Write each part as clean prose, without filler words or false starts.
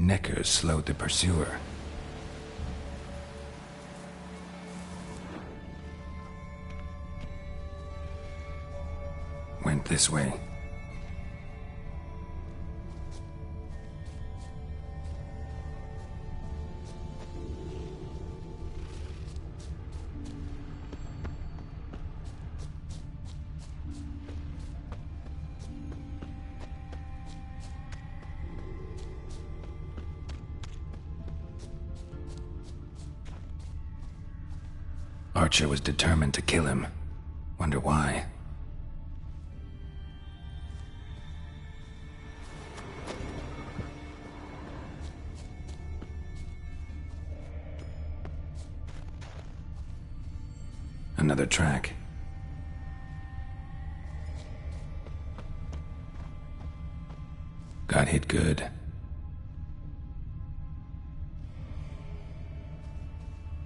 Neckers slowed the pursuer. Went this way. Archer was determined to kill him. Wonder why. Another track. Got hit good.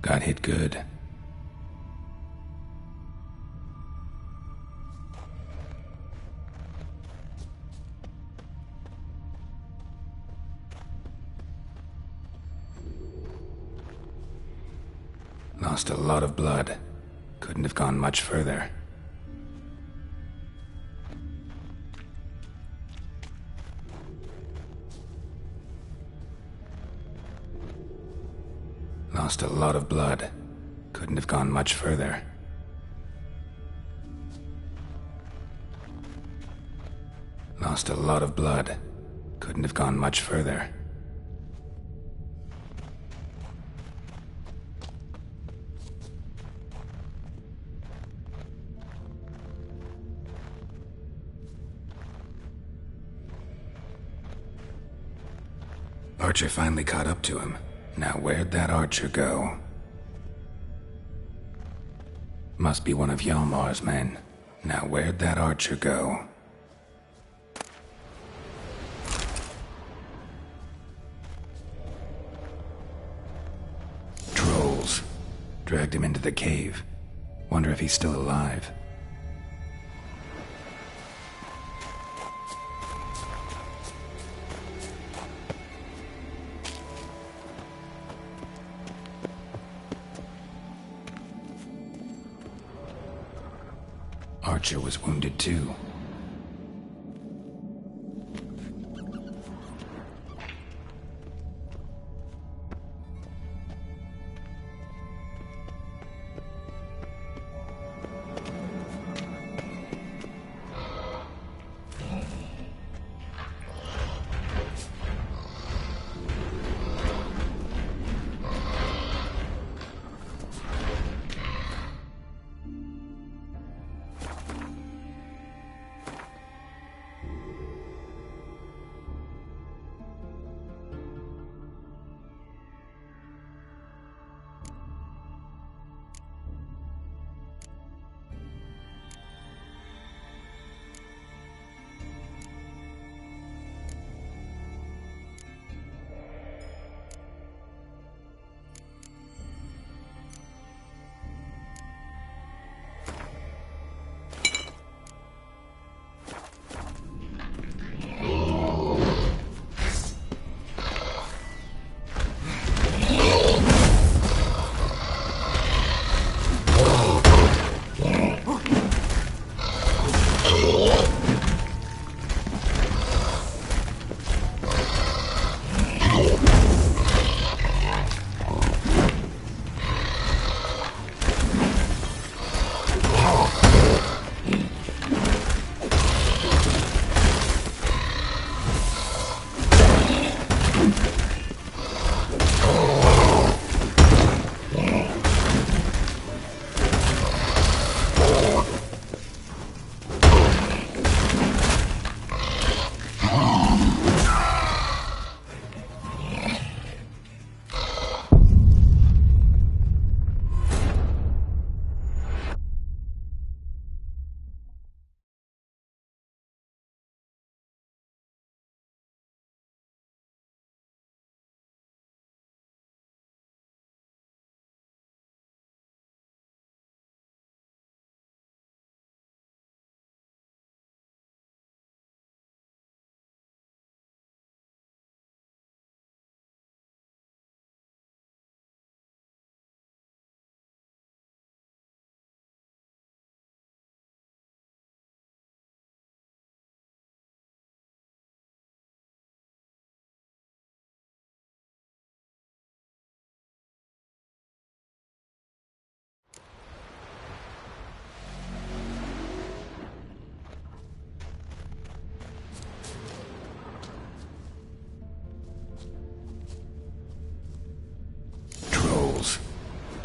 Got hit good. Lost a lot of blood. Couldn't have gone much further. Lost a lot of blood. Couldn't have gone much further. Lost a lot of blood. Couldn't have gone much further. Archer finally caught up to him. Now where'd that Archer go? Must be one of Hjalmar's men. Now where'd that Archer go? Trolls. Dragged him into the cave. Wonder if he's still alive. Archer was wounded too.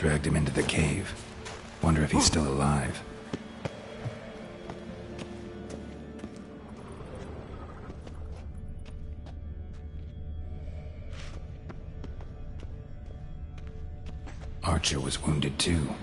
Dragged him into the cave. Wonder if he's still alive. Archer was wounded too.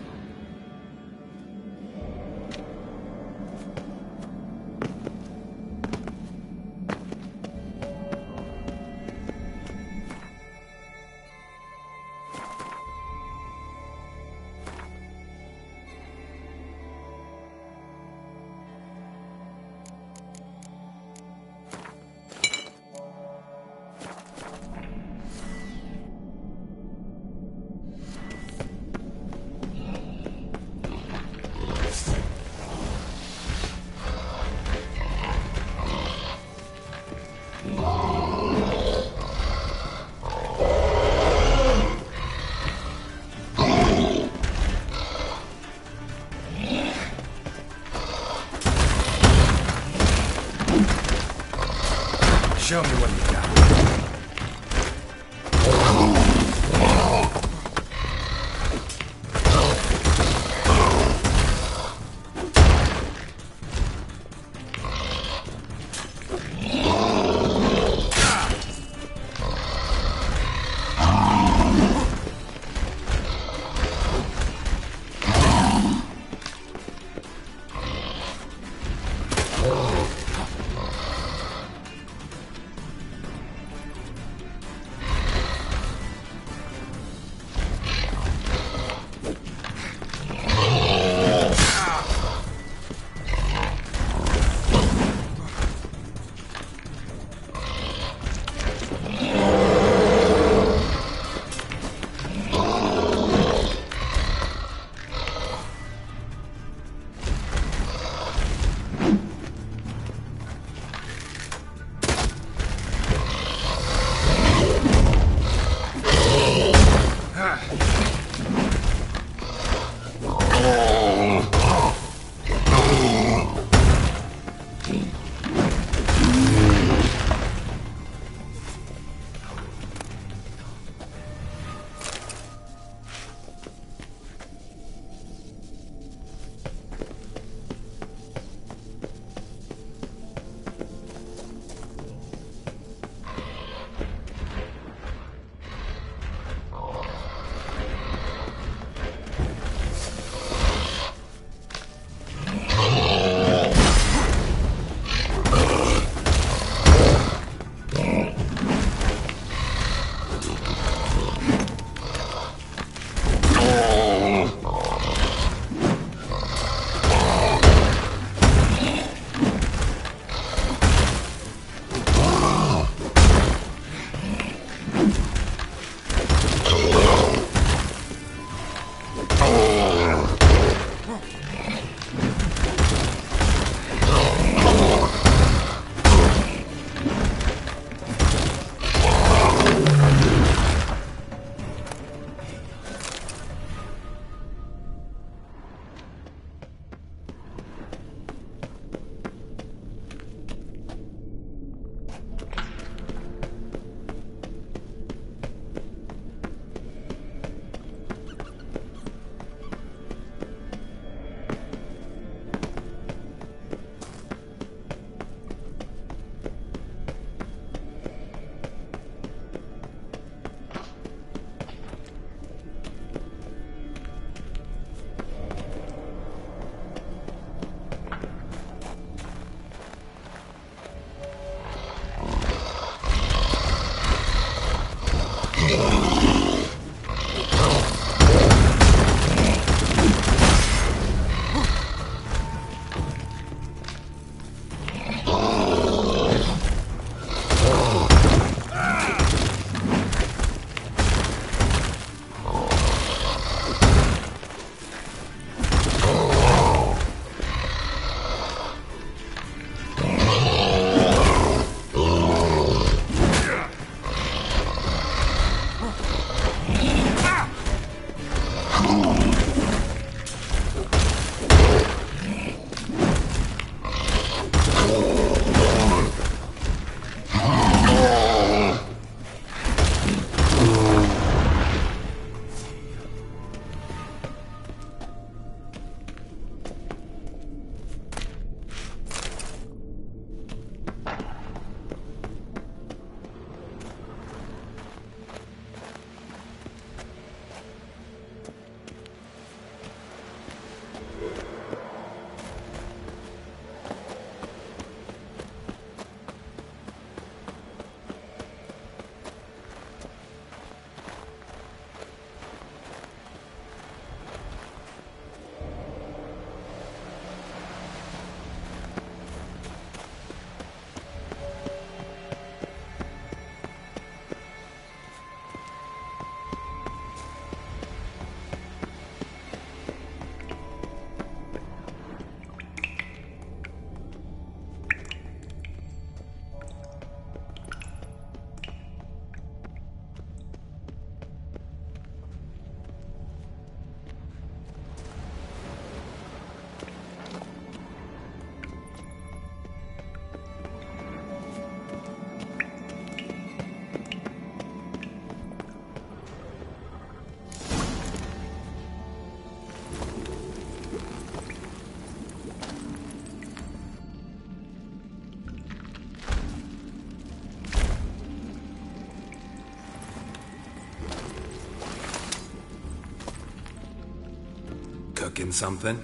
cooking something?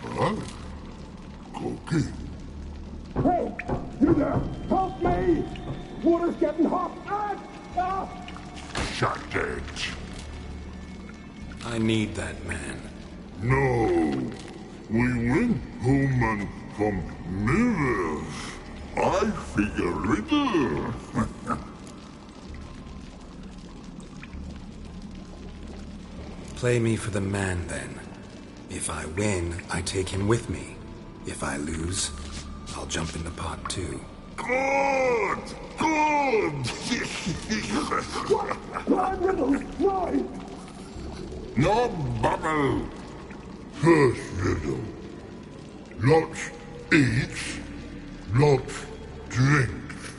Huh? Cooking? Hey, you there! Help me! Water's getting hot! Shut it. I need that man. No. We went home and from mirrors. I figure riddle. Play me for the man, then. If I win, I take him with me. If I lose, I'll jump in the pot, too. Good! Good! Time riddles! Mine! No bubble! First riddle. Lots eats, lots drinks.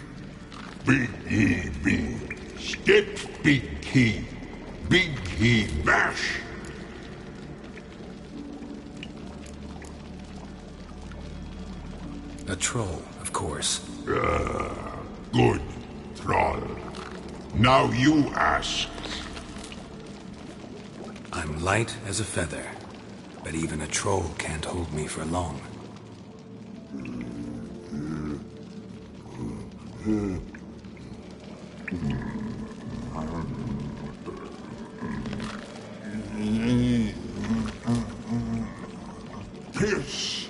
Big E B. Step big key. Big E mash. A troll, of course. Good, troll. Now you ask. I'm light as a feather, but even a troll can't hold me for long. Piss.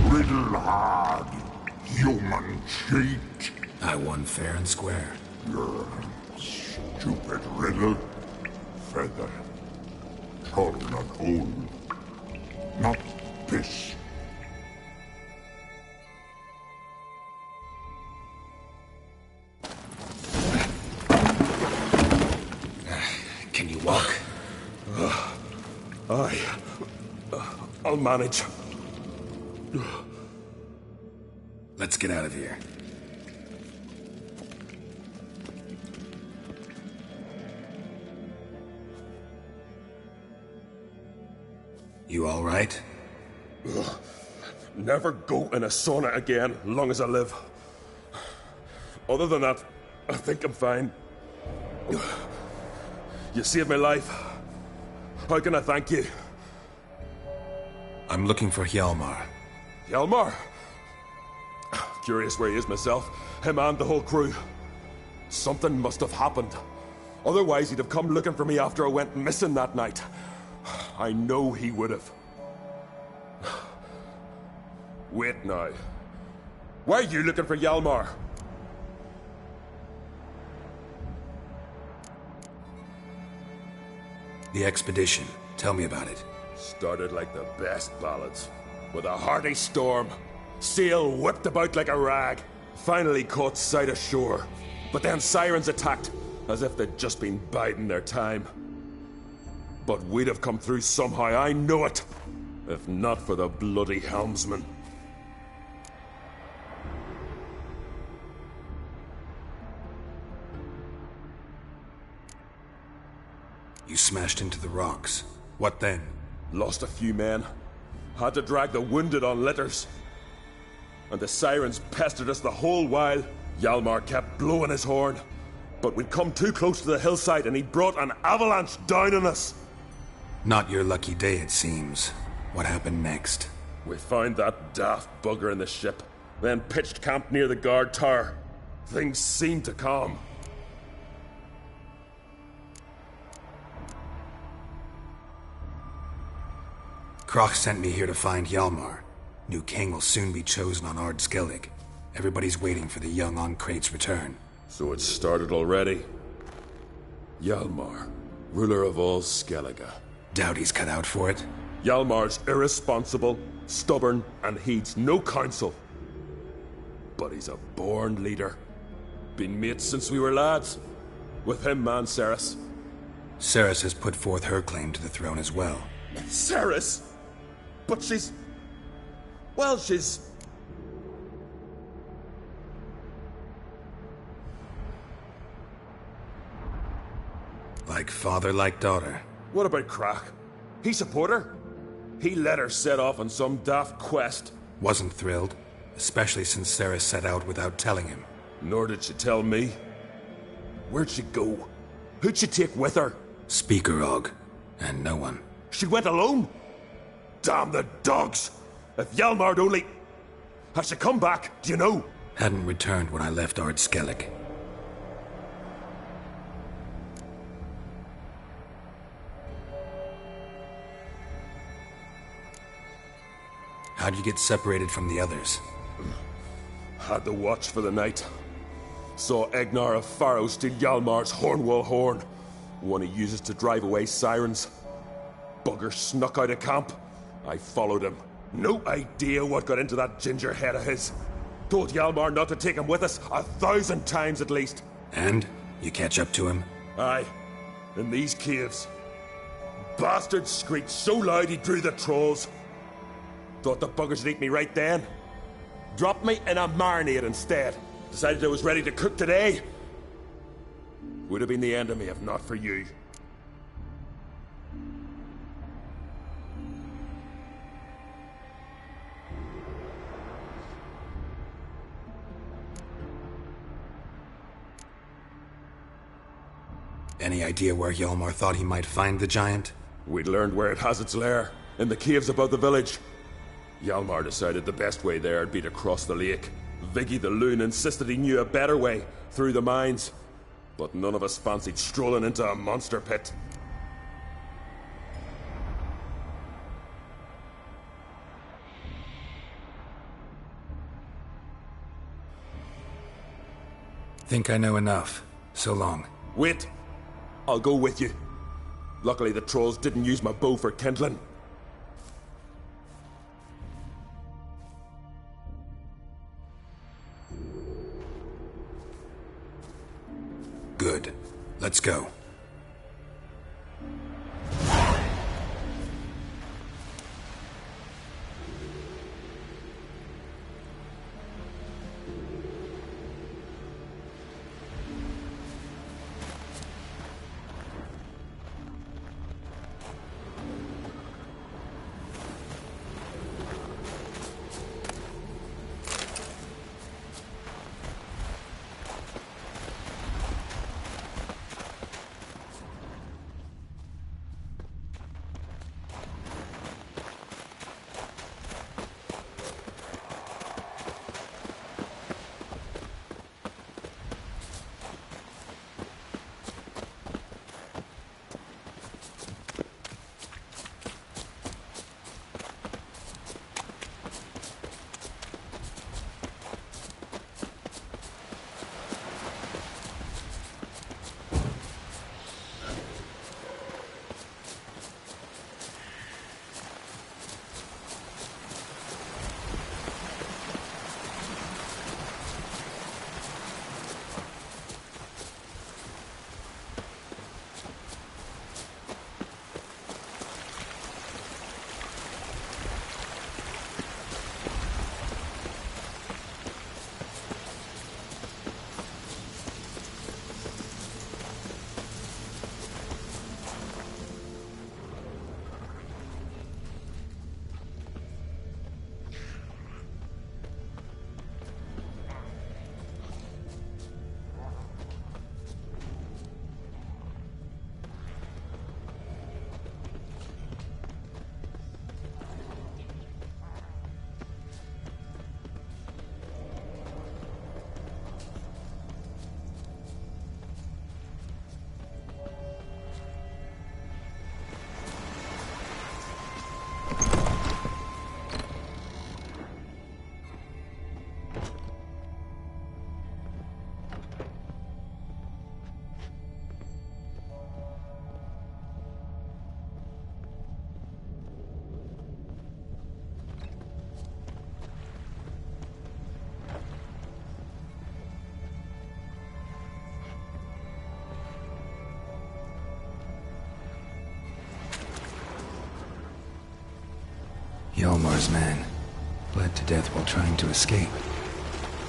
Riddle hard. Human cheat. I won fair and square. Stupid riddle. Feather. Troll not hole. Not piss. Can you walk? I'll manage. Let's get out of here. You all right? Never go in a sauna again, long as I live. Other than that, I think I'm fine. You saved my life. How can I thank you? I'm looking for Hjalmar. Hjalmar? Curious where he is myself. Him and the whole crew. Something must have happened. Otherwise, he'd have come looking for me after I went missing that night. I know he would have. Wait now. Why are you looking for Hjalmar? The expedition. Tell me about it. Started like the best ballads. With a hearty storm. Sail whipped about like a rag. Finally caught sight of shore. But then sirens attacked, as if they'd just been biding their time. But we'd have come through somehow, I know it. If not for the bloody helmsman. You smashed into the rocks. What then? Lost a few men. Had to drag the wounded on litters. And the sirens pestered us the whole while. Hjalmar kept blowing his horn. But we'd come too close to the hillside and he brought an avalanche down on us. Not your lucky day, it seems. What happened next? We found that daft bugger in the ship, then pitched camp near the guard tower. Things seemed to calm. Kroch sent me here to find Hjalmar. New king will soon be chosen on Ard Skellig. Everybody's waiting for the young Ancrate's return. So it's started already? Hjalmar, ruler of all Skellige. Doubt he's cut out for it. Hjalmar's irresponsible, stubborn, and heeds no counsel. But he's a born leader. Been mates since we were lads. With him and Ceres. Ceres has put forth her claim to the throne as well. Ceres? But she's... well, she's... Like father, like daughter. What about Kroch? He support her? He let her set off on some daft quest. Wasn't thrilled, especially since Ceres set out without telling him. Nor did she tell me. Where'd she go? Who'd she take with her? Speakerog, and no one. She went alone? Damn the dogs! If Hjalmar'd only... Has she come back, do you know? Hadn't returned when I left Ard Skellig. How'd you get separated from the others? Had the watch for the night. Saw Egnar of Faro steal Hjalmar's Hornwall horn, one he uses to drive away sirens. Bugger snuck out of camp. I followed him. No idea what got into that ginger head of his. Told Hjalmar not to take him with us 1,000 times at least. And? You catch up to him? Aye. In these caves. Bastard screeched so loud he drew the trolls. Thought the buggers would eat me right then. Dropped me in a marinade instead. Decided I was ready to cook today. Would have been the end of me if not for you. Any idea where Hjalmar thought he might find the giant? We'd learned where it has its lair, in the caves above the village. Hjalmar decided the best way there would be to cross the lake. VIGI the LOON insisted he knew a better way, through the mines. But none of us fancied strolling into a monster pit. Think I know enough. So long. Wait. I'll go with you. Luckily the trolls didn't use my bow for kindling. Good. Let's go. Hjalmar's man. Bled to death while trying to escape.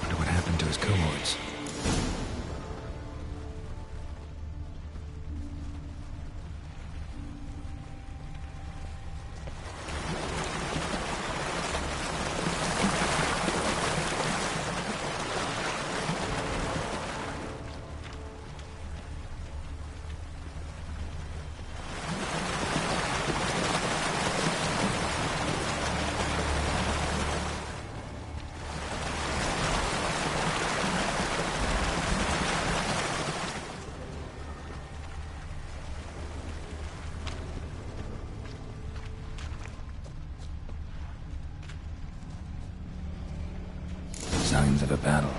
Wonder what happened to his cohorts. of a battle.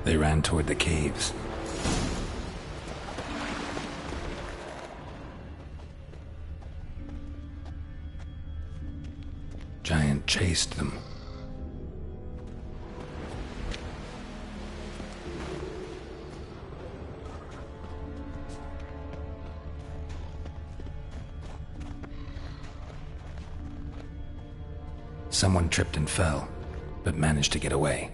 They ran toward the caves. Giant chased them. Someone tripped and fell, but managed to get away.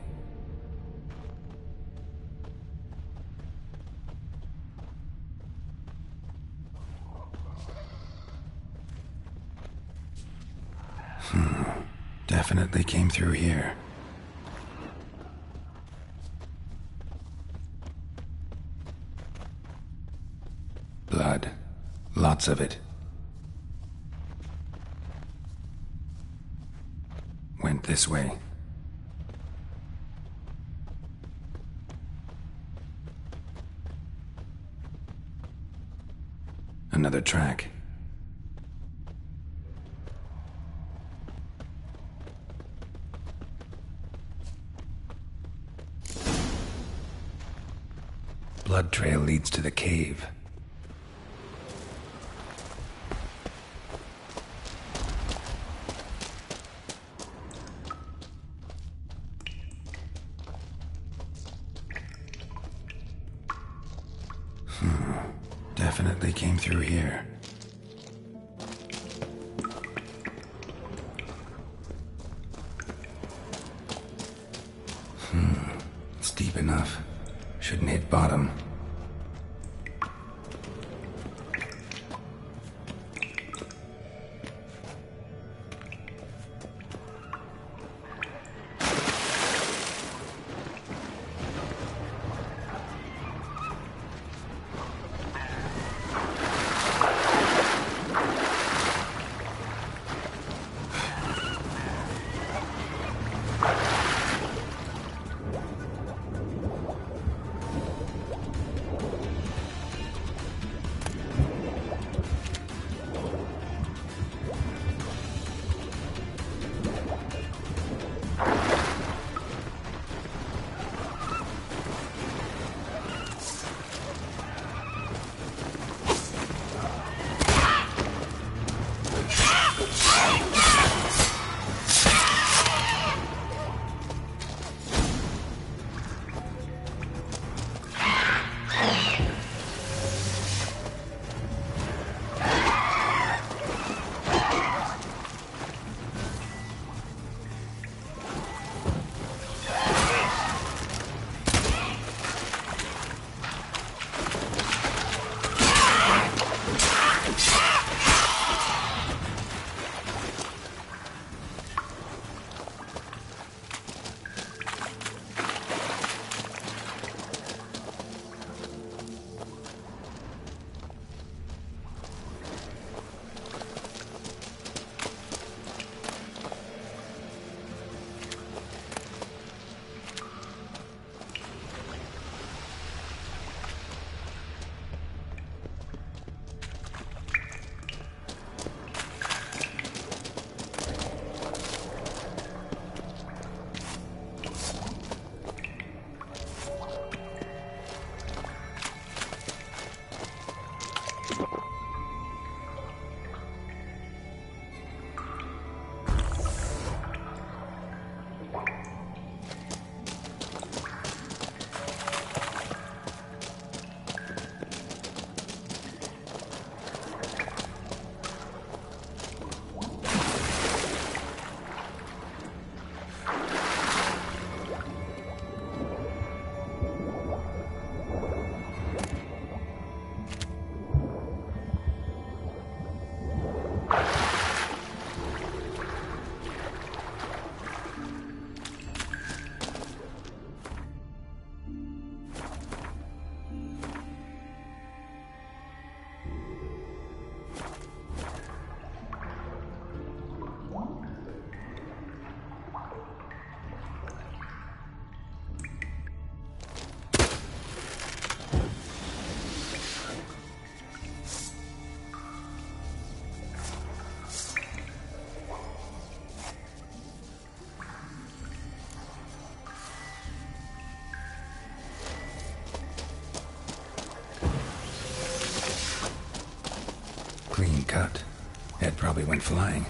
Definitely came through here. Blood. Lots of it. Went this way. Another track. Blood trail leads to the cave. Definitely came through here. It's deep enough. Shouldn't hit bottom. Clean cut. Head probably went flying.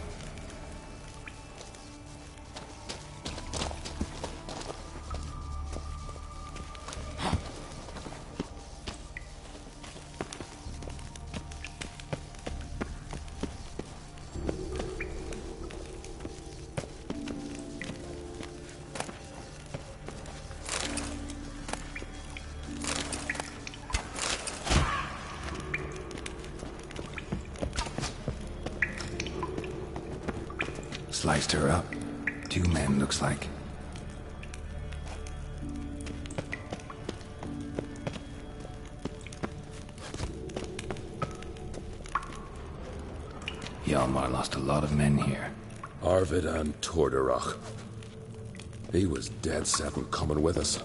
Sliced her up. 2 men, looks like. Hjalmar lost a lot of men here. Arvid and Torderach. He was dead set on coming with us.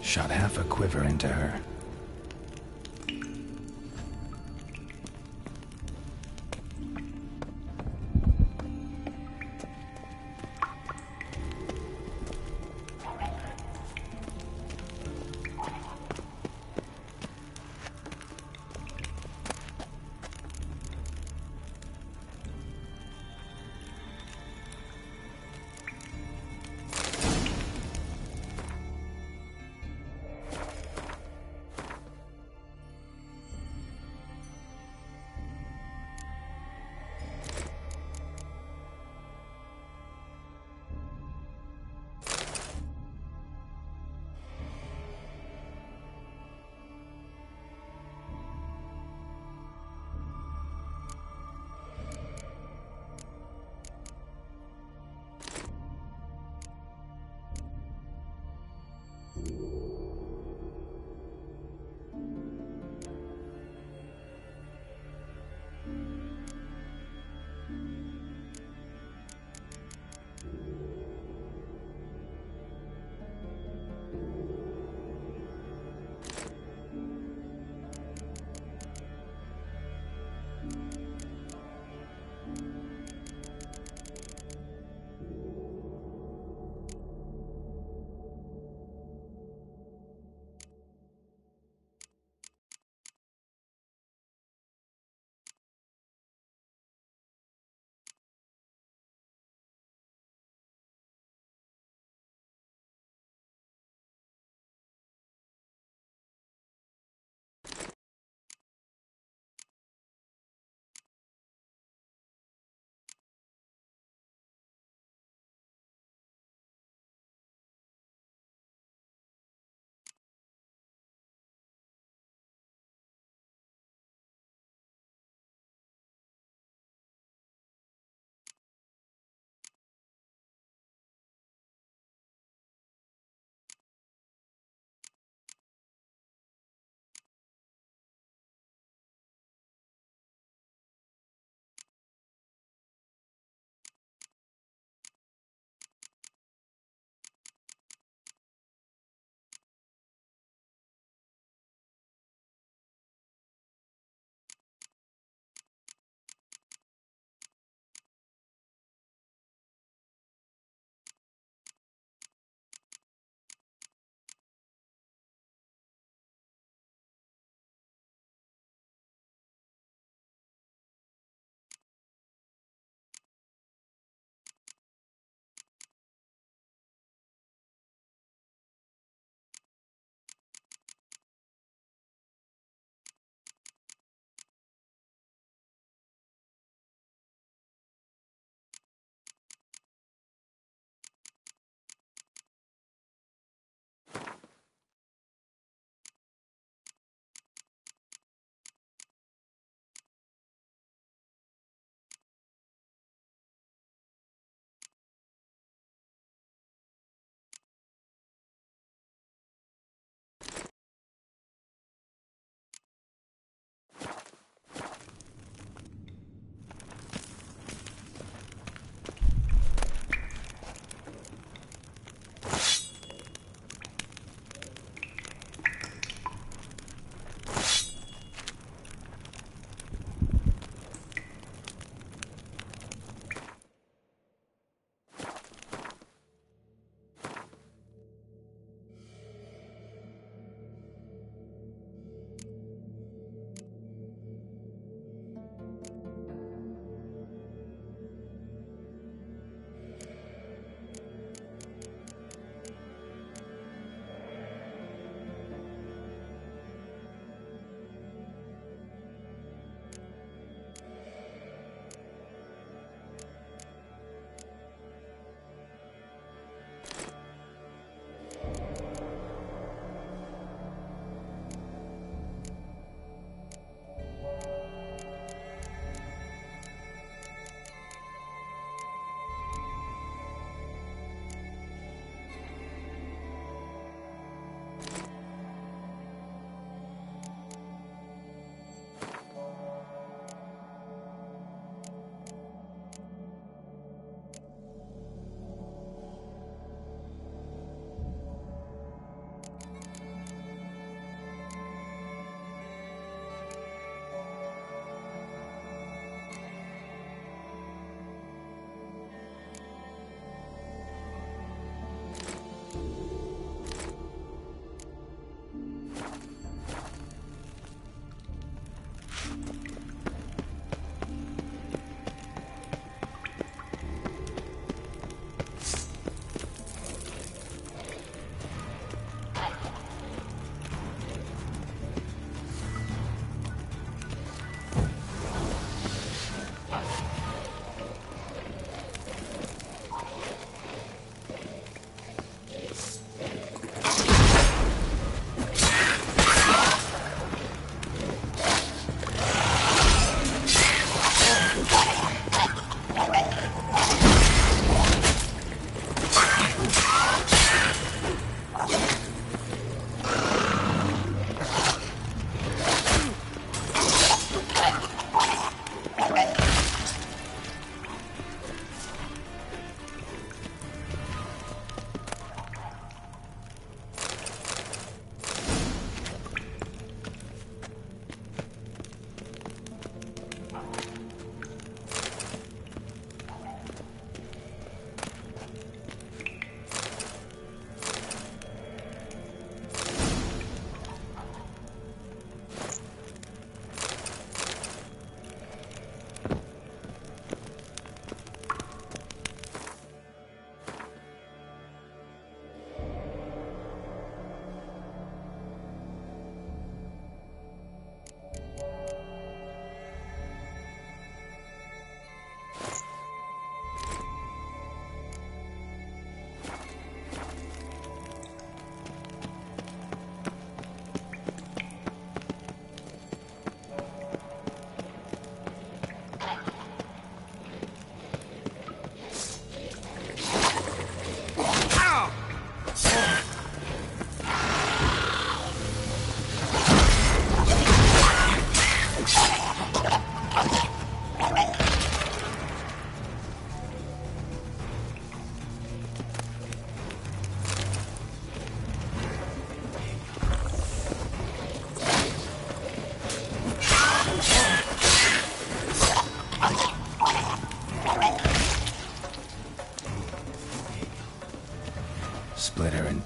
Shot half a quiver into her.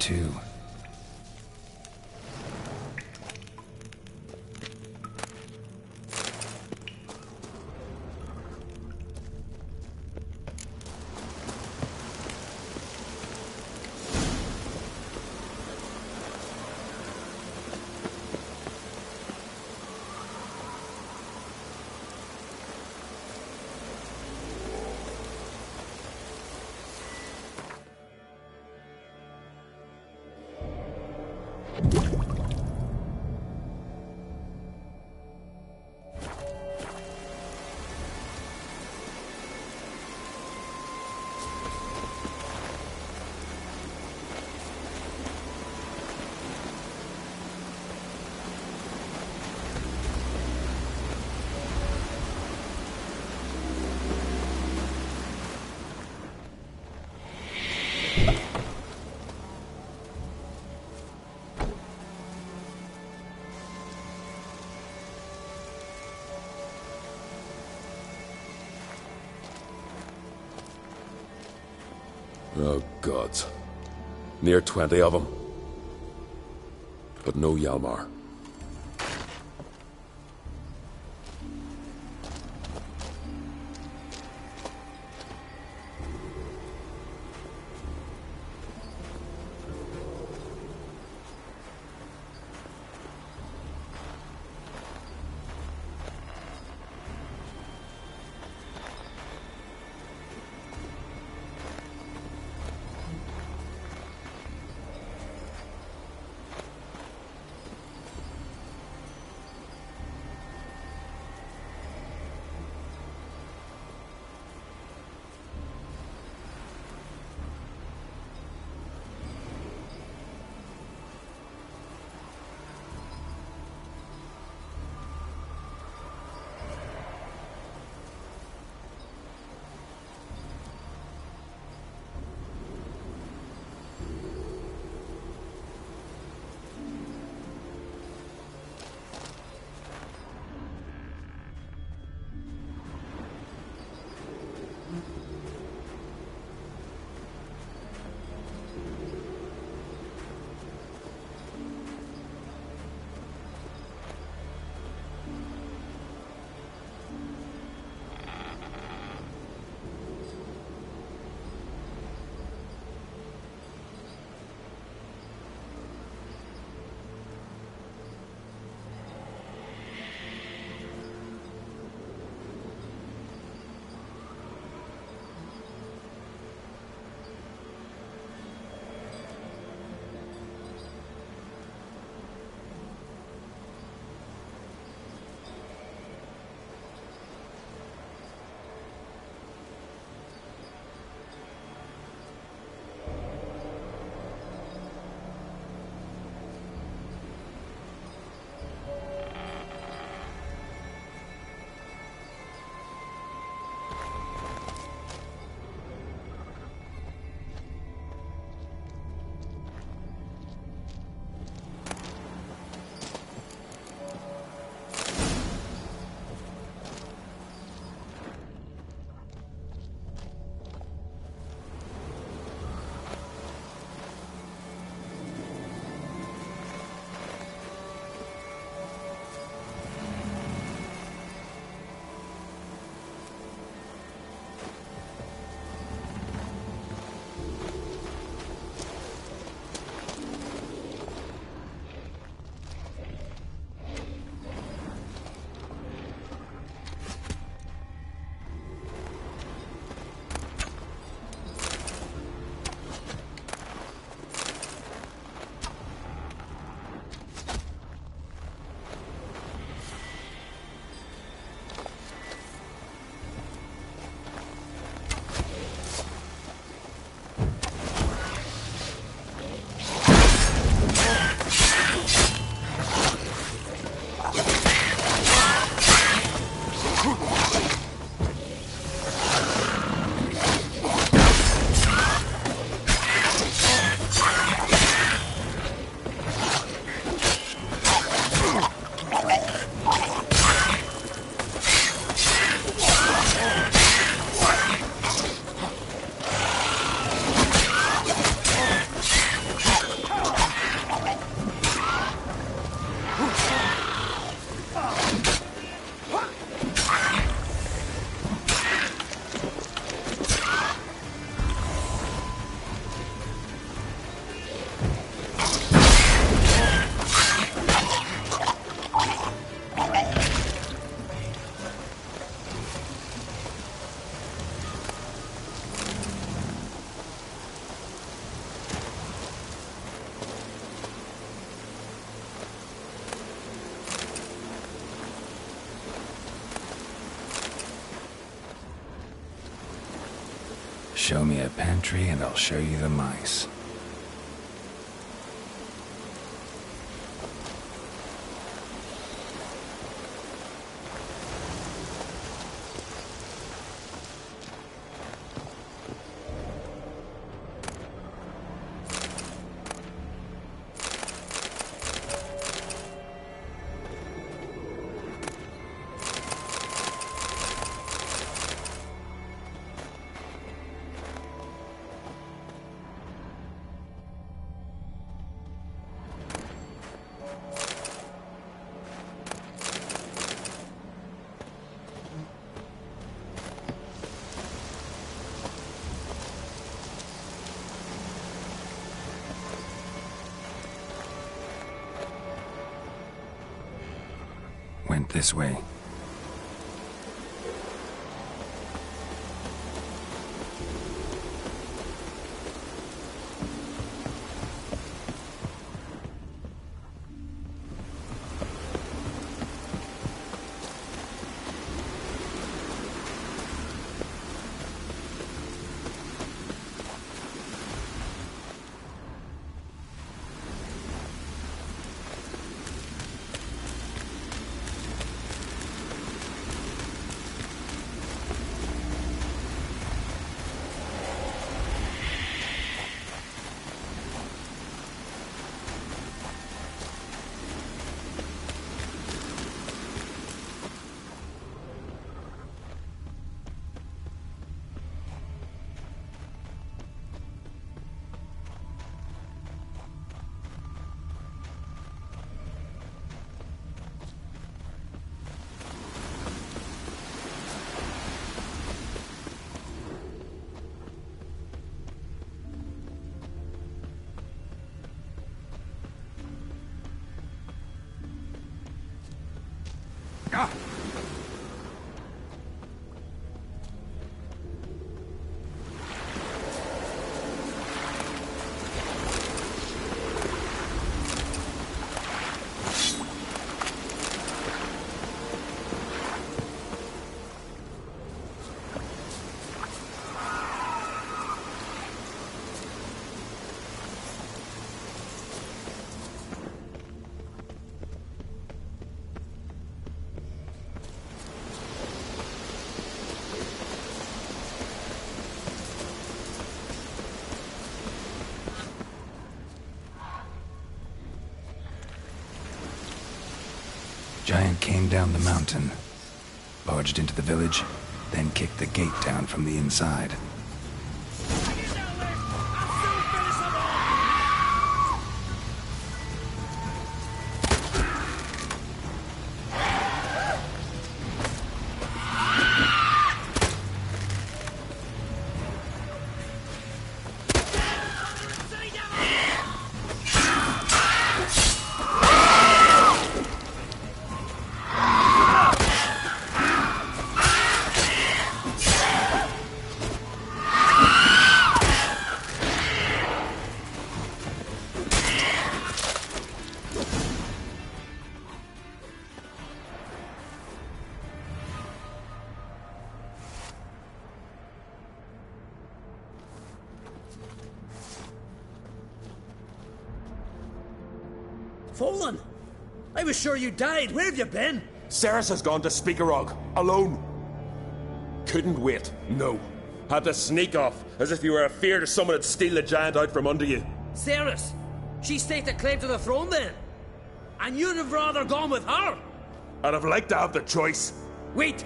too. Oh, gods. Near 20 of them. But no Yalmar. Show me a pantry and I'll show you the mice. Went this way. Giant came down the mountain, barged into the village, then kicked the gate down from the inside. Fallen! I was sure you died. Where have you been? Ceres has gone to Speakerog, alone. Couldn't wait, no. Had to sneak off, as if you were afeard of someone would steal the giant out from under you. Ceres? She staked a claim to the throne then? And you'd have rather gone with her? I'd have liked to have the choice. Wait!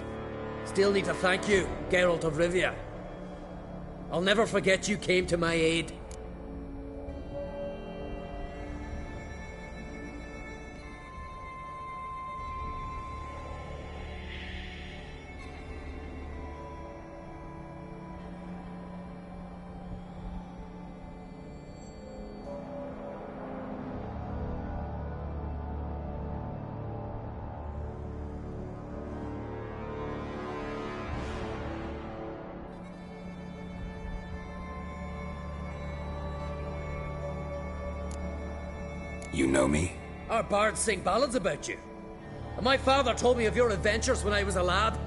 Still need to thank you, Geralt of Rivia. I'll never forget you came to my aid. You know me? Our bards sing ballads about you. And my father told me of your adventures when I was a lad.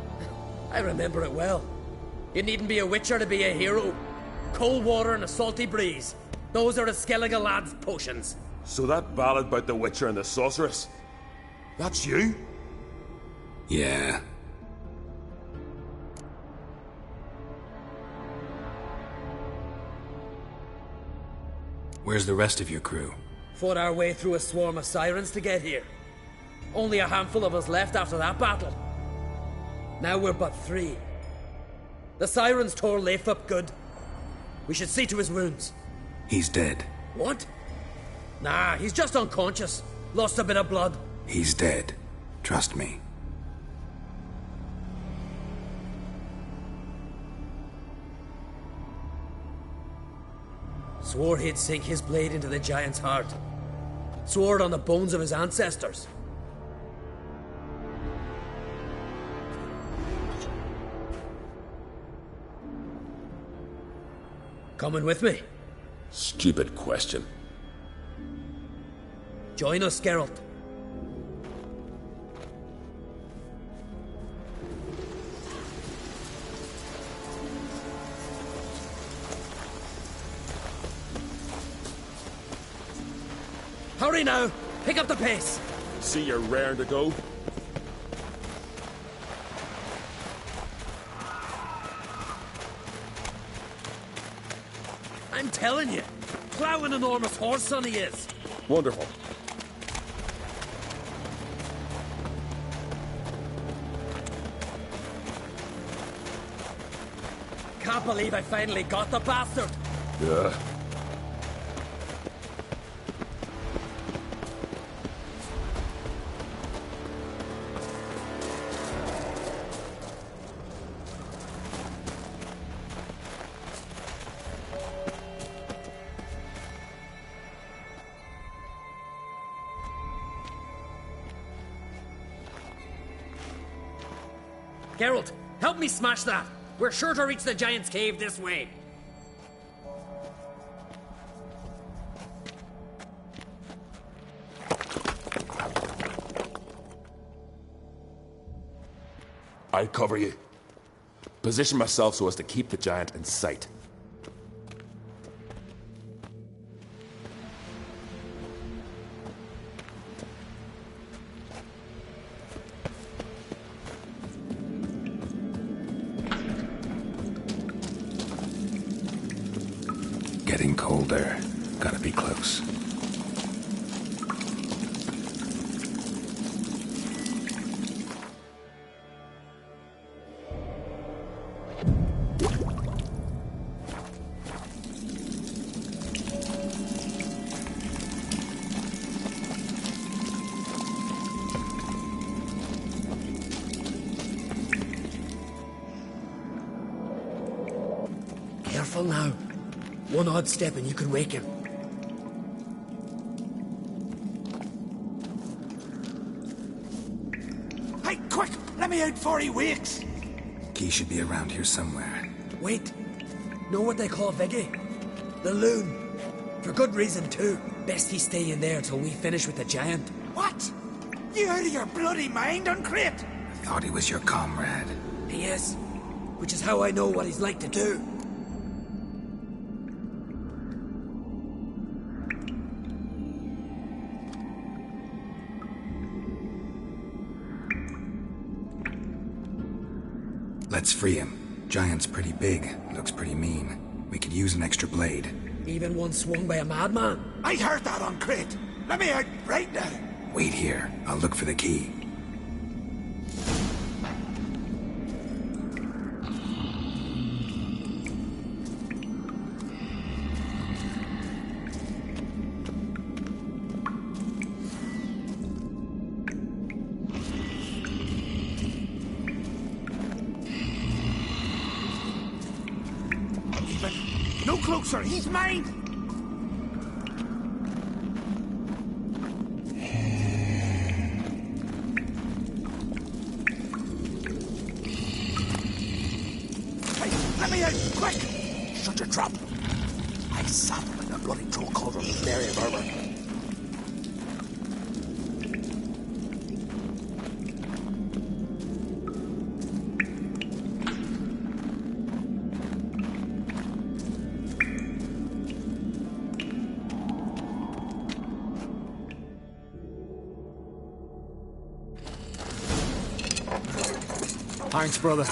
I remember it well. You needn't be a witcher to be a hero. Cold water and a salty breeze. Those are a Skellige lad's potions. So that ballad about the Witcher and the Sorceress, that's you? Yeah. Where's the rest of your crew? Fought our way through a swarm of sirens to get here. Only a handful of us left after that battle. Now we're but 3. The sirens tore Leif up good. We should see to his wounds. He's dead. What? Nah, he's just unconscious. Lost a bit of blood. He's dead. Trust me. Swore he'd sink his blade into the giant's heart. Swore it on the bones of his ancestors. Coming with me? Stupid question. Join us, Geralt. Hurry now! Pick up the pace! See you're raring to go? I'm telling you, plough an enormous horse, son he is. Wonderful. Can't believe I finally got the bastard. Yeah. Geralt, help me smash that. We're sure to reach the giant's cave this way. I'll cover you. Position myself so as to keep the giant in sight. Getting colder. Gotta be close. Careful now. One odd step and you can wake him. Hey, quick! Let me out before he wakes! Key should be around here somewhere. Wait. Know what they call VIGI? The LOON. For good reason too. Best he stay in there till we finish with the giant. What? You out of your bloody mind, Uncrate? Thought he was your comrade. He is. Which is how I know what he's like to do. Let's free him. Giant's pretty big. Looks pretty mean. We could use an extra blade. Even one swung by a madman. I heard that, Uncrate. Let me out right now. Wait here. I'll look for the key. No closer, he's mine! Hey, let me out, quick! Shut your trap! I sat him in the bloody troll cauldron with Mary and Murmur. Thanks, brother.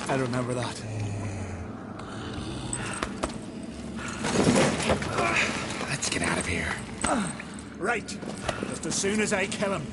I remember that. Let's get out of here. Right. Just as soon as I kill him.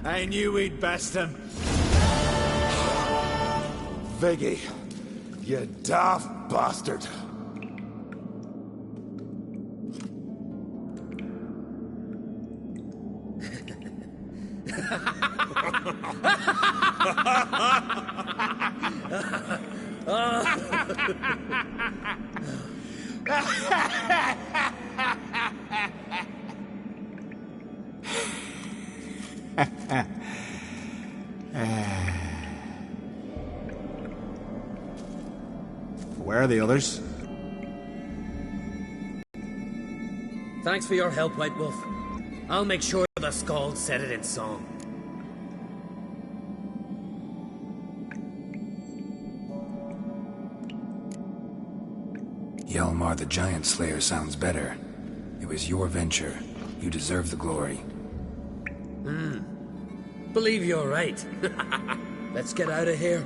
I knew we'd best him. VIGI, you daft bastard. Where are the others? Thanks for your help, White Wolf. I'll make sure the Skald said it in song. Hjalmar the Giant Slayer sounds better. It was your venture. You deserve the glory. Believe you're right. Let's get out of here.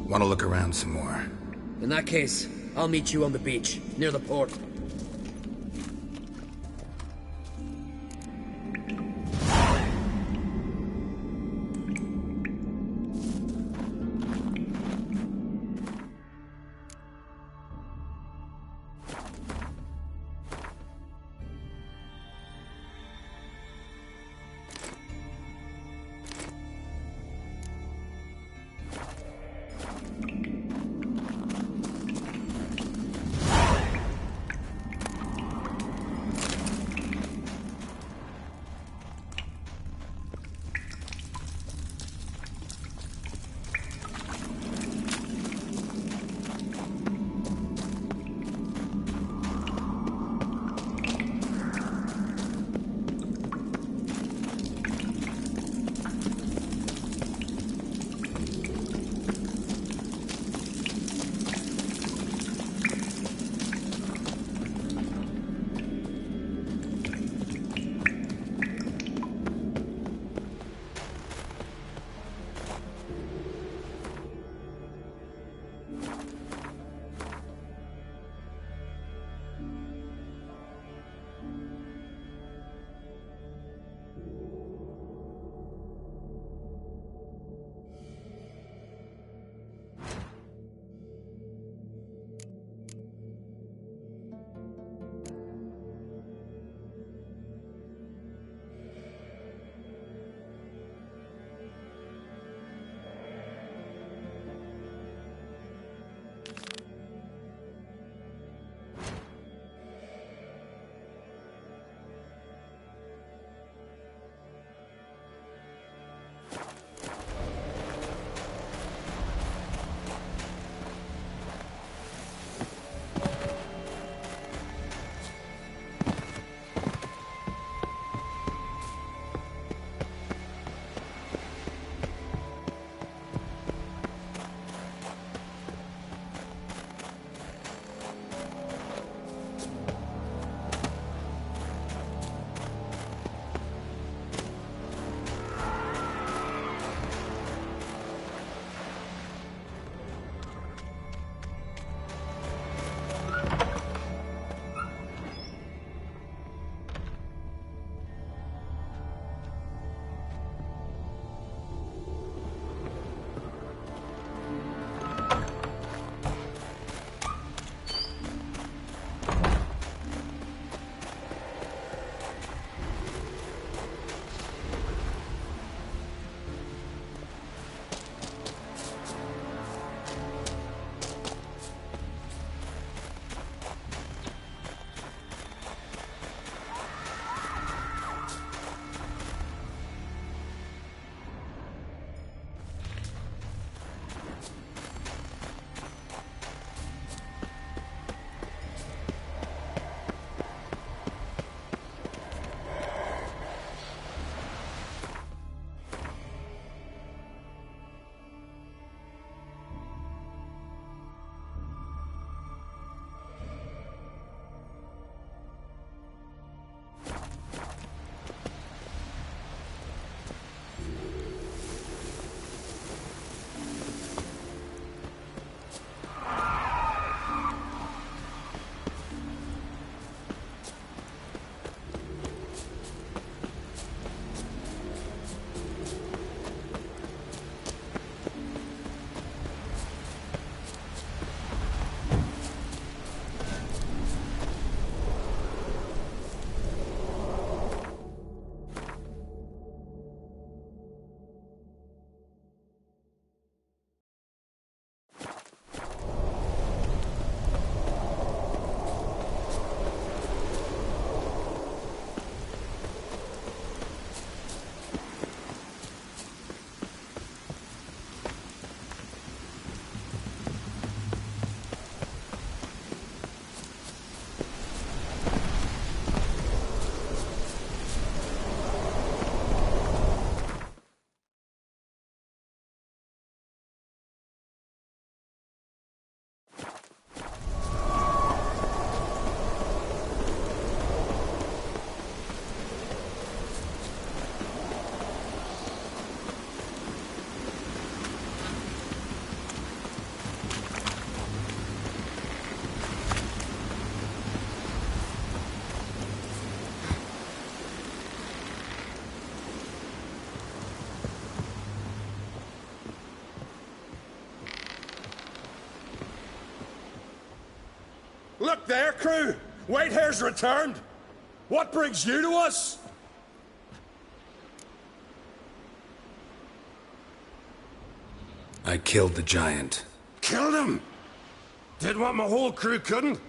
Want to look around some more? In that case, I'll meet you on the beach, near the port. Look there, crew! Whitehair's returned! What brings you to us? I killed the giant. Killed him! Did what my whole crew couldn't?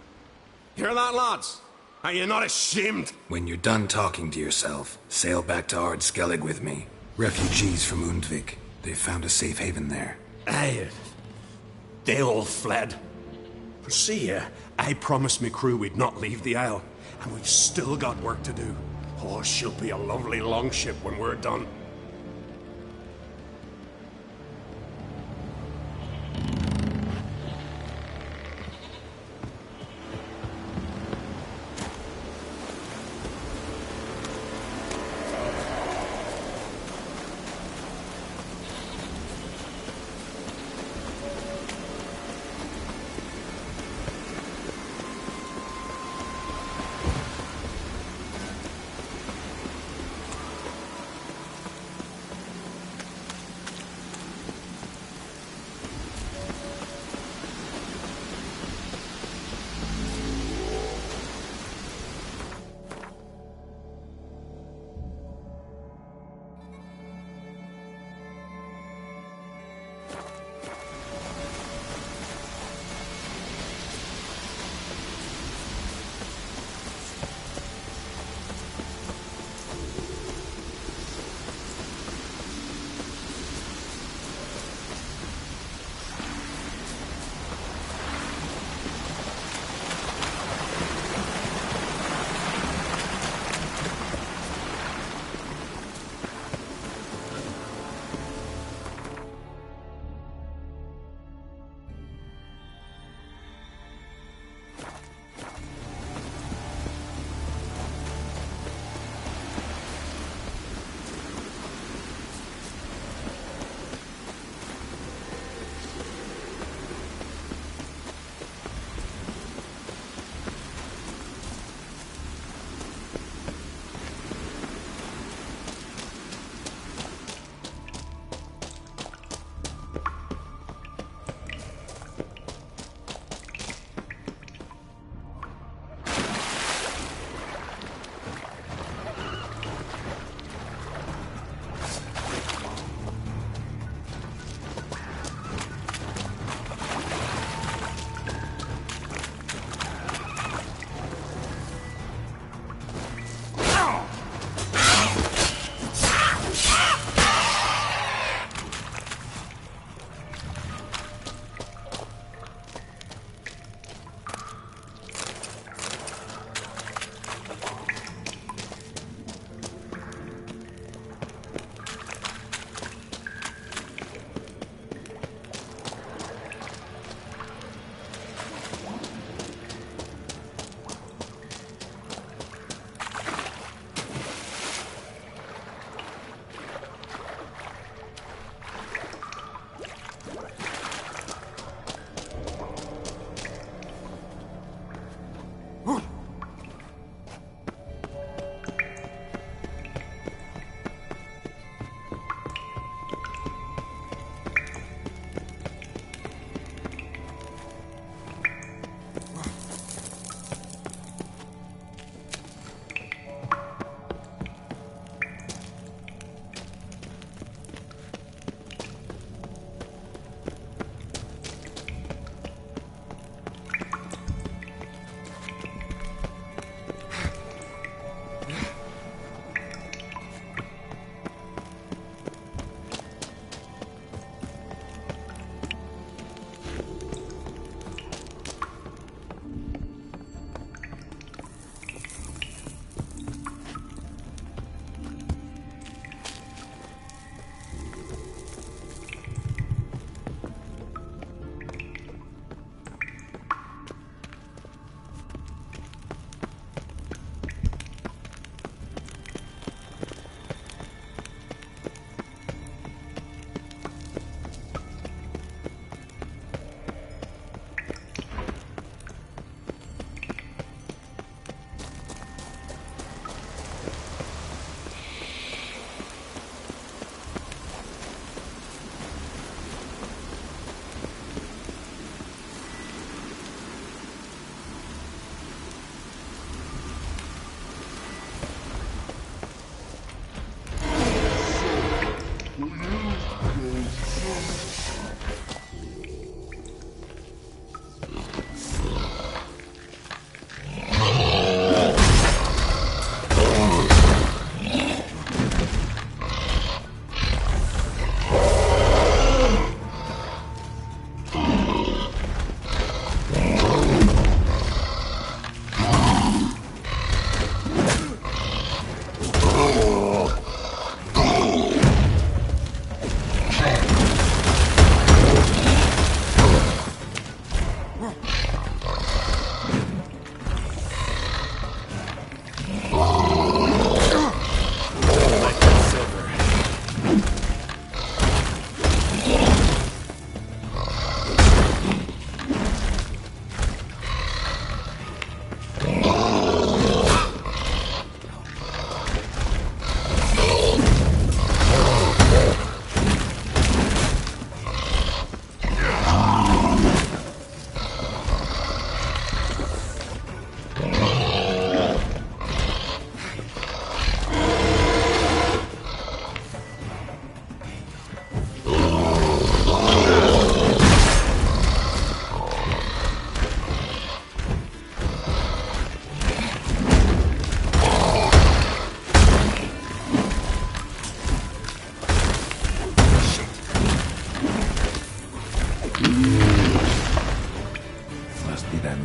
Hear that, lads? Are you not ashamed? When you're done talking to yourself, sail back to Ard Skellig with me. Refugees from UNDVIK. They found a safe haven there. Aye, they all fled. See here, I promised me crew we'd not leave the Isle, and we've still got work to do. Oh, she'll be a lovely longship when we're done.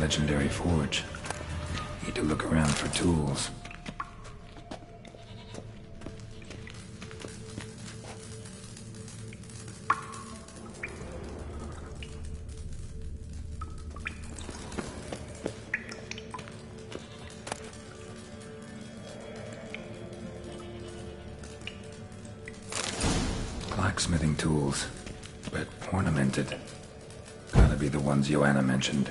Legendary forge. Need to look around for tools. Blacksmithing tools, but ornamented. Gotta be the ones Joanna mentioned.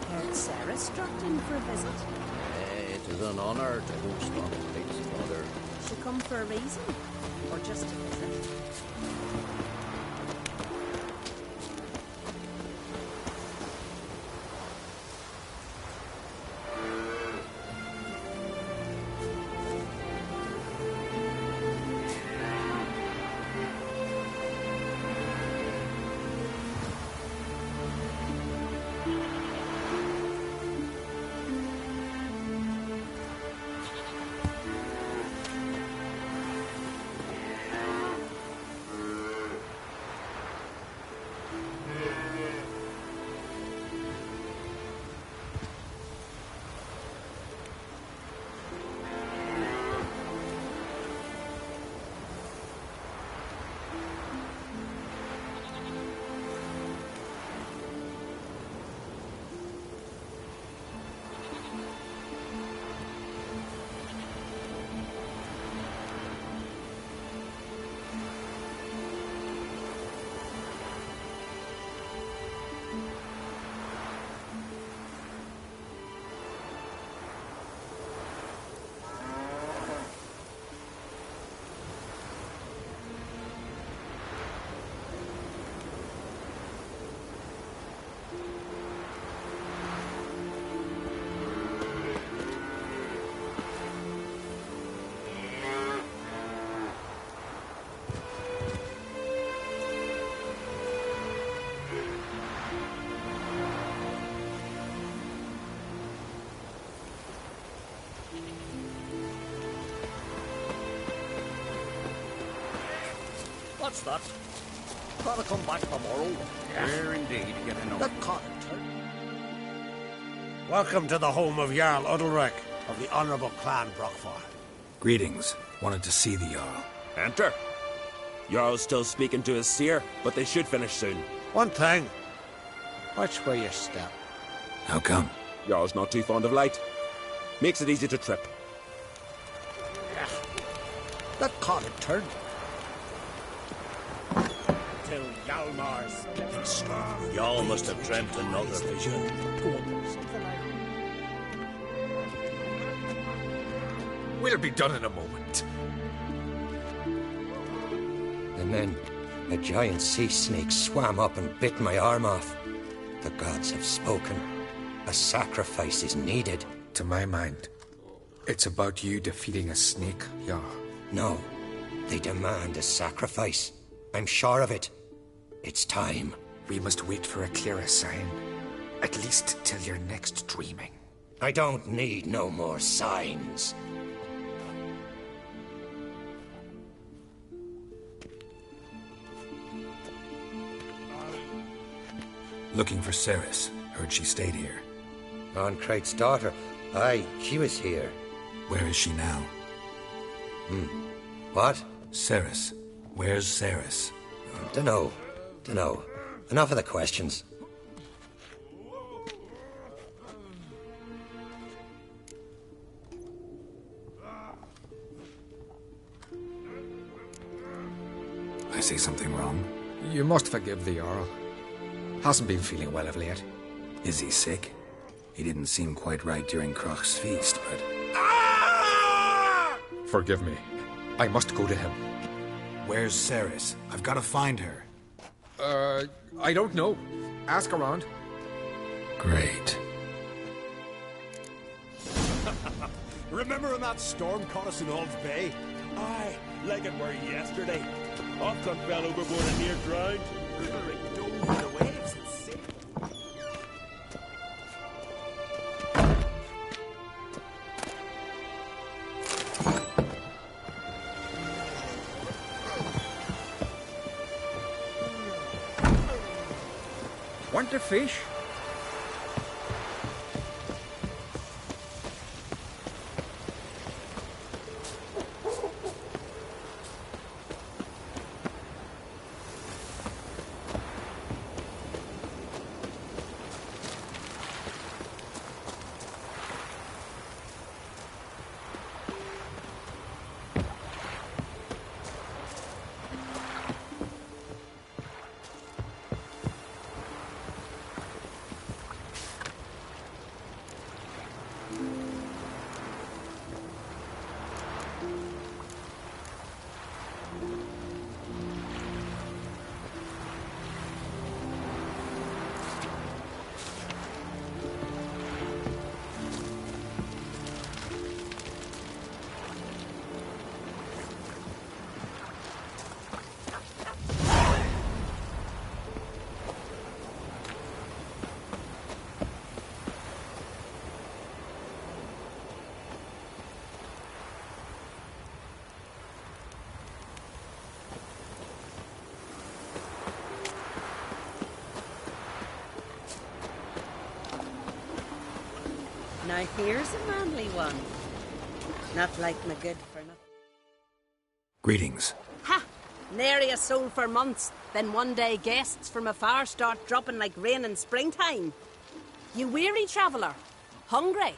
heard Sarah's dropped in for a visit. It is an honour to host Untitled Chapter. She come for a reason? Or just to visit? What's that? Gotta come back tomorrow. Here indeed, you know. That can't turn. Welcome to the home of Jarl Udalric of the Honourable Clan Brockfire. Greetings. Wanted to see the Jarl. Enter. Jarl's still speaking to his seer, but they should finish soon. One thing. Which way you step? How come? Jarl's not too fond of light. Makes it easy to trip. That can't turn. Till Hjalmar's Y'all must have dreamt another vision. We'll be done in a moment. And then a giant sea snake swam up and bit my arm off. The gods have spoken. A sacrifice is needed. To my mind, it's about you defeating a snake, Jarl. No, they demand a sacrifice. I'm sure of it. It's time. We must wait for a clearer sign. At least till your next dreaming. I don't need no more signs. Looking for Ceres. Heard she stayed here. Oncrate's daughter. Aye, she was here. Where is she now? What? Ceres. Where's Ceres? Dunno. Enough of the questions. I say something wrong? You must forgive the Jarl. Hasn't been feeling well of late. Is he sick? He didn't seem quite right during Kroch's feast, but... Forgive me. I must go to him. Where's Ceres? I've got to find her. I don't know. Ask around. Great. Remember when that storm caught us in Ulf Bay? Aye, like it were yesterday. Often fell overboard and near drowned. Udalric dove in the waves and saved. Want a fish? Now here's a manly one. Not like my good for nothing. Greetings. Ha! Nary a soul for months. Then one day guests from afar start dropping like rain in springtime. You weary traveller? Hungry?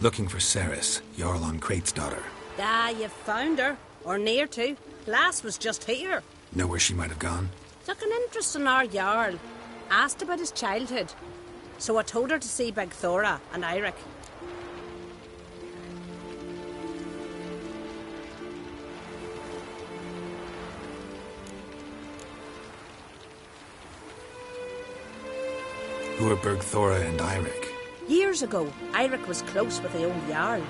Looking for Ceres, Jarl on Crate's daughter. Ah, you found her. Or near to. Lass was just here. Know where she might have gone? Took an interest in our Jarl. Asked about his childhood. So I told her to see Big Thora and Eirik. Who are Bergthora and Eirik? Years ago, Eirik was close with the old Jarl.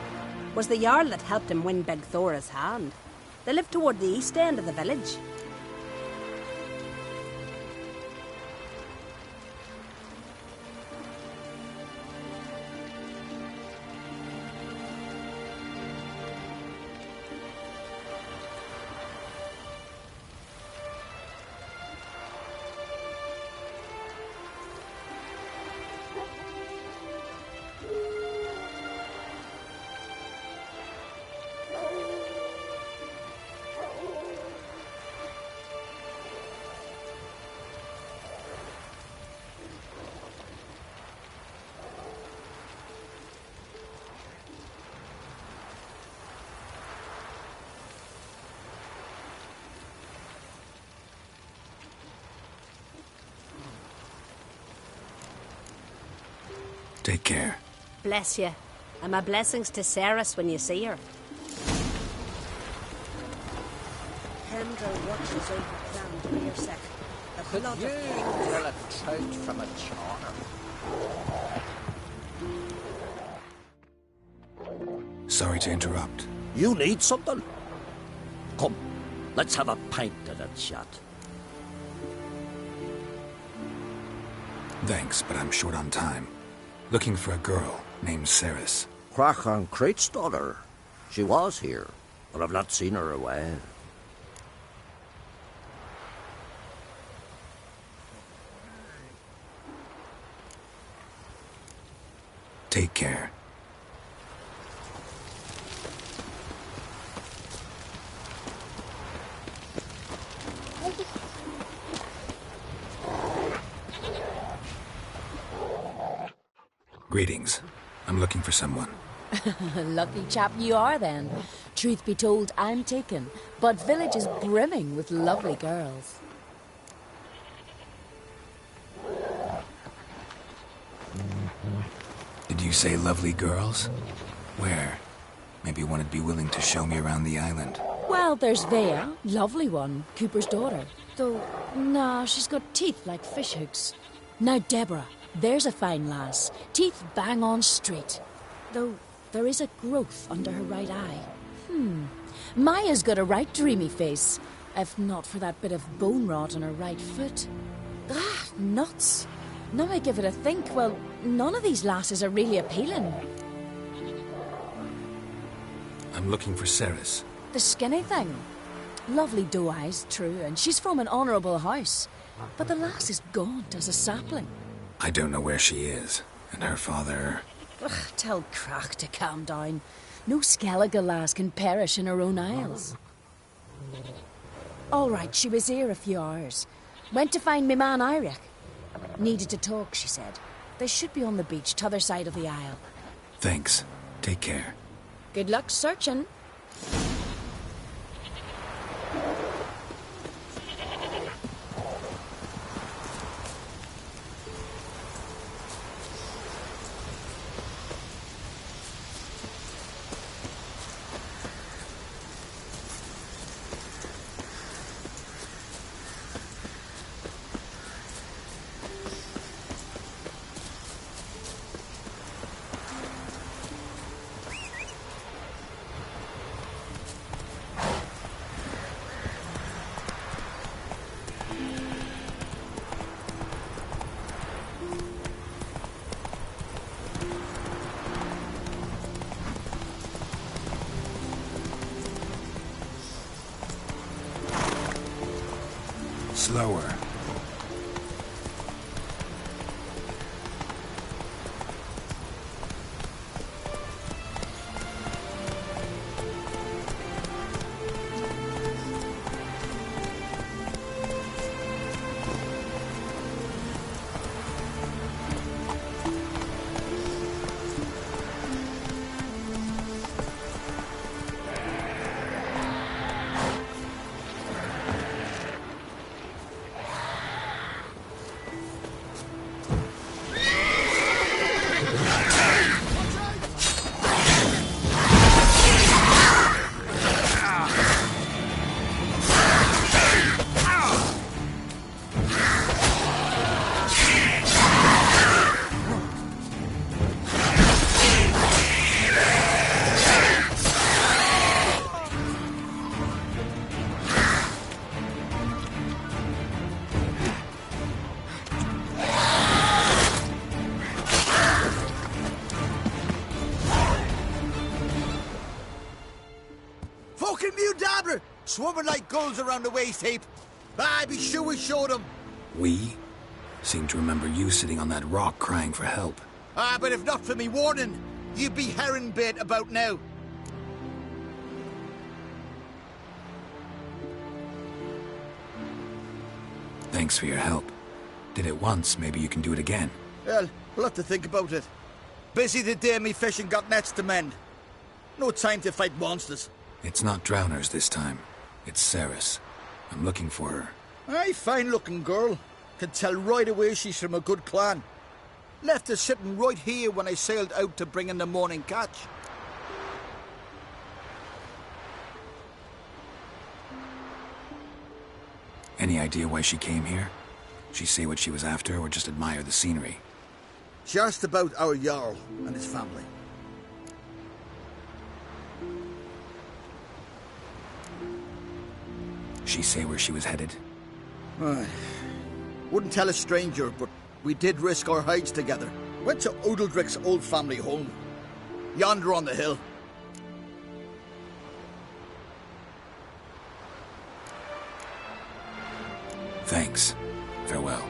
Was the Jarl that helped him win Big Thora's hand. They lived toward the east end of the village. Take care. Bless you. And my blessings to Ceres when you see her. Hemdra watches over Clan Beersec. The blood You of tell a trout from a charner. Sorry to interrupt. You need something? Come, let's have a pint and a chat. Thanks, but I'm short on time. Looking for a girl named Ceres. Crach on Crate's daughter. She was here, but I've not seen her a while. Take care. Greetings. I'm looking for someone. Lucky chap you are, then. Truth be told, I'm taken, but village is brimming with lovely girls. Did you say lovely girls? Where? Maybe one would be willing to show me around the island. Well, there's Vea, lovely one, Cooper's daughter. Though, nah, she's got teeth like fishhooks. Now, Deborah, there's a fine lass. Teeth bang on straight. Though, there is a growth under her right eye. Maya's got a right dreamy face, if not for that bit of bone rot on her right foot. Ah, nuts. Now I give it a think, well, none of these lasses are really appealing. I'm looking for Ceres. The skinny thing. Lovely doe eyes, true, and she's from an honourable house. But the lass is gaunt as a sapling. I don't know where she is, and her father... Ugh, tell Crach to calm down. No Skellige lass can perish in her own isles. All right, she was here a few hours. Went to find me man Eirik. Needed to talk, she said. They should be on the beach, t'other side of the isle. Thanks. Take care. Good luck searching. Slower. Swimming like gulls around the waist heap. Ah, be sure we showed them. We? Seem to remember you sitting on that rock crying for help. Ah, but if not for me warning, you'd be herring bait about now. Thanks for your help. Did it once, maybe you can do it again. Well, we'll have to think about it. Busy the day me fishing got nets to mend. No time to fight monsters. It's not drowners this time. It's Ceres. I'm looking for her. Aye, fine-looking girl. Can tell right away she's from a good clan. Left her sitting right here when I sailed out to bring in the morning catch. Any idea why she came here? She say what she was after or just admire the scenery? She asked about our Jarl and his family. She say where she was headed? Wouldn't tell a stranger, but we did risk our hides together. Went to Udaldric's old family home. Yonder on the hill. Thanks. Farewell.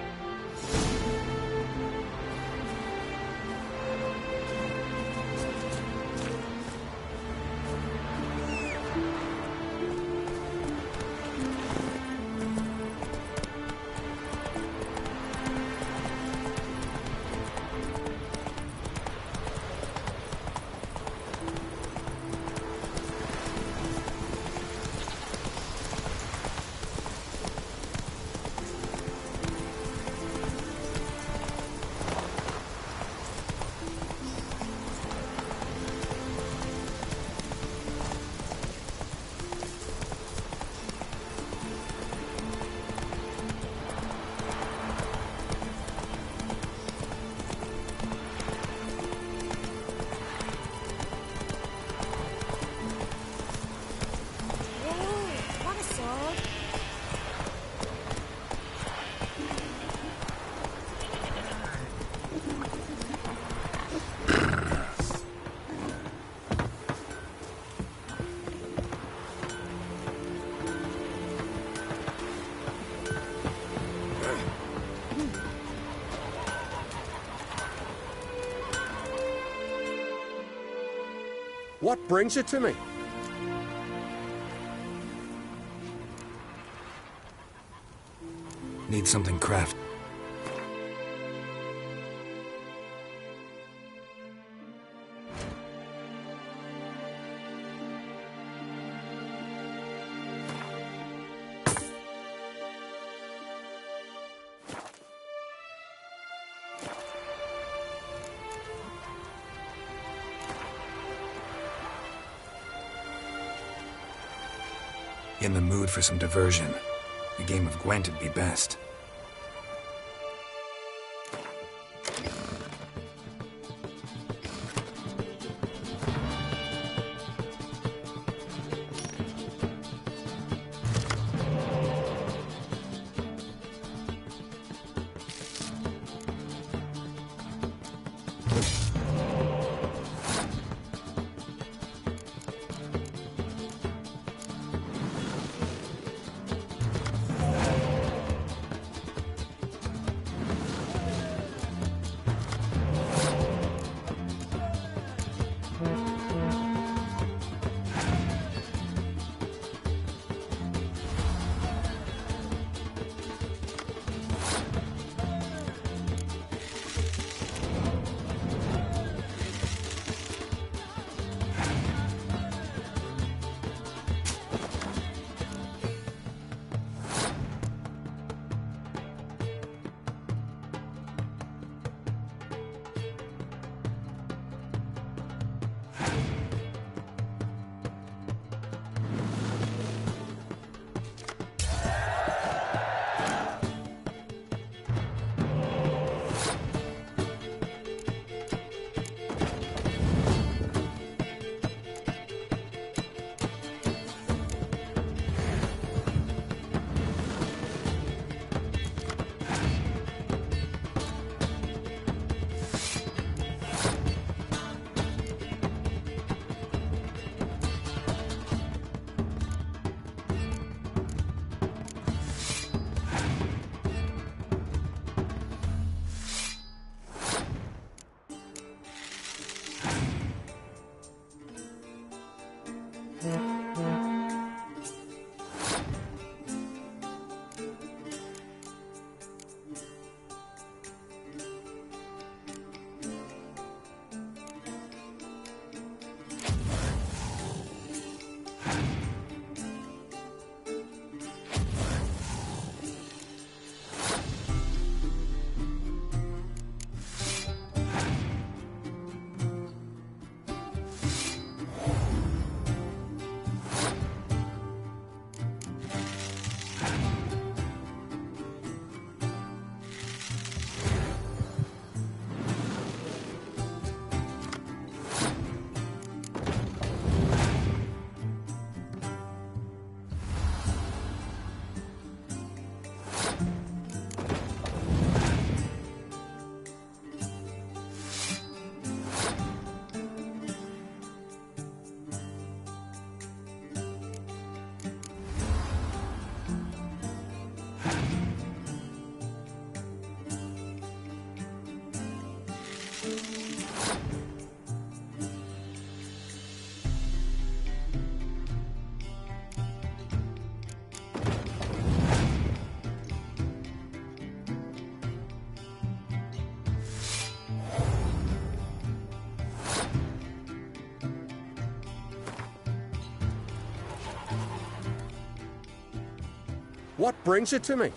What brings you to me? Need something crafted. In the mood for some diversion. A game of Gwent'd be best. What brings it to me?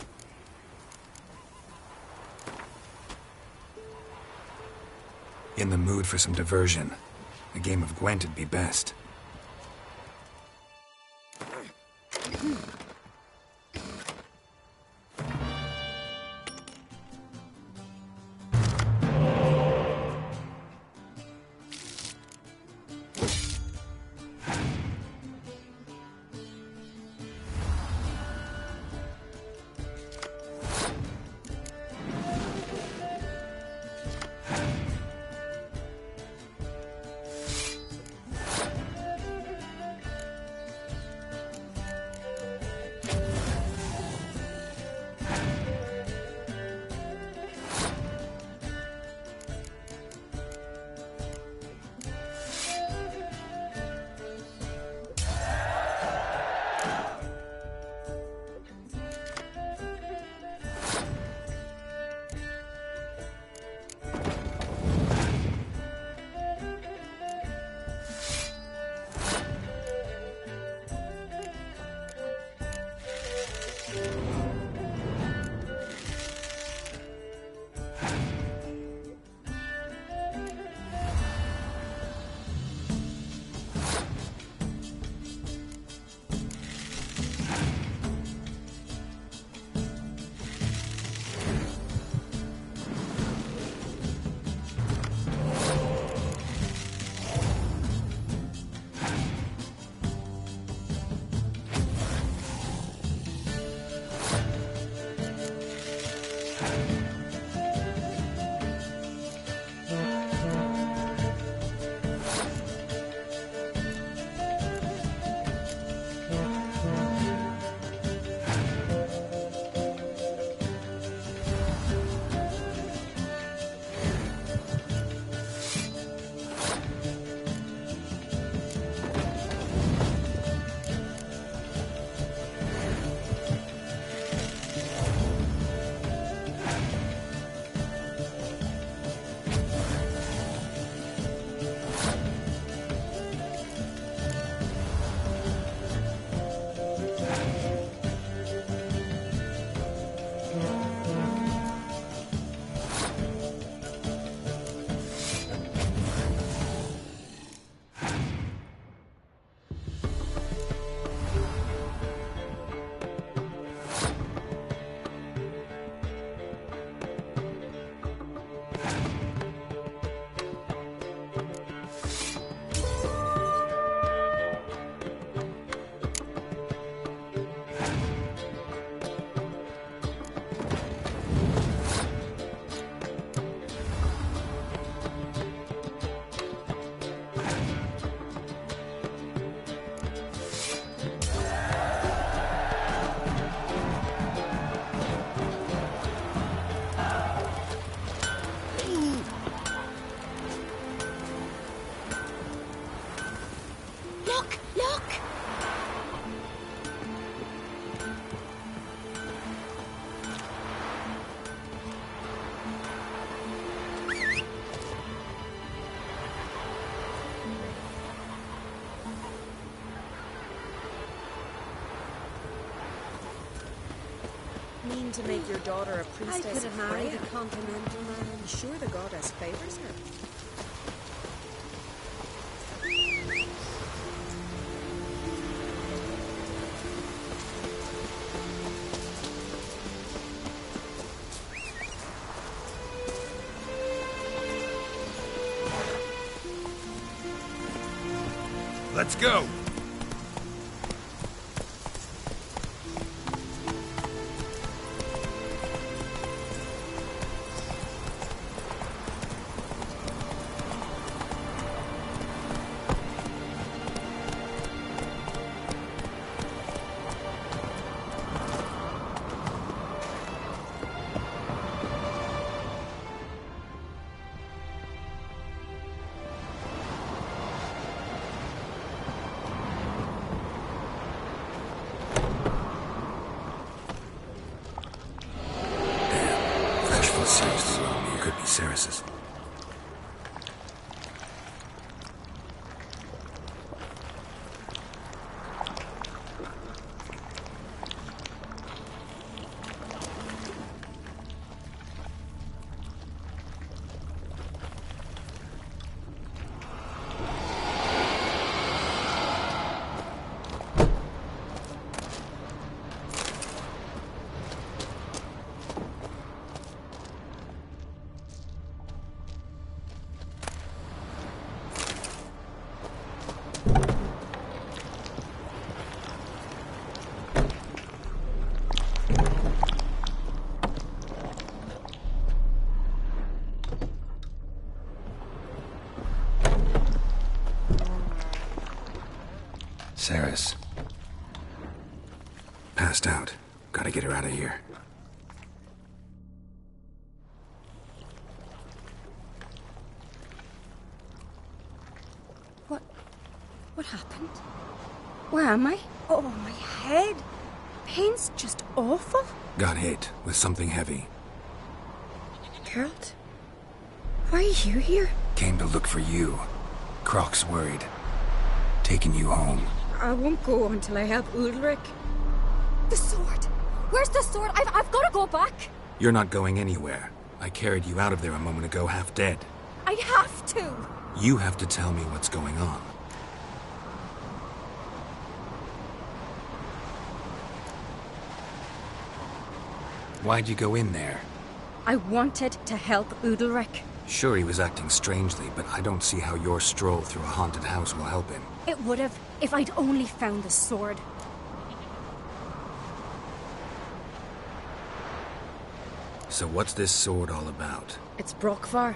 In the mood for some diversion. A game of Gwent'd be best. Mean to make your daughter a priestess? I could have married Freya? a continental man. I'm sure the goddess favors her. Let's go! Saris. Passed out. Gotta get her out of here. What happened? Where am I? Oh, my head. Pain's just awful. Got hit with something heavy. Geralt? Why are you here? Came to look for you. Croc's worried. Taking you home. I won't go until I help Udalric. The sword! Where's the sword? I've got to go back! You're not going anywhere. I carried you out of there a moment ago half dead. I have to! You have to tell me what's going on. Why'd you go in there? I wanted to help Udalric. Sure, he was acting strangely, but I don't see how your stroll through a haunted house will help him. It would have, if I'd only found the sword. So what's this sword all about? It's Brokvar,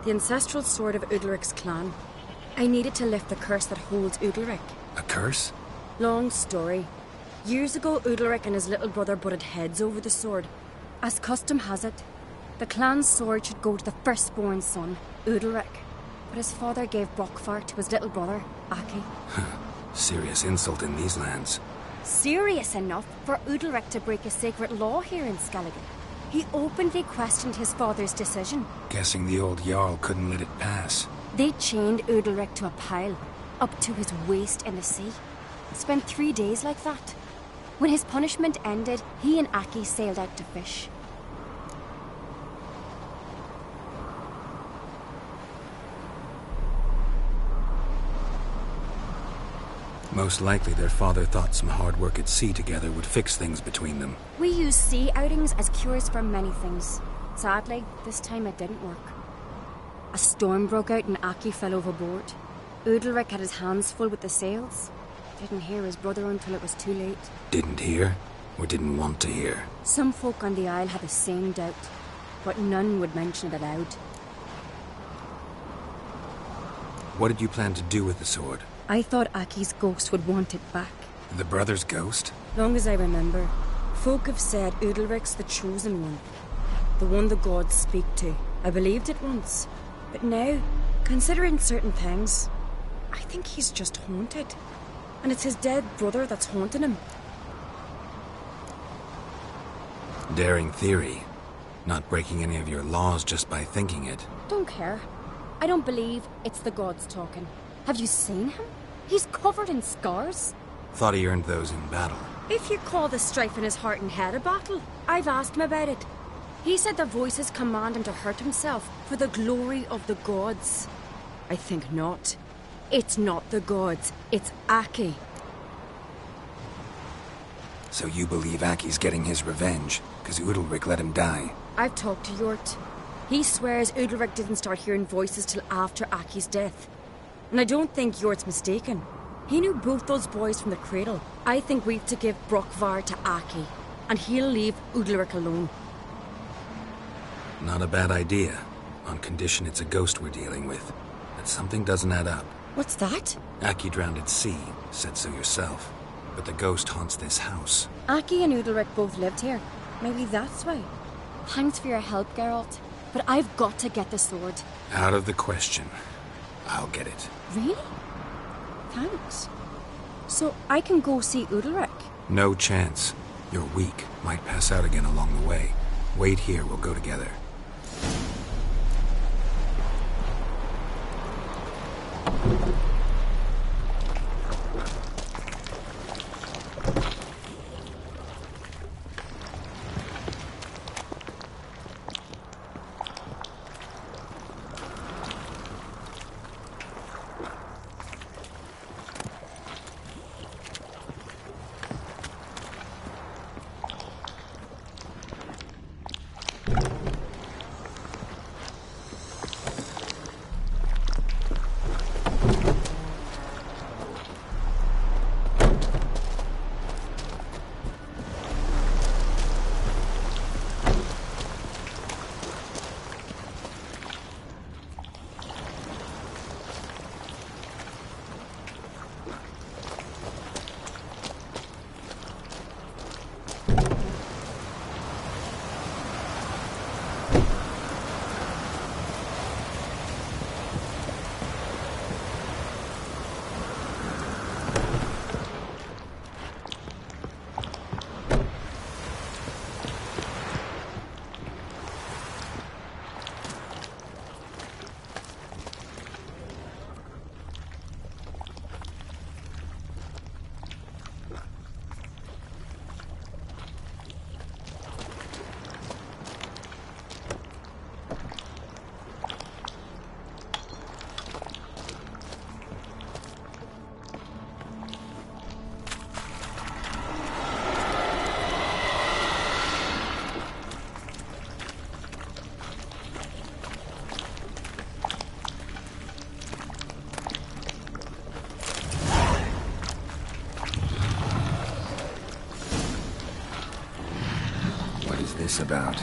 the ancestral sword of Udalric's clan. I needed to lift the curse that holds Udalric. A curse? Long story. Years ago, Udalric and his little brother butted heads over the sword. As custom has it, the clan's sword should go to the firstborn son, Udalric. But his father gave Brokvar to his little brother, Aki. Serious insult in these lands. Serious enough for Udalric to break a sacred law here in Skellige. He openly questioned his father's decision. Guessing the old Jarl couldn't let it pass. They chained Udalric to a pile, up to his waist in the sea. Spent 3 days like that. When his punishment ended, he and Aki sailed out to fish. Most likely their father thought some hard work at sea together would fix things between them. We use sea outings as cures for many things. Sadly, this time it didn't work. A storm broke out and Aki fell overboard. Udalric had his hands full with the sails. Didn't hear his brother until it was too late. Didn't hear? Or didn't want to hear? Some folk on the Isle had the same doubt, but none would mention it aloud. What did you plan to do with the sword? I thought Aki's ghost would want it back. The brother's ghost? Long as I remember, folk have said Udalric's the chosen one. The one the gods speak to. I believed it once. But now, considering certain things, I think he's just haunted. And it's his dead brother that's haunting him. Daring theory. Not breaking any of your laws just by thinking it. Don't care. I don't believe it's the gods talking. Have you seen him? He's covered in scars. Thought he earned those in battle. If you call the strife in his heart and head a battle, I've asked him about it. He said the voices command him to hurt himself for the glory of the gods. I think not. It's not the gods, it's Aki. So you believe Aki's getting his revenge, because Udalric let him die? I've talked to Yort. He swears Udalric didn't start hearing voices till after Aki's death. And I don't think Yort's mistaken. He knew both those boys from the cradle. I think we've to give Brokvar to Aki, and he'll leave Udalric alone. Not a bad idea, on condition it's a ghost we're dealing with. But something doesn't add up. What's that? Aki drowned at sea, said so yourself. But the ghost haunts this house. Aki and Udalric both lived here. Maybe that's why. Thanks for your help, Geralt. But I've got to get the sword. Out of the question. I'll get it. Really? Thanks. So I can go see Udalric? No chance. You're weak. Might pass out again along the way. Wait here, we'll go together. this about?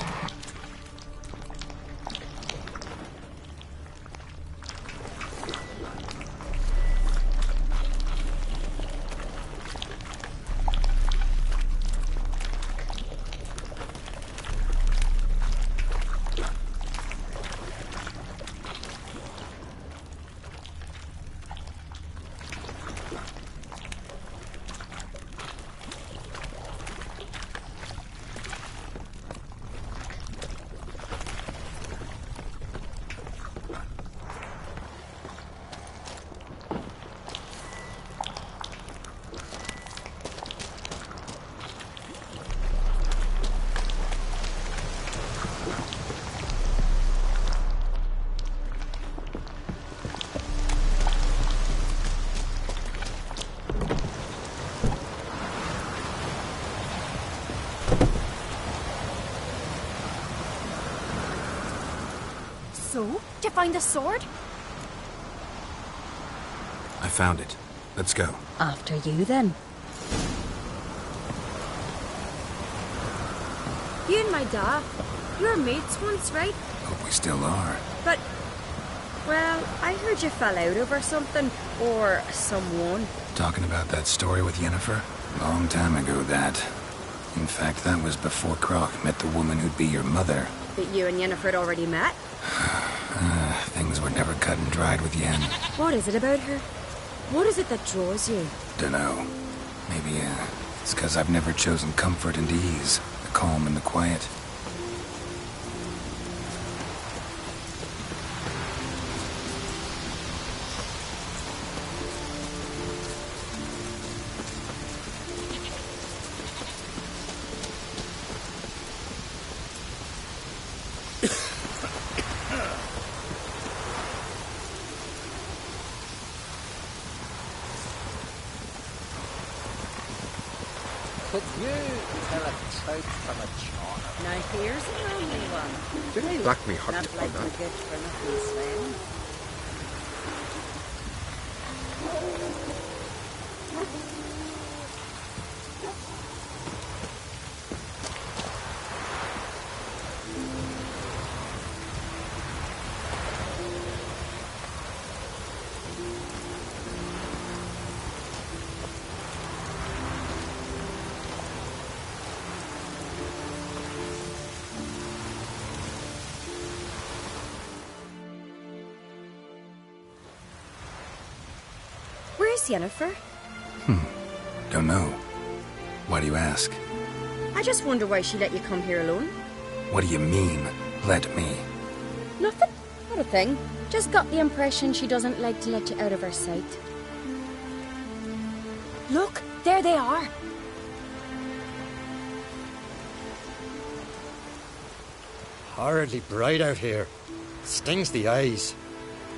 So, did you find the sword? I found it. Let's go. After you, then. You and my dad, you were mates once, right? Hope we still are. But, well, I heard you fell out over something, or someone. Talking about that story with Yennefer? Long time ago, that. In fact, that was before Croc met the woman who'd be your mother. But you and Yennefer had already met? Things were never cut and dried with Yen. What is it about her? What is it that draws you? Dunno. Maybe, it's because I've never chosen comfort and ease, the calm and the quiet. Could you tell a trout from a char? Now here's a lonely one. Didn't black me hurt Not on like that. the good for nothing, Sven. Where's Yennefer? Don't know. Why do you ask? I just wonder why she let you come here alone. What do you mean, let me? Nothing. Not a thing. Just got the impression she doesn't like to let you out of her sight. Look, there they are. Horridly bright out here. Stings the eyes.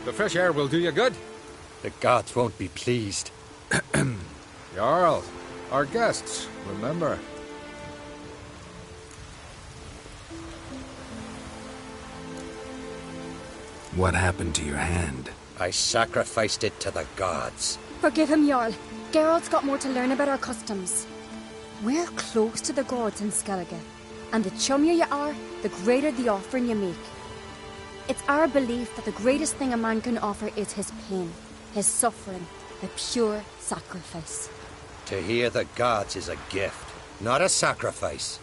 The fresh air will do you good. The gods won't be pleased. Jarl, our guests, remember. What happened to your hand? I sacrificed it to the gods. Forgive him, Jarl. Geralt's got more to learn about our customs. We're close to the gods in Skellige, and the chummier you are, the greater the offering you make. It's our belief that the greatest thing a man can offer is his pain, his suffering, the pure sacrifice. To hear the gods is a gift, not a sacrifice.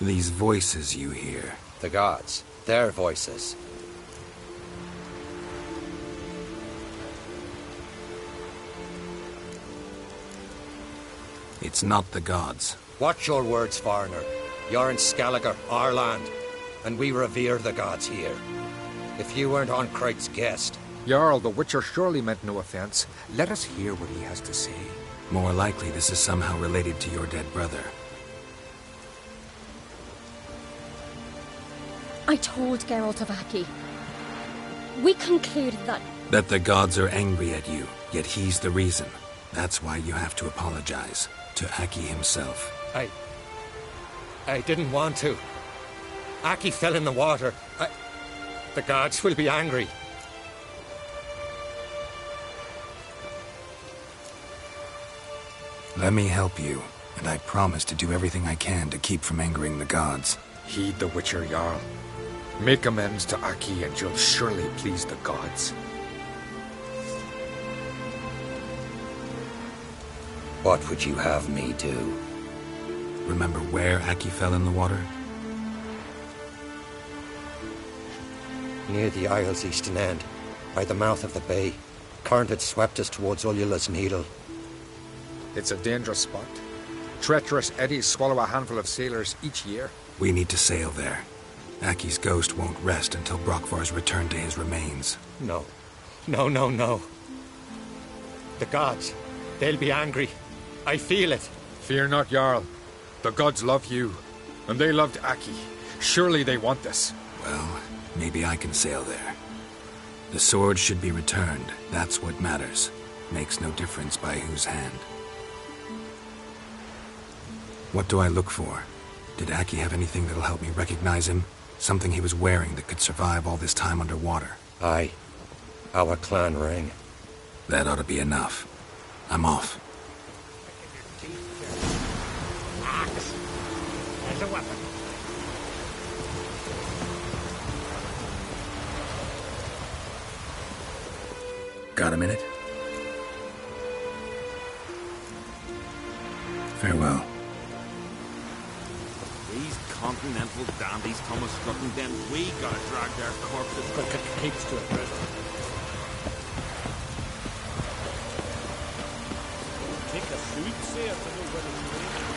These voices you hear. The gods, their voices. It's not the gods. Watch your words, foreigner. You're in Skellige, our land, and we revere the gods here. If you weren't Onkreit's guest... Jarl, the Witcher surely meant no offense. Let us hear what he has to say. More likely this is somehow related to your dead brother. I told Geralt of Aki. We concluded that... That the gods are angry at you, yet he's the reason. That's why you have to apologize. To Aki himself. I didn't want to. Aki fell in the water. The gods will be angry. Let me help you. and I promise to do everything I can to keep from angering the gods. Heed the Witcher Jarl. Make amends to Aki and you'll surely please the gods. What would you have me do? Remember where Aki fell in the water? Near the Isle's eastern end, by the mouth of the bay. Current had swept us towards Ullula's Needle. It's a dangerous spot. Treacherous eddies swallow a handful of sailors each year. We need to sail there. Aki's ghost won't rest until Brokvar's returned to his remains. No. No. The gods, they'll be angry. I feel it. Fear not, Jarl. The gods love you, and they loved Aki. Surely they want this. Well, maybe I can sail there. The sword should be returned. That's what matters. Makes no difference by whose hand. What do I look for? Did Aki have anything that'll help me recognize him? Something he was wearing that could survive all this time underwater? Aye. Our clan ring. That ought to be enough. I'm off. Axe. As a weapon. Got a minute? Farewell. These continental dandies come a strutting, then we gotta drag their corpses but keeps to a prison. Take a soothsayer to know where it's going.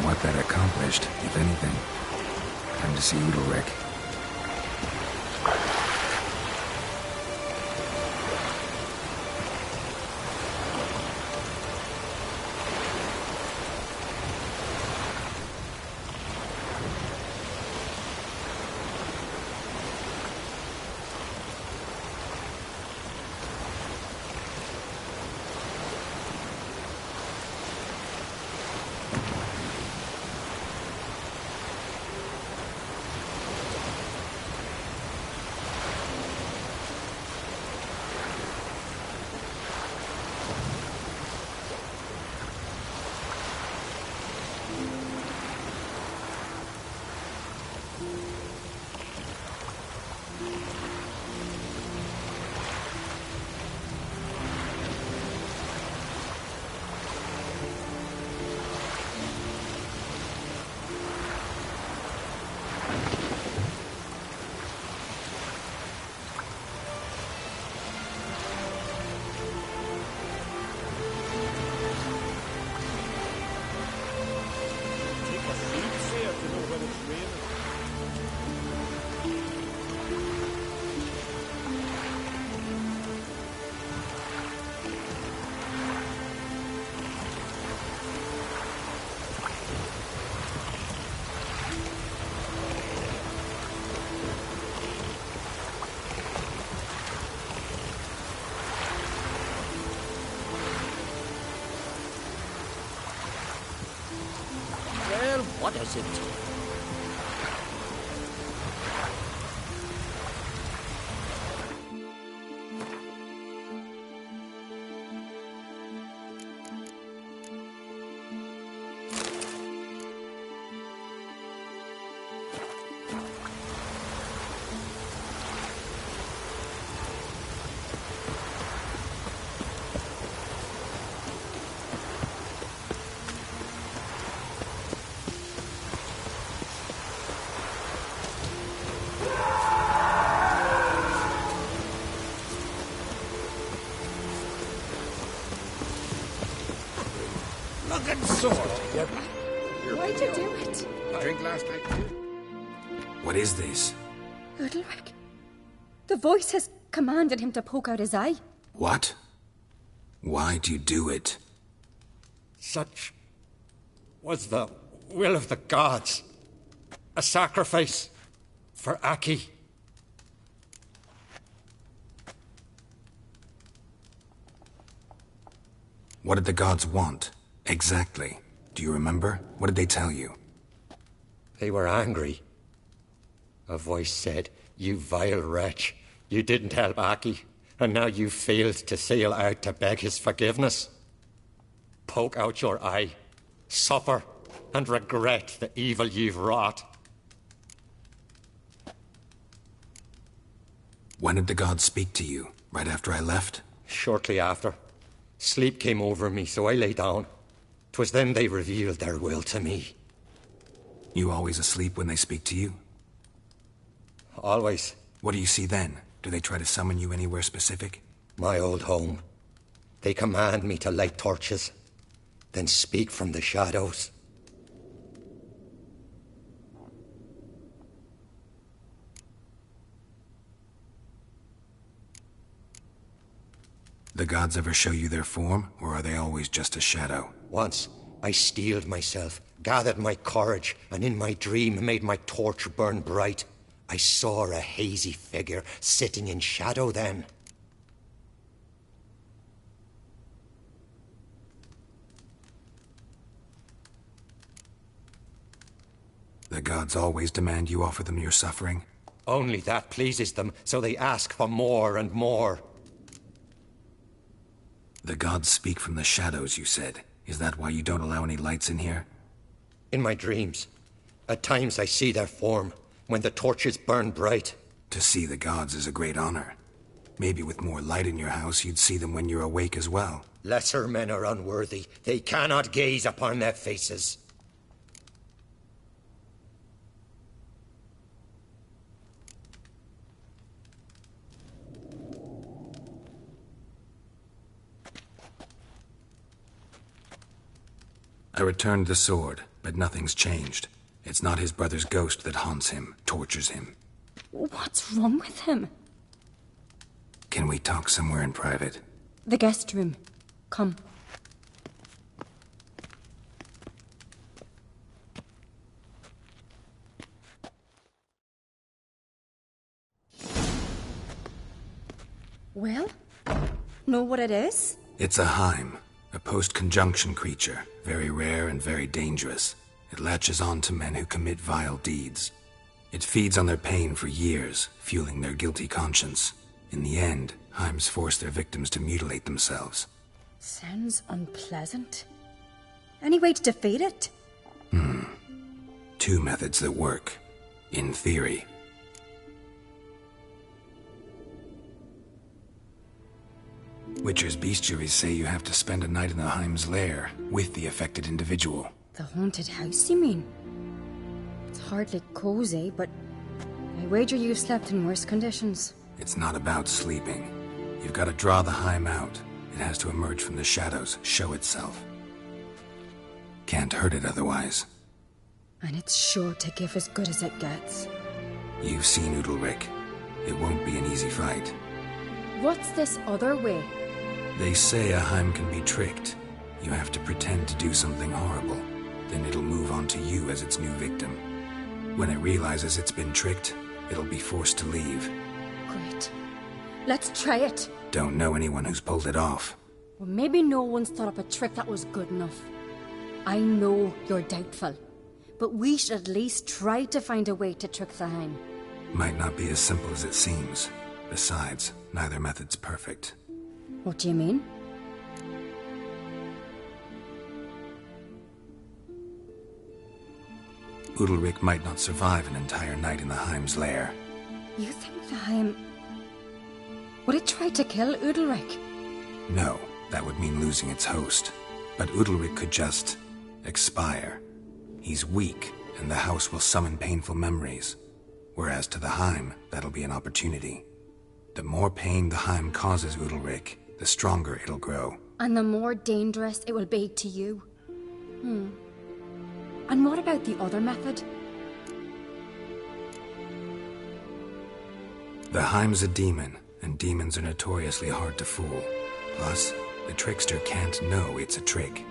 what that accomplished, if anything. Time to see UNDVIK. What is it? Good sword. Why'd you do it? Drink last night. What is this? UNDVIK. The voice has commanded him to poke out his eye. What? Why'd you do it? Such was the will of the gods. A sacrifice for Aki. What did the gods want? Exactly. Do you remember? What did they tell you? They were angry. A voice said, "You vile wretch, you didn't help Aki, and now you failed to sail out to beg his forgiveness. Poke out your eye, suffer, and regret the evil you've wrought." When did the gods speak to you? Right after I left? Shortly after. Sleep came over me, so I lay down. 'Twas then they revealed their will to me. You always asleep when they speak to you? Always. What do you see then? Do they try to summon you anywhere specific? My old home. They command me to light torches, then speak from the shadows. The gods ever show you their form, or are they always just a shadow? Once, I steeled myself, gathered my courage, and in my dream made my torch burn bright. I saw a hazy figure sitting in shadow then. The gods always demand you offer them your suffering? Only that pleases them, so they ask for more and more. The gods speak from the shadows, you said. Is that why you don't allow any lights in here? In my dreams. At times I see their form, when the torches burn bright. To see the gods is a great honor. Maybe with more light in your house, you'd see them when you're awake as well. Lesser men are unworthy. They cannot gaze upon their faces. I returned the sword, but nothing's changed. It's not his brother's ghost that haunts him, tortures him. What's wrong with him? Can we talk somewhere in private? The guest room. Come. Well, know what it is? It's a Heim, a post-conjunction creature, very rare and very dangerous. It latches on to men who commit vile deeds. It feeds on their pain for years, fueling their guilty conscience. In the end, Heims force their victims to mutilate themselves. Sounds unpleasant. Any way to defeat it? 2 methods that work. In theory. Witcher's bestiaries say you have to spend a night in the Heim's lair with the affected individual. The haunted house, you mean? It's hardly cozy, but I wager you've slept in worse conditions. It's not about sleeping. You've got to draw the Heim out. It has to emerge from the shadows, show itself. Can't hurt it otherwise. And it's sure to give as good as it gets. You've seen UNDVIK. It won't be an easy fight. What's this other way? They say a Heim can be tricked. You have to pretend to do something horrible. Then it'll move on to you as its new victim. When it realizes it's been tricked, it'll be forced to leave. Great. Let's try it. Don't know anyone who's pulled it off. Well, maybe no one's thought up a trick that was good enough. I know you're doubtful, but we should at least try to find a way to trick the Heim. Might not be as simple as it seems. Besides, neither method's perfect. What do you mean? UNDVIK might not survive an entire night in the Heim's lair. You think the Heim... Would it try to kill UNDVIK? No, that would mean losing its host. But UNDVIK could just... expire. He's weak, and the house will summon painful memories. Whereas to the Heim, that'll be an opportunity. The more pain the Heim causes UNDVIK, the stronger it'll grow. And the more dangerous it will be to you. And what about the other method? The Heim's a demon, and demons are notoriously hard to fool. Plus, the trickster can't know it's a trick.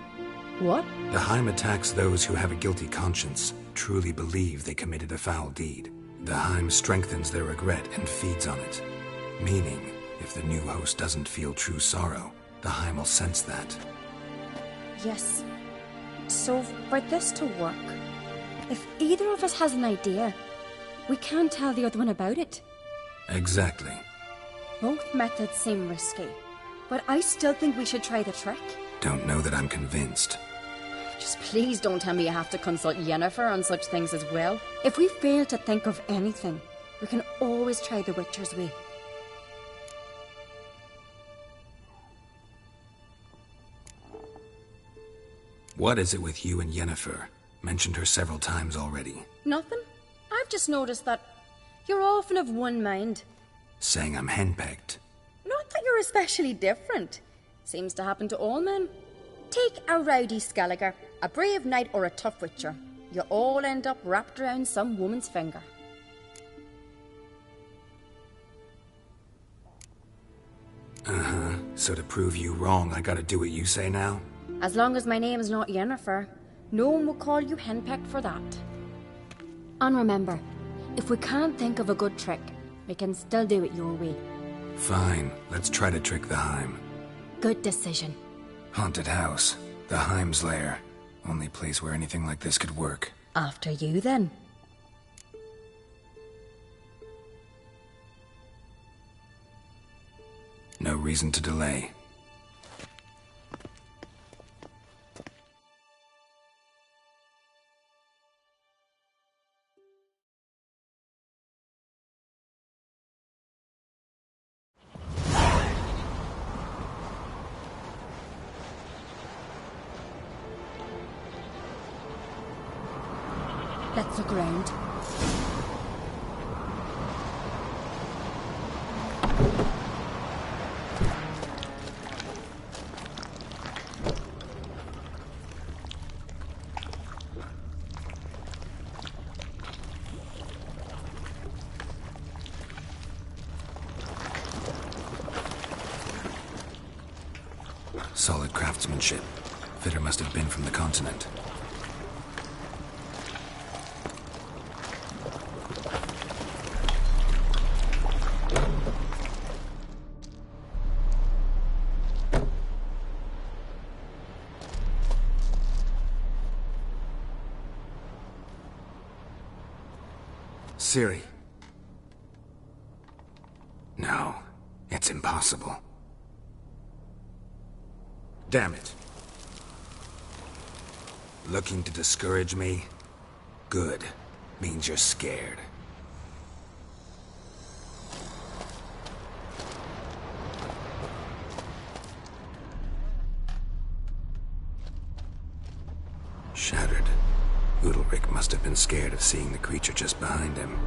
What? The Heim attacks those who have a guilty conscience, truly believe they committed a foul deed. The Heim strengthens their regret and feeds on it. Meaning, if the new host doesn't feel true sorrow, the Heim will sense that. Yes. So, for this to work, if either of us has an idea, we can't tell the other one about it. Exactly. Both methods seem risky, but I still think we should try the trick. Don't know that I'm convinced. Just please don't tell me you have to consult Yennefer on such things as well. If we fail to think of anything, we can always try the Witcher's way. What is it with you and Yennefer? Mentioned her several times already. Nothing. I've just noticed that you're often of one mind. Saying I'm henpecked. Not that you're especially different. Seems to happen to all men. Take a rowdy Skelliger, a brave knight or a tough witcher. You all end up wrapped around some woman's finger. So to prove you wrong, I gotta do what you say now? As long as my name is not Yennefer, no one will call you henpecked for that. And remember, if we can't think of a good trick, we can still do it your way. Fine, let's try to trick the Heim. Good decision. Haunted house, the Heim's lair. Only place where anything like this could work. After you, then. No reason to delay. Let's look around. Solid craftsmanship. Fitter must have been from the continent. Ciri. No, it's impossible. Damn it. Looking to discourage me? Good. Means you're scared. Shattered. Udalryk must have been scared of seeing the creature just behind him.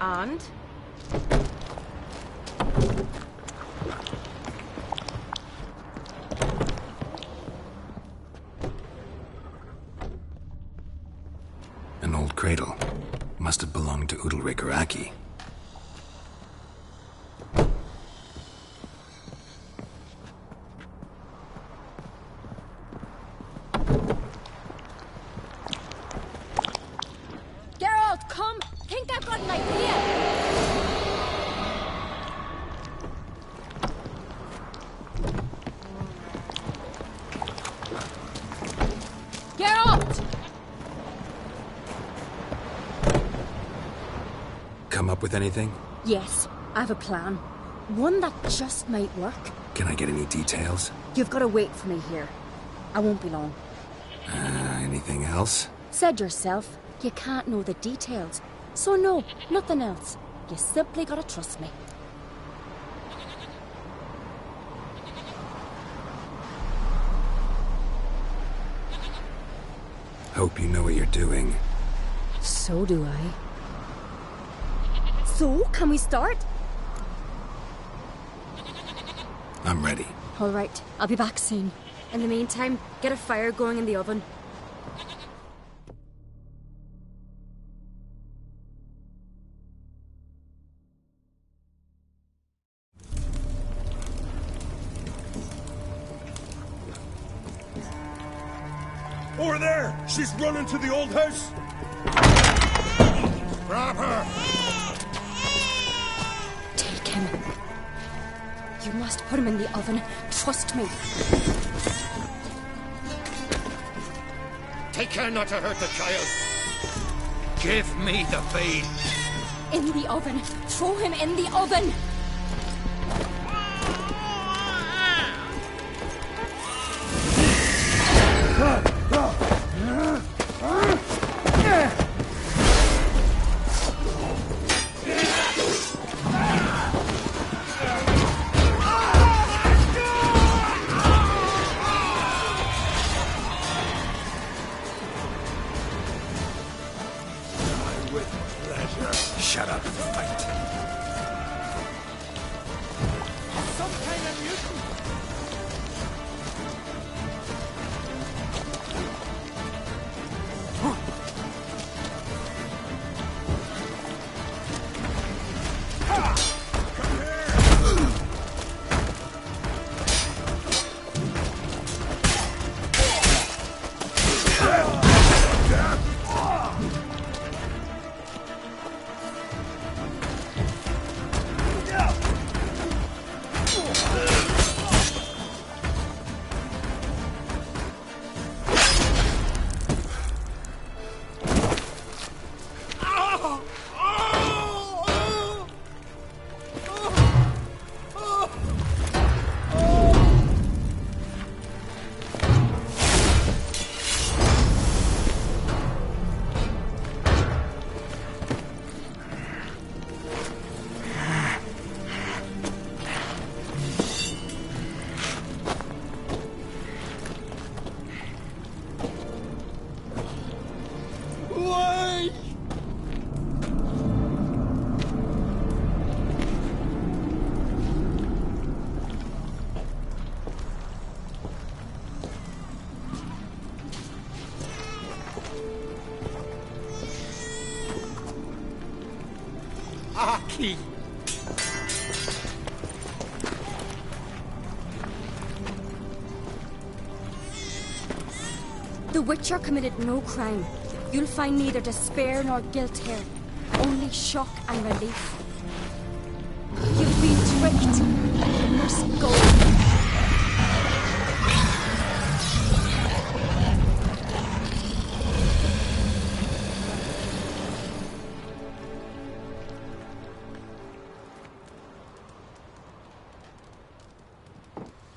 And? An old cradle. Must have belonged to Udalryk or Aki. Geralt, come! Think I've got an idea! Geralt! Come up with anything? Yes, I have a plan. One that just might work. Can I get any details? You've got to wait for me here. I won't be long. Anything else? Said yourself, you can't know the details. So no, nothing else. You simply gotta trust me. Hope you know what you're doing. So do I. So, can we start? I'm ready. All right, I'll be back soon. In the meantime, get a fire going in the oven. Over there! She's running to the old house! Grab her! Take him. You must put him in the oven. Trust me. Take care not to hurt the child. Give me the feed. In the oven. Throw him in the oven. Shut up and fight. Aki! The Witcher committed no crime. You'll find neither despair nor guilt here. Only shock and relief. You've been tricked. You must go.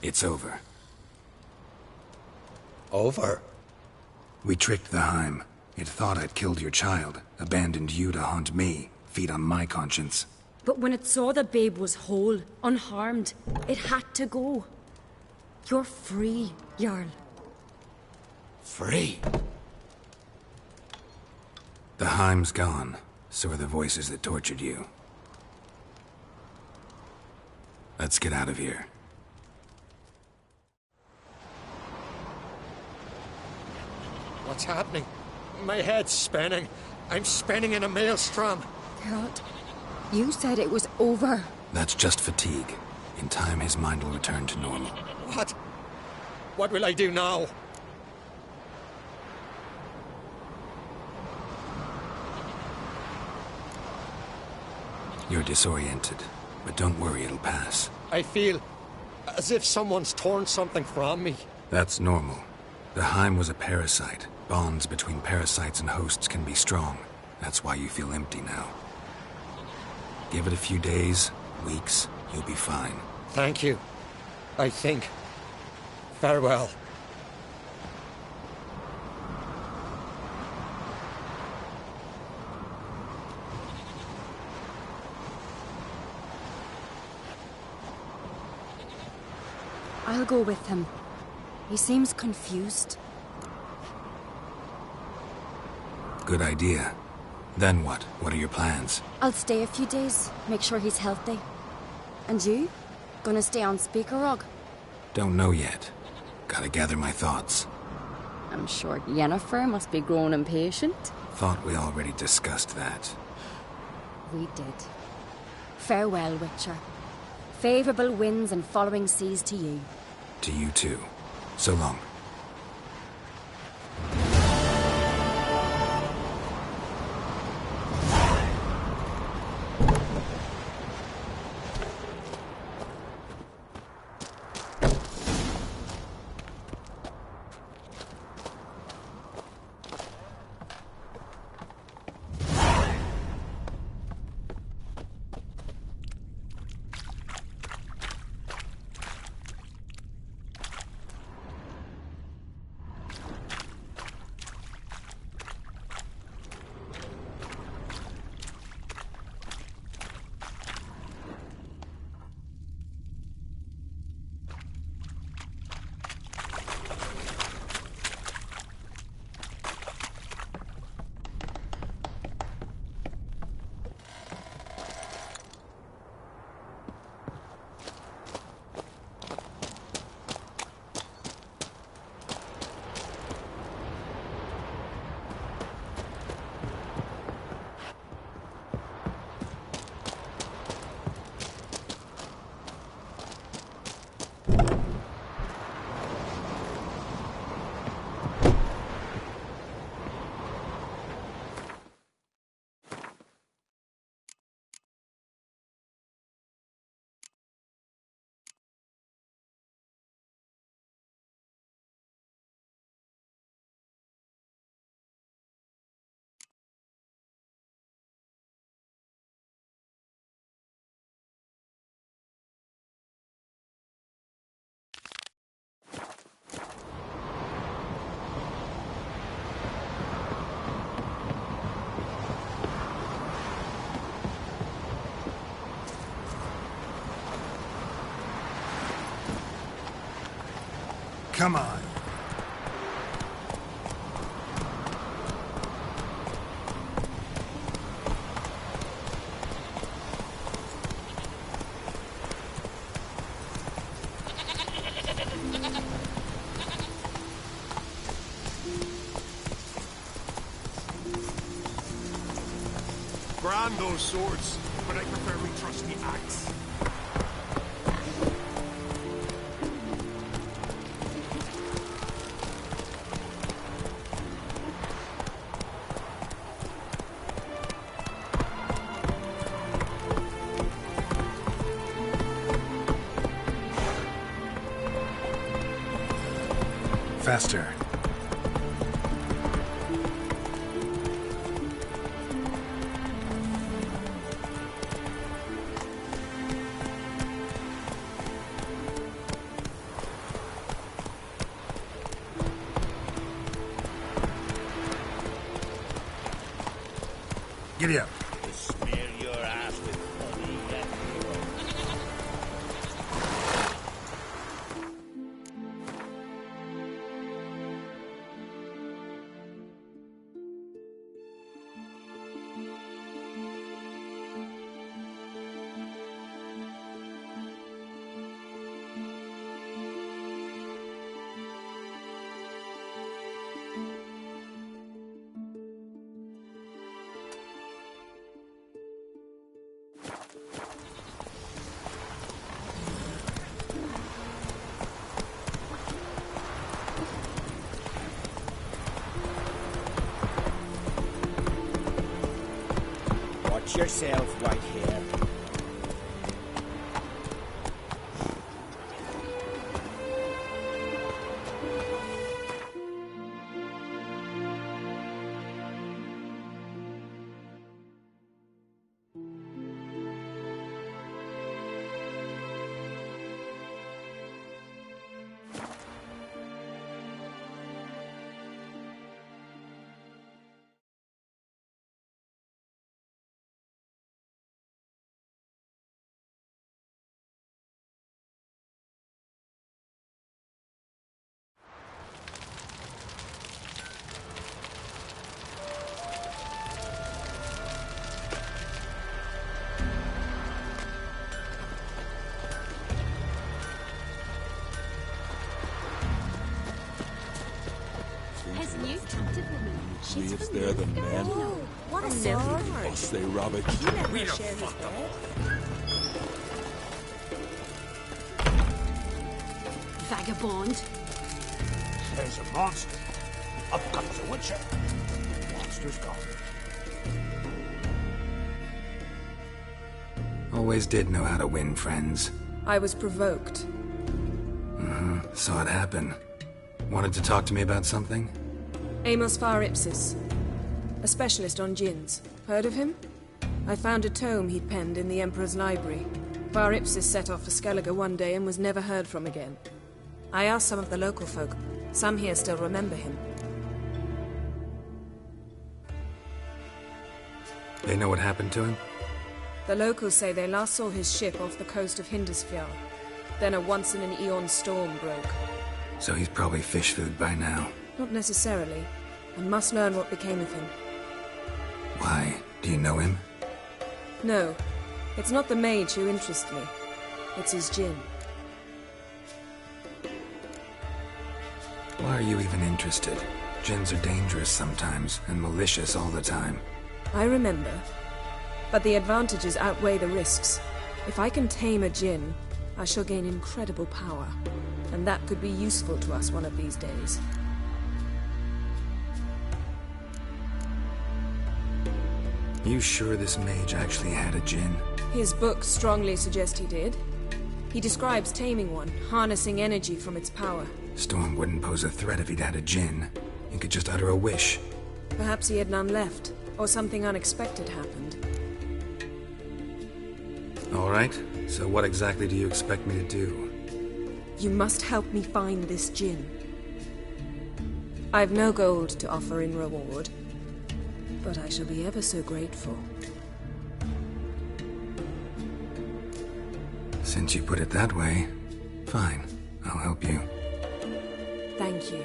It's over. Over? We tricked the Heim. It thought I'd killed your child, abandoned you to haunt me, feed on my conscience. But when it saw the babe was whole, unharmed, it had to go. You're free, Jarl. Free? The Heim's gone. So are the voices that tortured you. Let's get out of here. What's happening? My head's spinning. I'm spinning in a maelstrom. Geralt, you said it was over. That's just fatigue. In time, his mind will return to normal. What? What will I do now? You're disoriented, but don't worry, it'll pass. I feel as if someone's torn something from me. That's normal. The Heim was a parasite. Bonds between parasites and hosts can be strong. That's why you feel empty now. Give it a few days, weeks, you'll be fine. Thank you. I think. Farewell. I'll go with him. He seems confused. Good idea. Then what? What are your plans? I'll stay a few days, make sure he's healthy. And you? Gonna stay on Speaker Rog? Don't know yet. Gotta gather my thoughts. I'm sure Yennefer must be growing impatient. Thought we already discussed that. We did. Farewell, Witcher. Favourable winds and following seas to you. To you too. So long. Come on. Brand those swords. but I prefer we trust the axe. Faster. Giddy up. To smear your ass with honey and watch yourself right here. His new captive woman. She's If from they're the men, What a silly. must they rob it? You never share his bed. Vagabond. There's a monster. Up comes a witcher. The monster's gone. Always did know how to win friends. I was provoked. Saw it happen. Wanted to talk to me about something? Amos Far Ipsis, a specialist on djinns. Heard of him? I found a tome he'd penned in the Emperor's library. Far Ipsis set off for Skellige one day and was never heard from again. I asked some of the local folk. Some here still remember him. They know what happened to him? The locals say they last saw his ship off the coast of Hindisfjall. Then a once-in-an-eon storm broke. So he's probably fish food by now. Not necessarily. I must learn what became of him. Why? Do you know him? No. It's not the mage who interests me. It's his djinn. Why are you even interested? Djinns are dangerous sometimes, and malicious all the time. I remember. But the advantages outweigh the risks. If I can tame a djinn, I shall gain incredible power. And that could be useful to us one of these days. You sure this mage actually had a djinn? His books strongly suggest he did. He describes taming one, harnessing energy from its power. Storm wouldn't pose a threat if he'd had a djinn. He could just utter a wish. Perhaps he had none left, or something unexpected happened. All right, so what exactly do you expect me to do? You must help me find this djinn. I've no gold to offer in reward, but I shall be ever so grateful. Since you put it that way, fine. I'll help you. Thank you.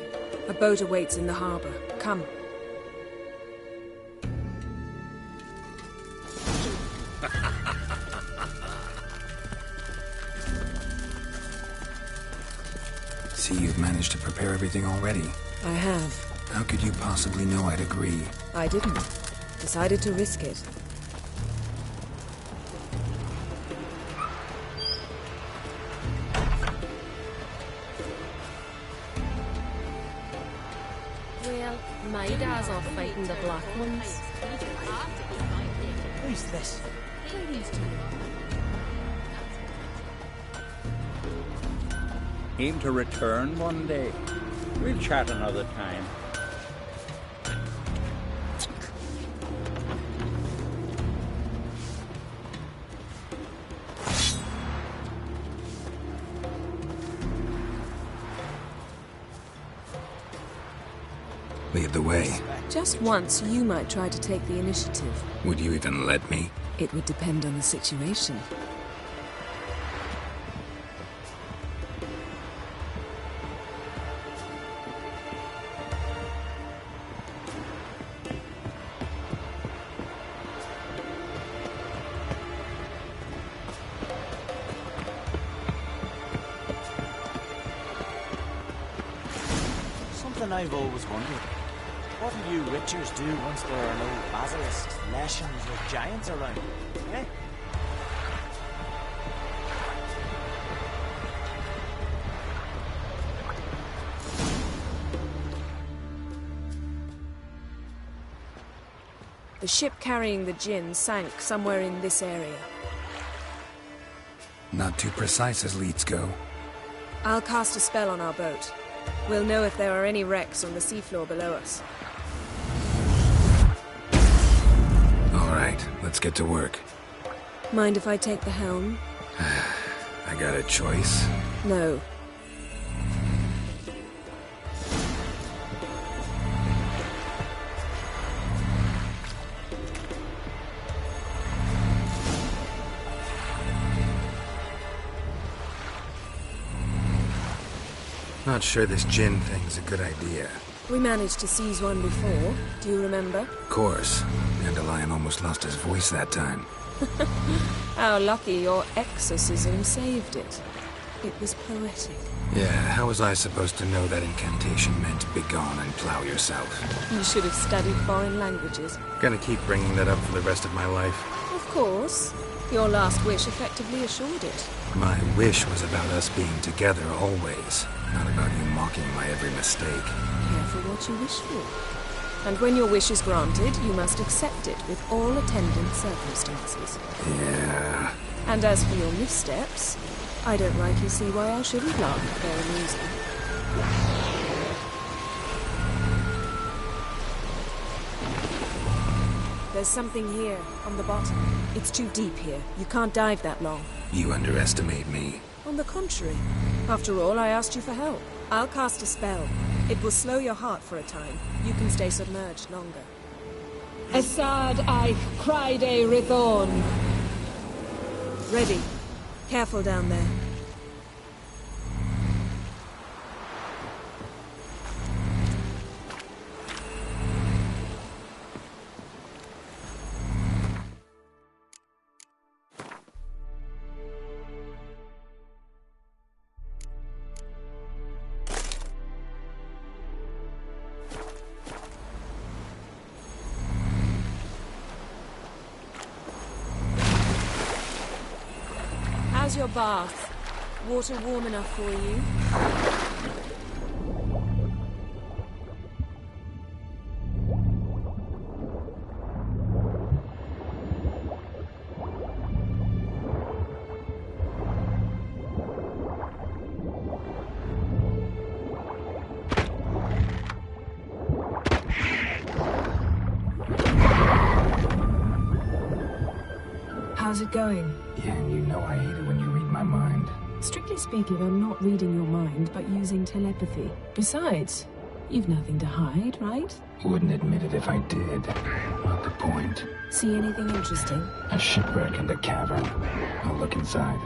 A boat awaits in the harbor. Come. See, you've managed to prepare everything already. I have. How could you possibly know I'd agree? I didn't. Decided to risk it. Well, my dad's off fighting the black ones. Who's this? Aim to return one day. We'll chat another time. Lead the way. Just once, you might try to take the initiative. Would you even let me? It would depend on the situation. Something I've always wondered. What do you witchers do once there are no basilisks, leshens, or giants around? Eh? The ship carrying the gin sank somewhere in this area. Not too precise as leads go. I'll cast a spell on our boat. We'll know if there are any wrecks on the seafloor below us. All right, let's get to work. Mind if I take the helm? I got a choice? No. Not sure this gin thing's a good idea. We managed to seize one before. Do you remember? Of course. Dandelion almost lost his voice that time. How lucky your exorcism saved it. It was poetic. Yeah, how was I supposed to know that incantation meant begone and plow yourself? You should have studied foreign languages. Gonna keep bringing that up for the rest of my life. Of course. Your last wish effectively assured it. My wish was about us being together always, not about you mocking my every mistake. Careful what you wish for. And when your wish is granted, you must accept it with all attendant circumstances. Yeah. And as for your missteps, I don't rightly see why I shouldn't laugh if they're amusing. There's something here, on the bottom. It's too deep here. You can't dive that long. You underestimate me. On the contrary. After all, I asked you for help. I'll cast a spell. It will slow your heart for a time. You can stay submerged longer. Assad Eich Criede Rithorn. Ready. Careful down there. How's your bath? Water warm enough for you? How's it going? Yeah, and you know I hate it when you read my mind. Strictly speaking, I'm not reading your mind, but using telepathy. Besides, you've nothing to hide, right? Wouldn't admit it if I did. Not the point. See anything interesting? A shipwreck in the cavern. I'll look inside.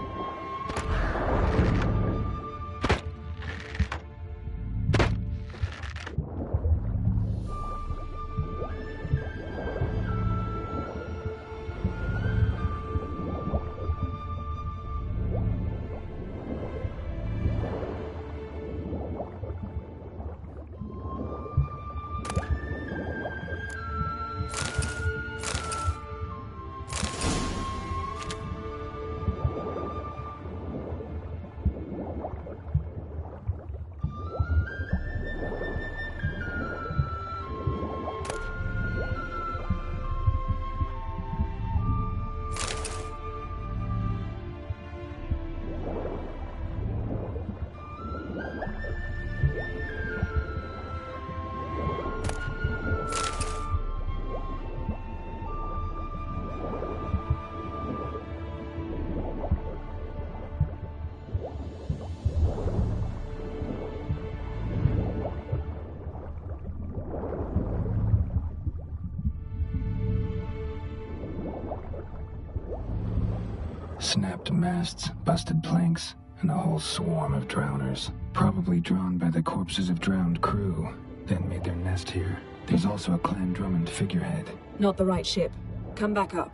Snapped masts, busted planks, and a whole swarm of drowners. Probably drawn by the corpses of drowned crew, then made their nest here. There's also a Clan Drummond figurehead. Not the right ship. Come back up.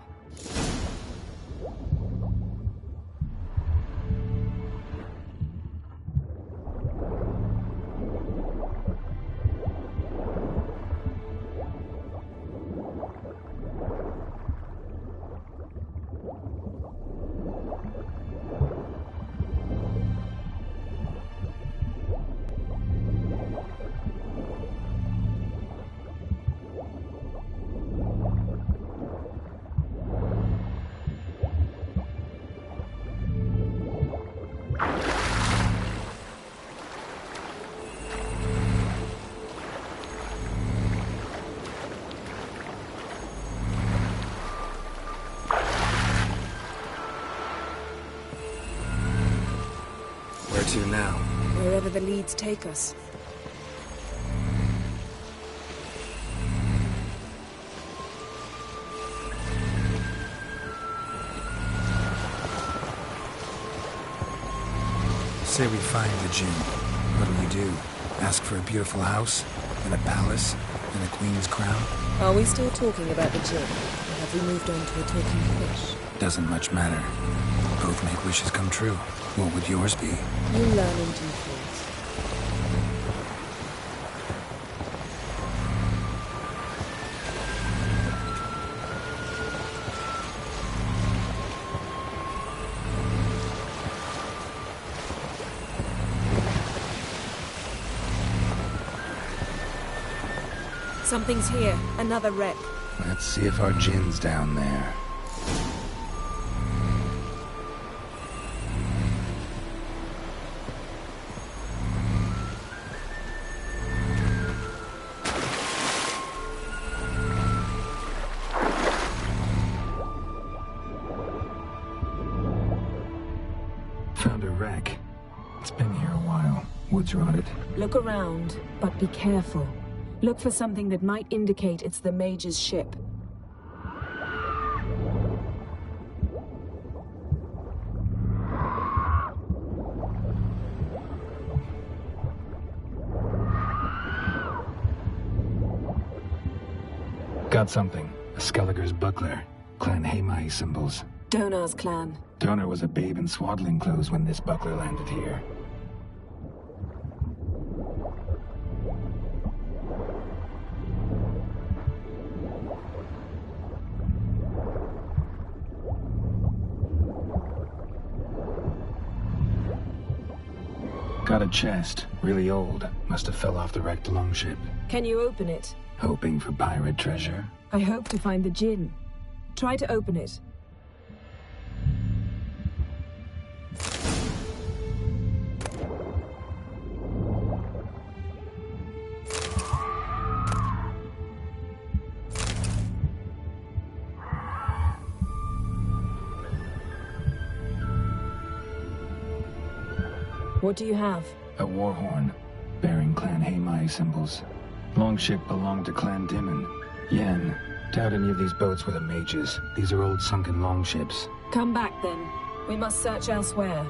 Where to now? Wherever the leads take us. Say we find the Jinn. What do? Ask for a beautiful house? And a palace? And a queen's crown? Are we still talking about the Jinn? Or have we moved on to a talking fish? Doesn't much matter. Both make wishes come true. What would yours be? You learn in due course. Something's here. Another wreck. Let's see if our Jinn's down there. Found a wreck. It's been here a while. Wood's rotted. Look around, but be careful. Look for something that might indicate it's the Mage's ship. Got something. A Skelliger's buckler. Clan Hamai symbols. Donar's clan. Donar was a babe in swaddling clothes when this buckler landed here. Got a chest. Really old. Must have fell off the wrecked longship. Can you open it? Hoping for pirate treasure? I hope to find the Jinn. Try to open it. What do you have? A war horn, bearing Clan Hamai symbols. Longship belonged to Clan Dimon. Yen. Doubt any of these boats were the mages. These are old sunken longships. Come back then. We must search elsewhere.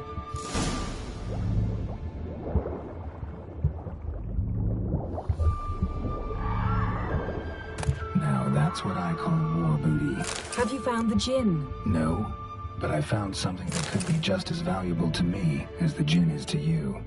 Now that's what I call war booty. Have you found the Jinn? No. But I found something that could be just as valuable to me as the Jinn is to you.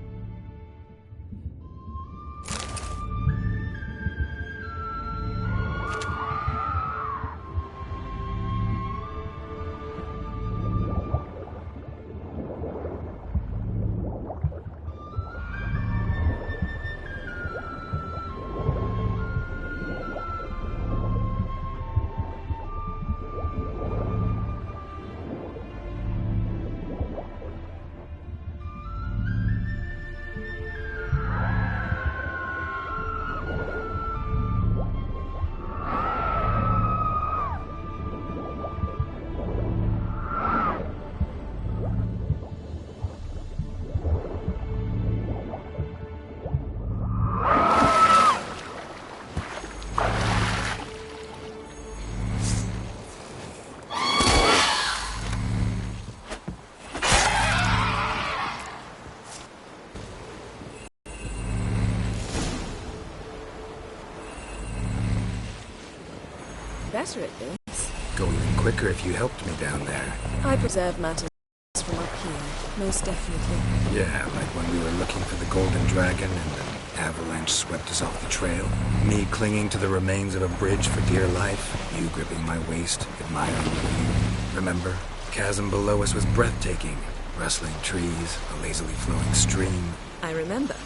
better at this. Go even quicker if you helped me down there. I preserve matters from up here, most definitely. Yeah, like when we were looking for the Golden Dragon and an avalanche swept us off the trail. Me clinging to the remains of a bridge for dear life. You gripping my waist, admiring the view. Remember? Chasm below us was breathtaking. Rustling trees, a lazily flowing stream. I remember,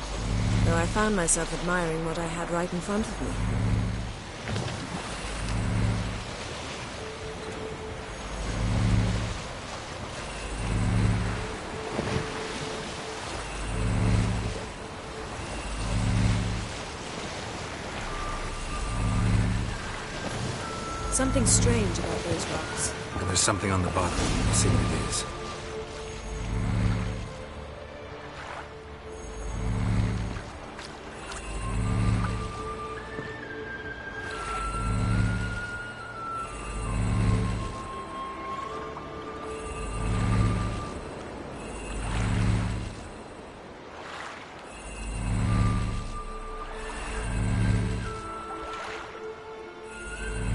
though I found myself admiring what I had right in front of me. Something strange about those rocks. And there's something on the bottom. We'll see what it is.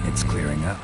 It's clearing up.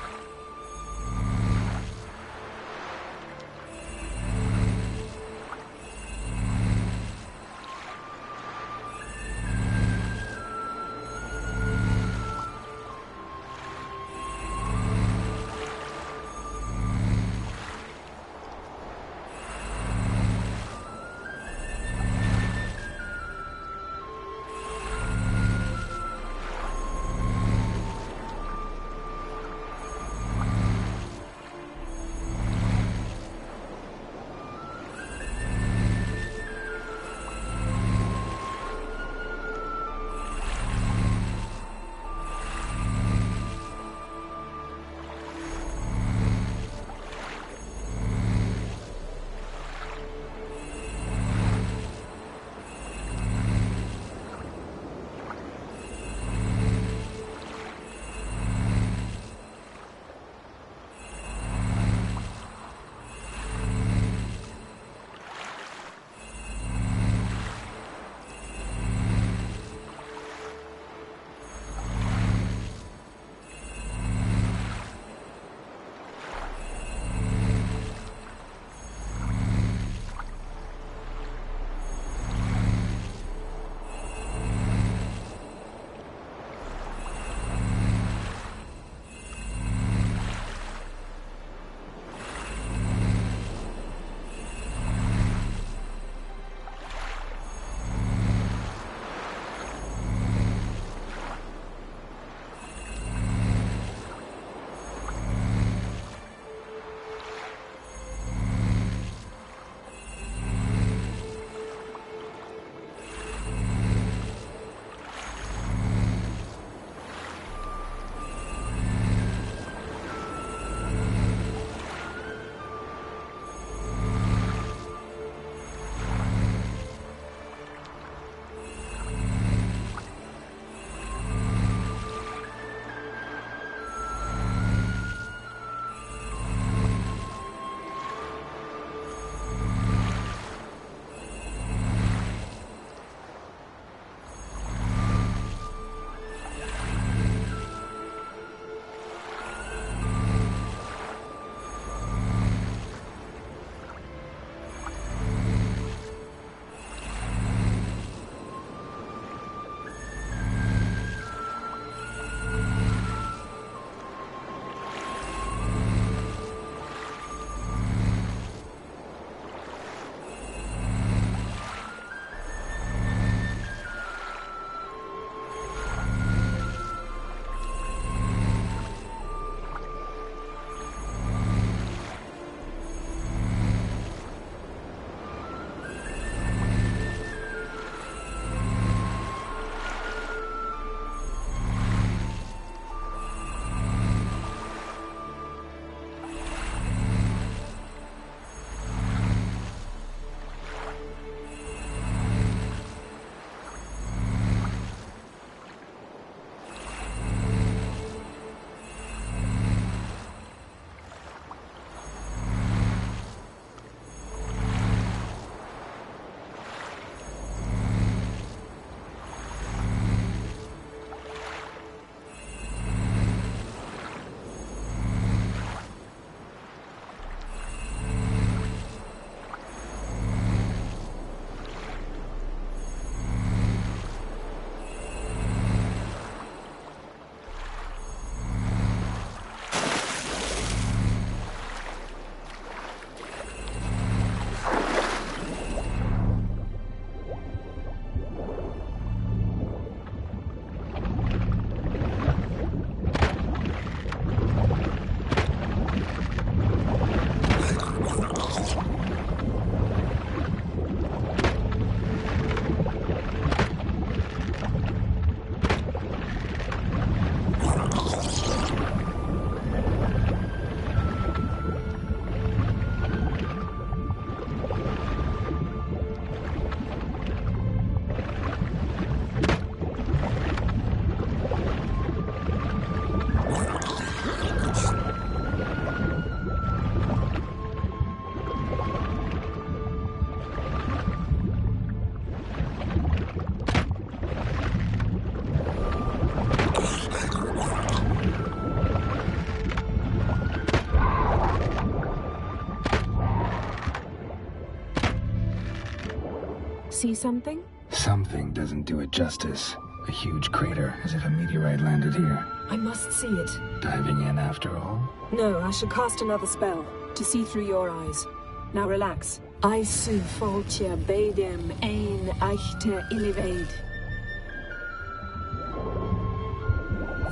see something? Something doesn't do it justice. A huge crater, as if a meteorite landed here. I must see it. Diving in after all? No, I shall cast another spell, to see through your eyes. Now relax. I su foltje bedem ein echte illivaid.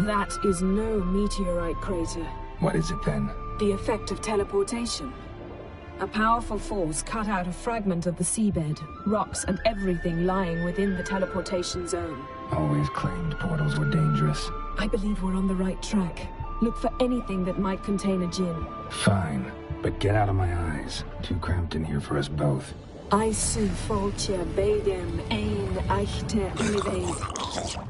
That is no meteorite crater. What is it then? The effect of teleportation. A powerful force cut out a fragment of the seabed, rocks and everything lying within the teleportation zone. Always claimed portals were dangerous. I believe we're on the right track. Look for anything that might contain a djinn. Fine, but get out of my eyes. Too cramped in here for us both. I su foltje bedem ein echte illivaid.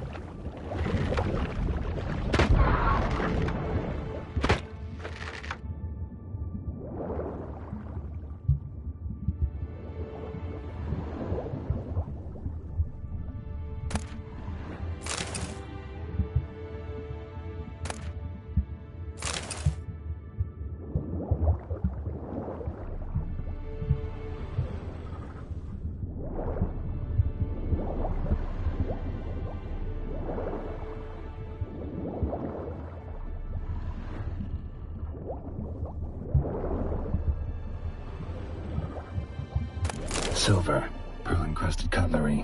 Silver, pearl-encrusted cutlery.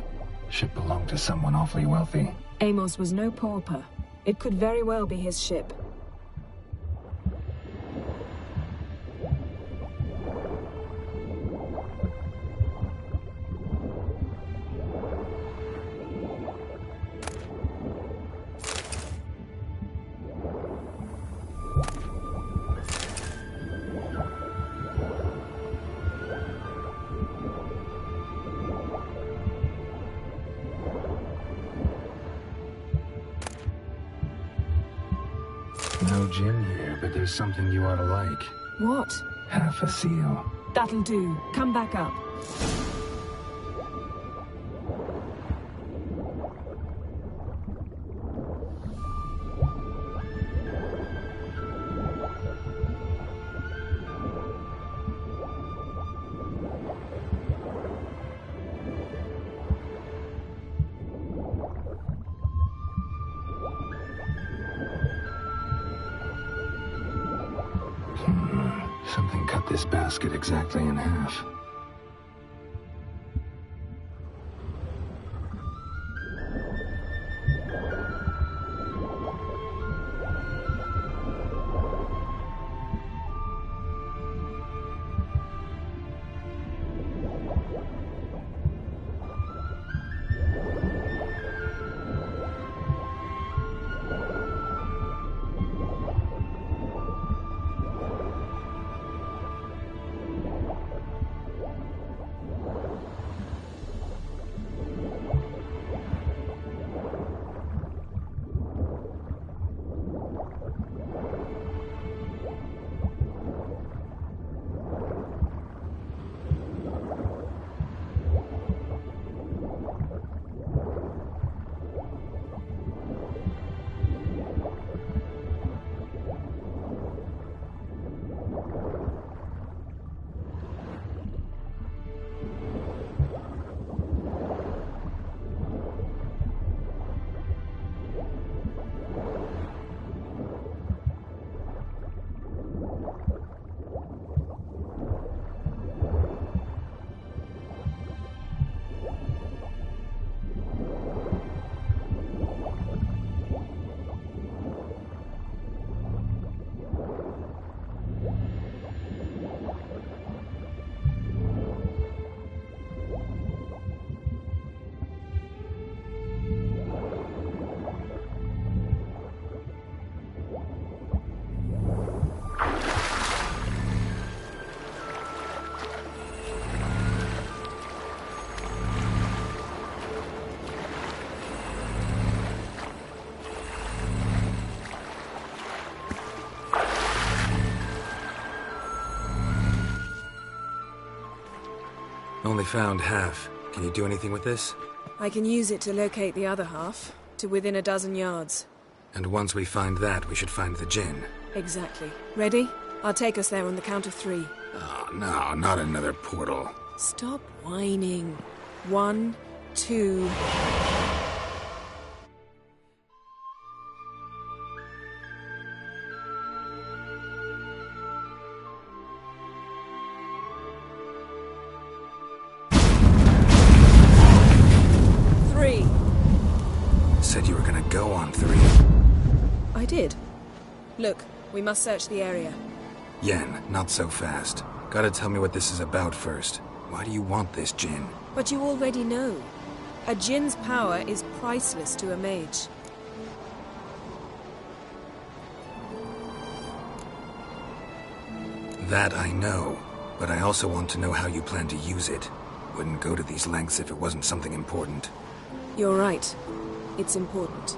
Ship belonged to someone awfully wealthy. Amos was no pauper. It could very well be his ship. No gin here, but there's something you ought to like. What? Half a seal. That'll do. Come back up. Something cut this basket exactly in half. Only found half. Can you do anything with this? I can use it to locate the other half, to within a dozen yards. And once we find that, we should find the gin. Exactly. Ready? I'll take us there on the count of 3. Oh, no, not another portal. Stop whining. 1, 2... Said you were gonna go on 3. I did. Look, we must search the area. Yen, not so fast. Gotta tell me what this is about first. Why do you want this djinn? But you already know. A djinn's power is priceless to a mage. That I know, but I also want to know how you plan to use it. Wouldn't go to these lengths if it wasn't something important. You're right. It's important.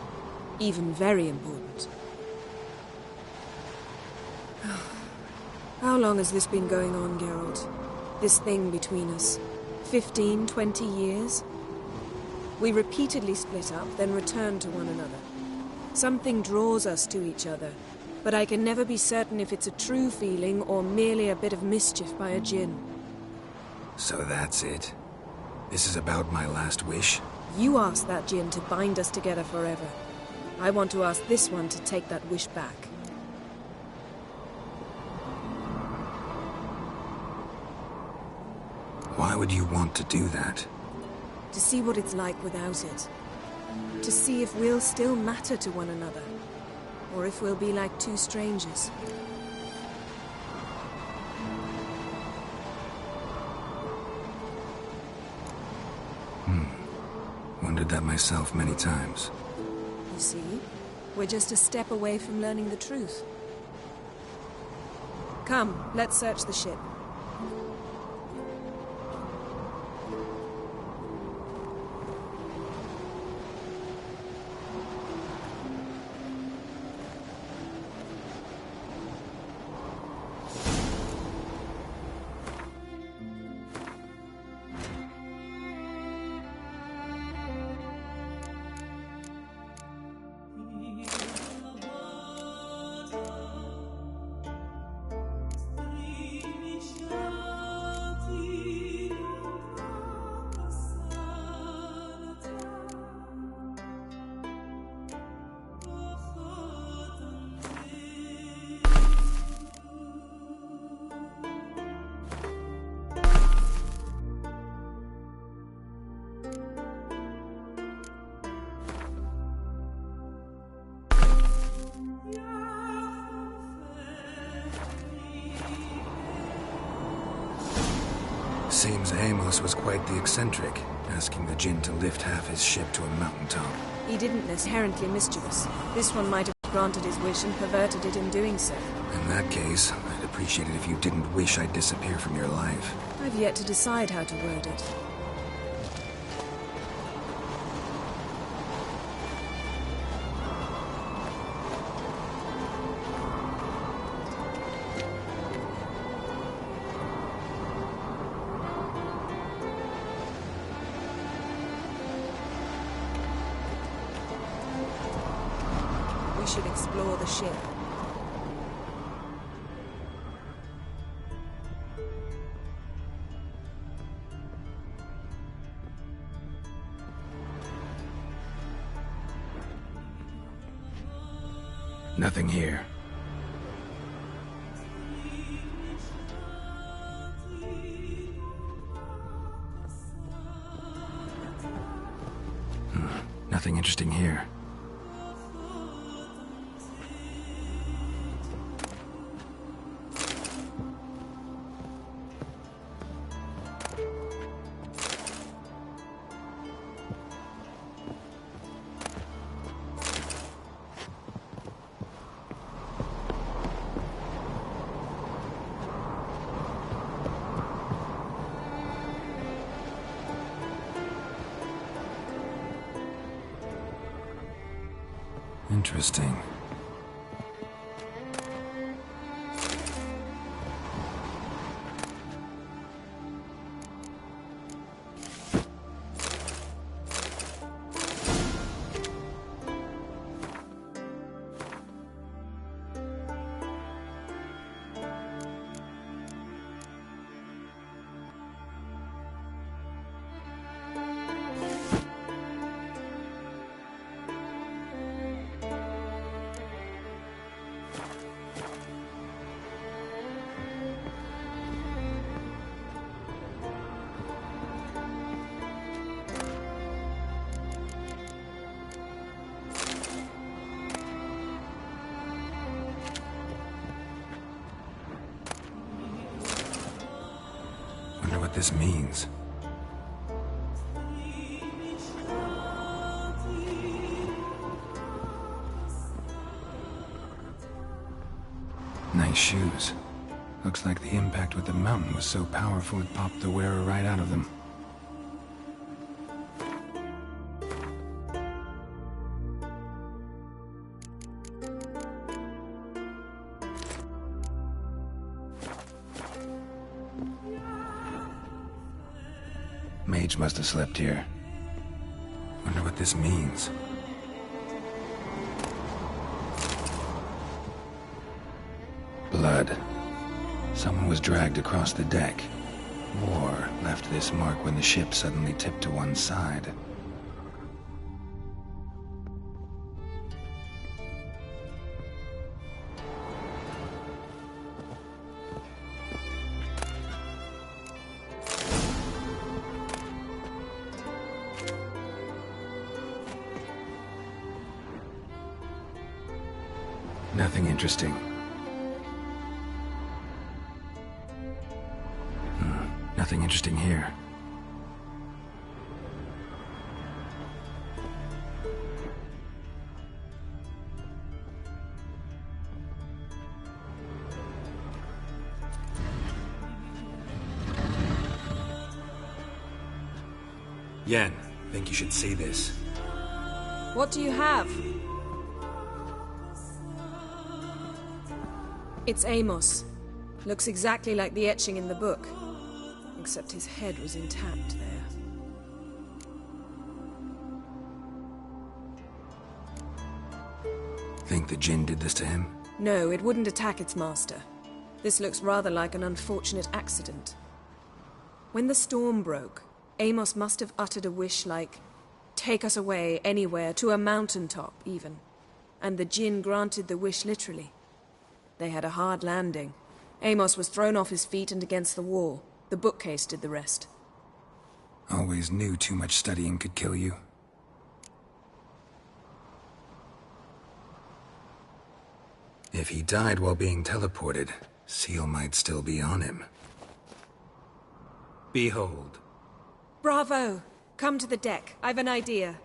Even very important. How long has this been going on, Geralt? This thing between us? 15, 20 years? We repeatedly split up, then return to one another. Something draws us to each other, but I can never be certain if it's a true feeling or merely a bit of mischief by a djinn. So that's it? This is about my last wish? You asked that djinn to bind us together forever. I want to ask this one to take that wish back. Why would you want to do that? To see what it's like without it. To see if we'll still matter to one another. Or if we'll be like two strangers. Wondered that myself many times. You see? We're just a step away from learning the truth. Come, let's search the ship. Seems Amos was quite the eccentric, asking the djinn to lift half his ship to a mountaintop. He didn't inherently mischievous. This one might have granted his wish and perverted it in doing so. In that case, I'd appreciate it if you didn't wish I'd disappear from your life. I've yet to decide how to word it. Should explore the ship. Nothing here. Nothing interesting here. Interesting. this means. Nice shoes. Looks like the impact with the mountain was so powerful it popped the wearer right out of them. Mage must have slept here. Wonder what this means. Blood. Someone was dragged across the deck. War left this mark when the ship suddenly tipped to one side. Nothing interesting. Nothing interesting here. Yen, think you should see this. What do you have? It's Amos. Looks exactly like the etching in the book. Except his head was intact there. Think the Jinn did this to him? No, it wouldn't attack its master. This looks rather like an unfortunate accident. When the storm broke, Amos must have uttered a wish like, "Take us away, anywhere, to a mountaintop, even." And the Jinn granted the wish literally. They had a hard landing. Amos was thrown off his feet and against the wall. The bookcase did the rest. Always knew too much studying could kill you. If he died while being teleported, Seal might still be on him. Behold. Bravo! Come to the deck. I've an idea.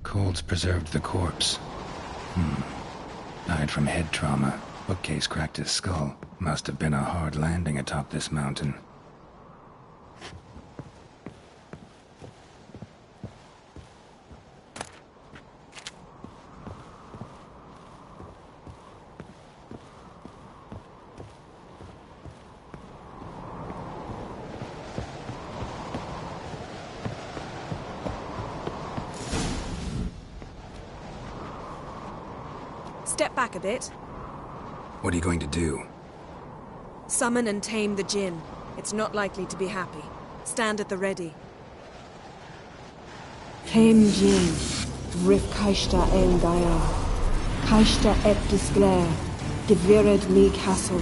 Cold's preserved the corpse. Died from head trauma. Bookcase cracked his skull. Must have been a hard landing atop this mountain. Step back a bit. What are you going to do? Summon and tame the Jinn. It's not likely to be happy. Stand at the ready. Tame Jinn, Rif Kaishta El Gaia, Kaishta Et Disglair, Devirid Mi Castle.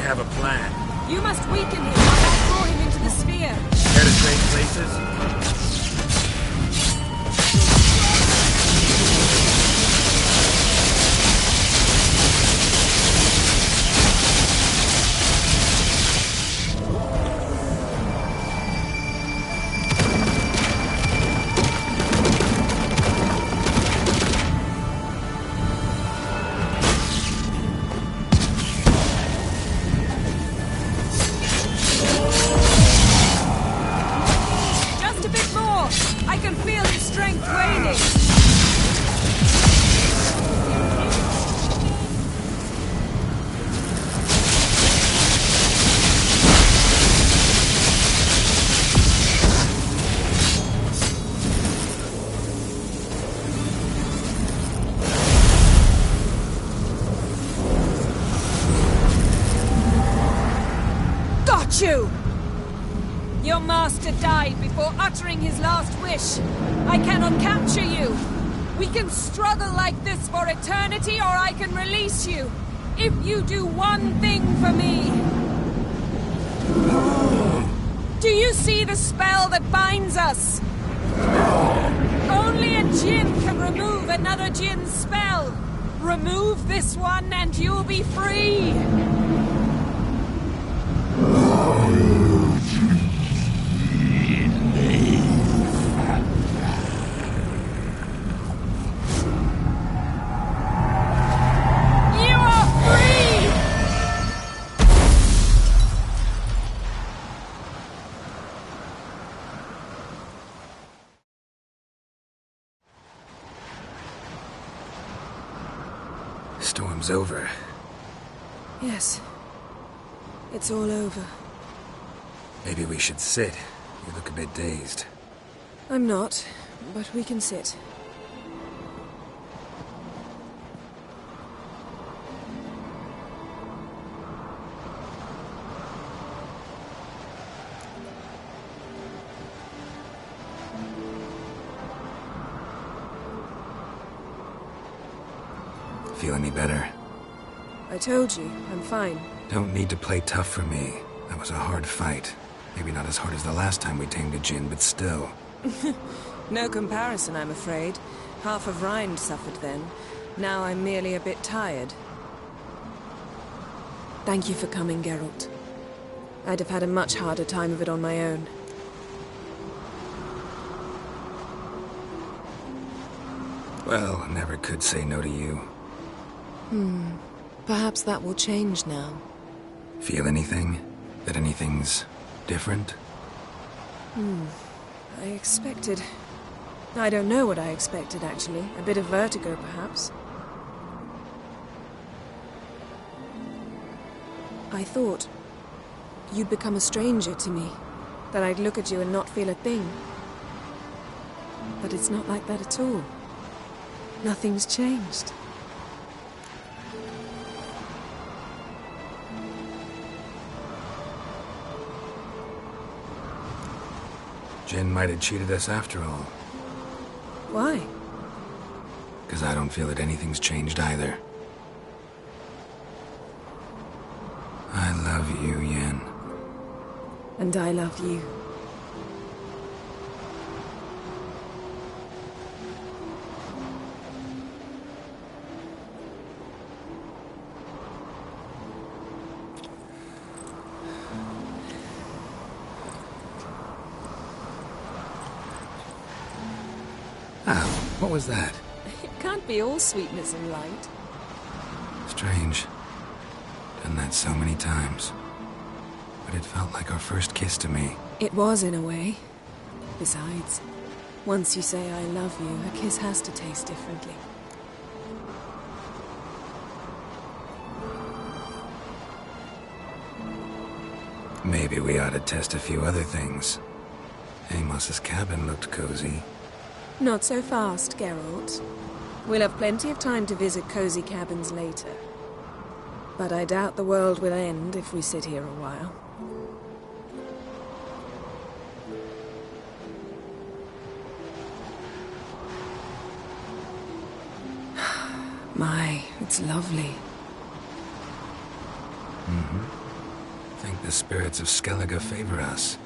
Have a plan. You must weaken him and throw him into the sphere. Penetrate places. You! your master died before uttering his last wish. I cannot capture you. We can struggle like this for eternity, or I can release you. If you do one thing for me. Do you see the spell that binds us? Only a djinn can remove another djinn's spell. Remove this one and you'll be free. You are free! Storm's over. Yes. It's all over. Maybe we should sit. You look a bit dazed. I'm not, but we can sit. Feel any better? I told you, I'm fine. Don't need to play tough for me. That was a hard fight. Maybe not as hard as the last time we tamed a djinn, but still. No comparison, I'm afraid. Half of Rind suffered then. Now I'm merely a bit tired. Thank you for coming, Geralt. I'd have had a much harder time of it on my own. Well, never could say no to you. Perhaps that will change now. Feel anything? That anything's different? I expected... I don't know what I expected, actually. A bit of vertigo, perhaps. I thought you'd become a stranger to me. That I'd look at you and not feel a thing. But it's not like that at all. Nothing's changed. Jinn might have cheated us after all. Why? Because I don't feel that anything's changed either. I love you, Yen. And I love you. What was that? It can't be all sweetness and light. Strange. Done that so many times. But it felt like our first kiss to me. It was, in a way. Besides, once you say I love you, a kiss has to taste differently. Maybe we ought to test a few other things. Amos's cabin looked cozy. Not so fast, Geralt. We'll have plenty of time to visit cozy cabins later. But I doubt the world will end if we sit here a while. My, it's lovely. Think the spirits of Skellige favor us.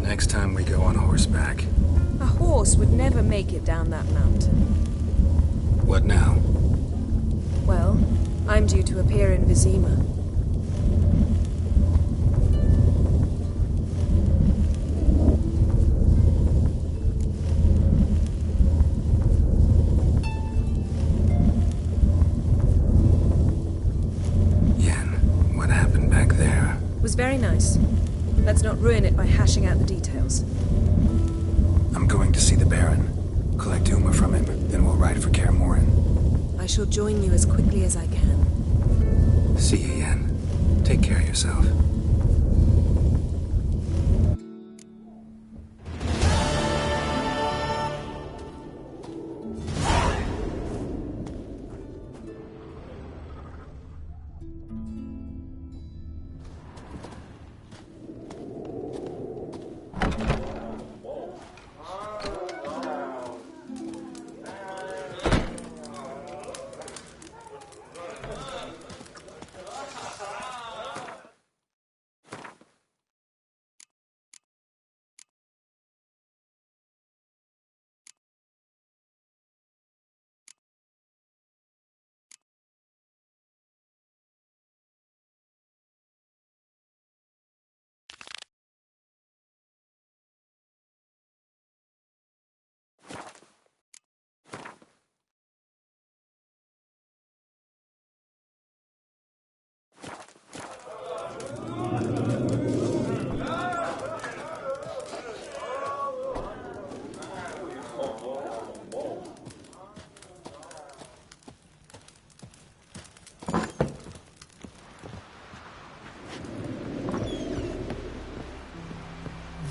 Next time we go on horseback. A horse would never make it down that mountain. What now? Well, I'm due to appear in Vizima. Was very nice. Let's not ruin it by hashing out the details. I'm going to see the Baron. Collect Uma from him, then we'll ride for Kaer Morhen. I shall join you as quickly as I can. See you, Yen. Take care of yourself.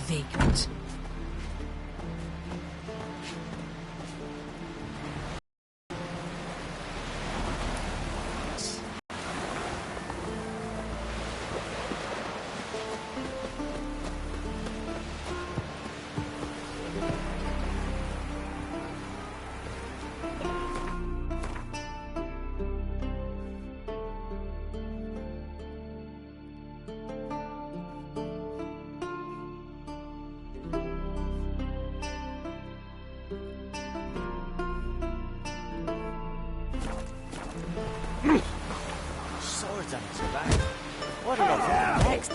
Vacant. Swords on its back. What are they doing next?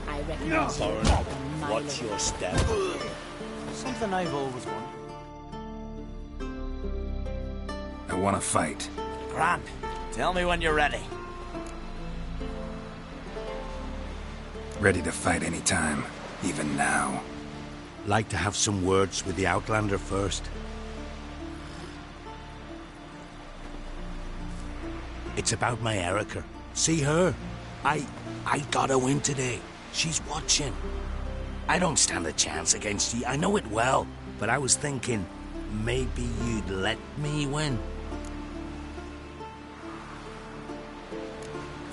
I recognize you like a mile What's away. your step? Something I've always wanted. I want to fight. Grant, tell me when you're ready. Ready to fight anytime, even now. Like to have some words with the Outlander first. It's about my Erica. See her? I got a win today. She's watching. I don't stand a chance against you. I know it well. But I was thinking, maybe you'd let me win.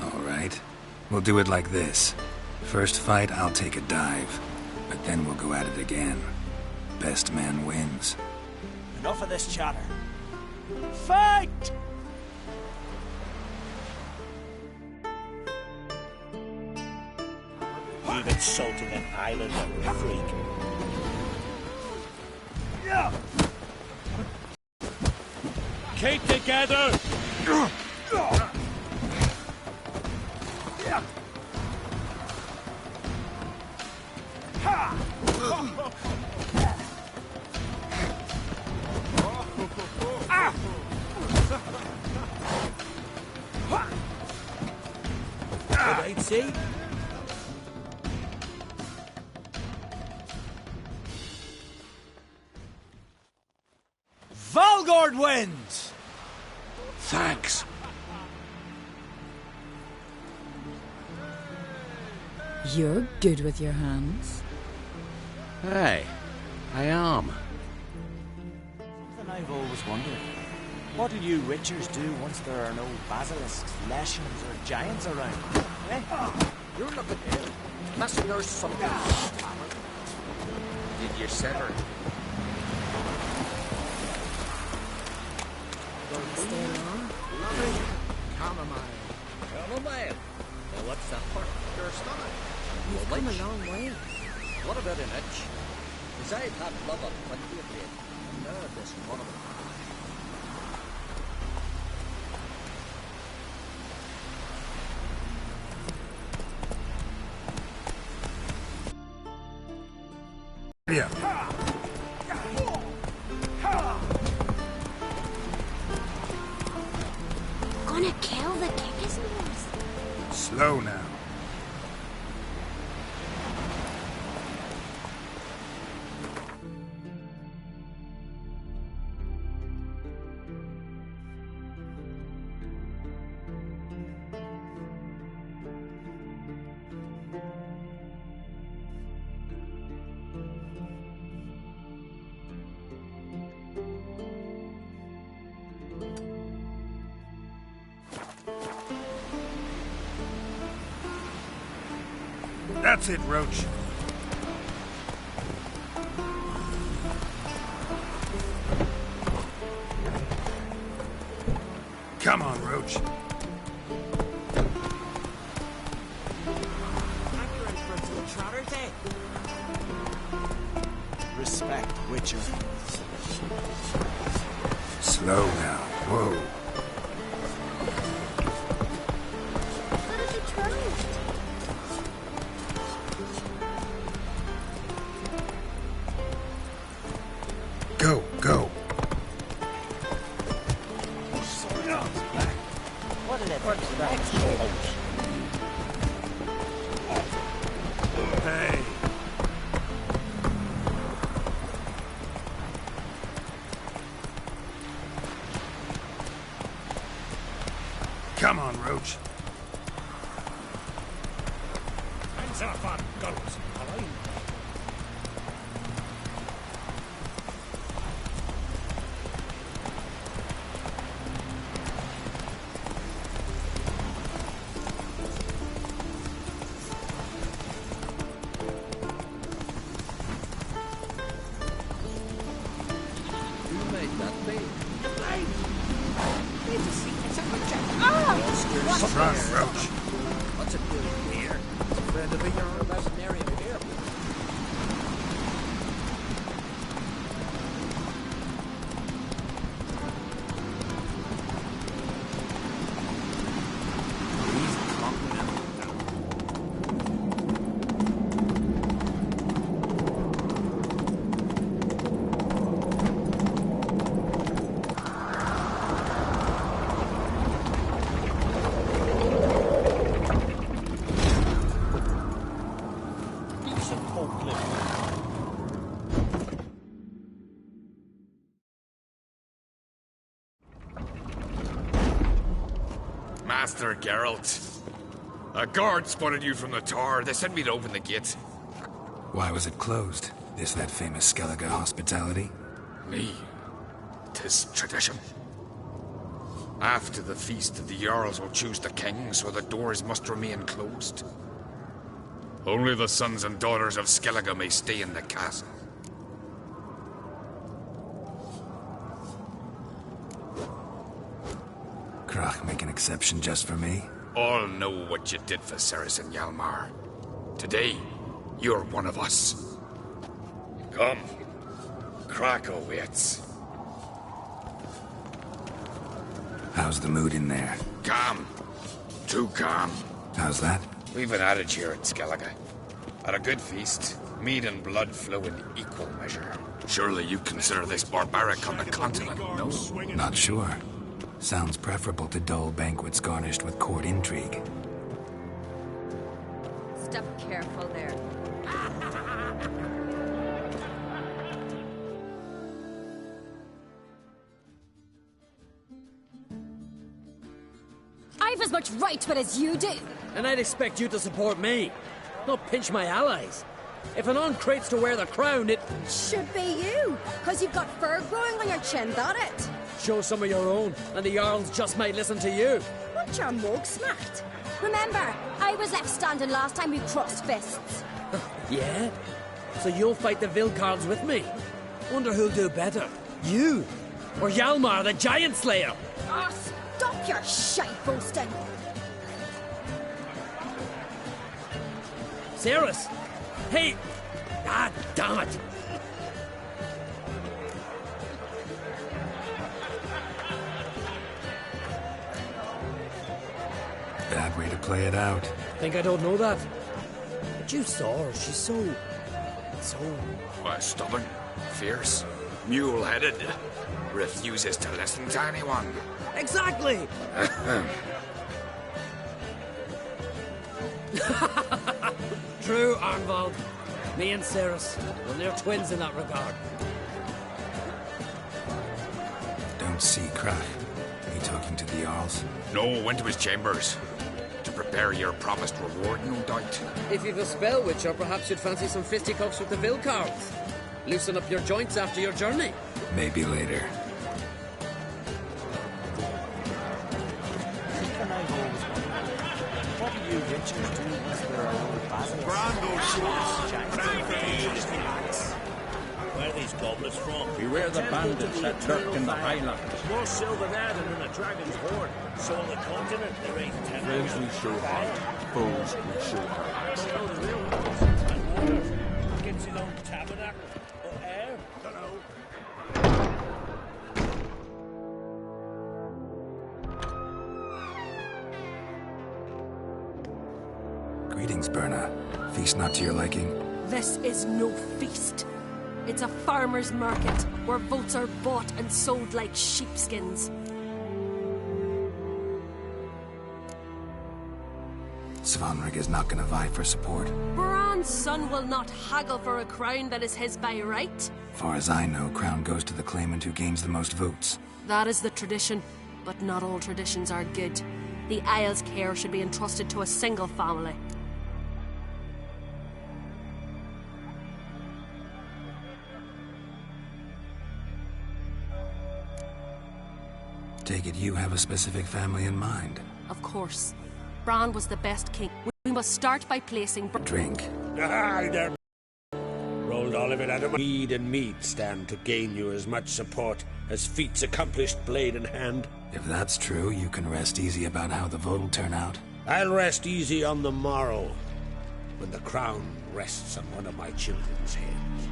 All right. We'll do it like this. First fight, I'll take a dive. But then we'll go at it again. Best man wins. Enough of this chatter. Fight! You've insulted an islander, freak. Keep together! Good, see? Valgord wins! Thanks. You're good with your hands. Hey, I am. Something I've always wondered. What do you Richards do once there are no basilisks, leshens, or giants around? Eh? You're looking ill. Must nurse something. Did you sever? Don't stay long. Lovely. Chamomile. Chamomile. Now what's that for? Your stomach. You've come a long way. What about an itch? Because I've had love of plenty of late, and now this one of them. Yeah. Gonna kill the kickers. Slow now. That's it, Roach. Come on, Roach. Respect, Witcher. Slow now. Whoa. Go, go. What's that? Hey. Come on, Roach. Hands up on guns, Colin. Run, Roach. What's it doing here? It's a friend of your imaginary here. Master Geralt. A guard spotted you from the tower. They said we'd open the gate. Why was it closed? Is that famous Skellige hospitality? Me. 'Tis tradition. After the feast, the Jarls will choose the king, so the doors must remain closed. Only the sons and daughters of Skellige may stay in the castle. Krach make an exception just for me? All know what you did for Saracen Hjalmar. Today, you're one of us. Come. Krach awaits. How's the mood in there? Calm. Too calm. How's that? We've an adage here at Skellige. At a good feast, mead and blood flow in equal measure. Surely you consider this barbaric on the continent, no? Not sure. Sounds preferable to dull banquets garnished with court intrigue. Step careful there. I've as much right to it as you do. And I'd expect you to support me, not pinch my allies. If an uncrate's to wear the crown, it should be you, because you've got fur growing on your chin, that it? Show some of your own, and the Jarls just might listen to you. Want your mug smacked? Remember, I was left standing last time we crossed fists. Yeah? So you'll fight the Vilcards with me? Wonder who'll do better, you or Hjalmar the Giant Slayer? Oh, stop your shite boasting. Ceres! Hey, Ah, damn it! Bad way to play it out. Think I don't know that? But you saw her. She's so... What, stubborn, fierce, mule-headed, refuses to listen to anyone. Exactly! True, Arnvald. Me and Ceres, well, they're twins in that regard. Don't see Crack. Are you talking to the Jarls? No, went to his chambers. To prepare your promised reward, no doubt. If you've a spell, Witcher, perhaps you'd fancy some fisticuffs with the Vilcards. Loosen up your joints after your journey. Maybe later. What do you Witchers do once there are no basilisks? Where are these goblets from? Beware the bandits that lurk in the highlands. More silver there than in a dragon's hoard. So on the continent, there ain't 10 Friends we show heart, foes we show our axe. I know the real ones. And water. Gets his own tabernacle. Or air. Dunno. Greetings, Berna. Feast not to your liking? This is no feast. It's a farmer's market where votes are bought and sold like sheepskins. Svanrig is not gonna vie for support. Bran's son will not haggle for a crown that is his by right. Far as I know, crown goes to the claimant who gains the most votes. That is the tradition, but not all traditions are good. The Isle's care should be entrusted to a single family. Take it you have a specific family in mind. Of course. Bran was the best king. We must start by placing... Drink. Aye, there. Rolled all of it out of my... Mead and meat stand to gain you as much support as feats accomplished blade in hand. If that's true, you can rest easy about how the vote will turn out. I'll rest easy on the morrow, when the crown rests on one of my children's heads.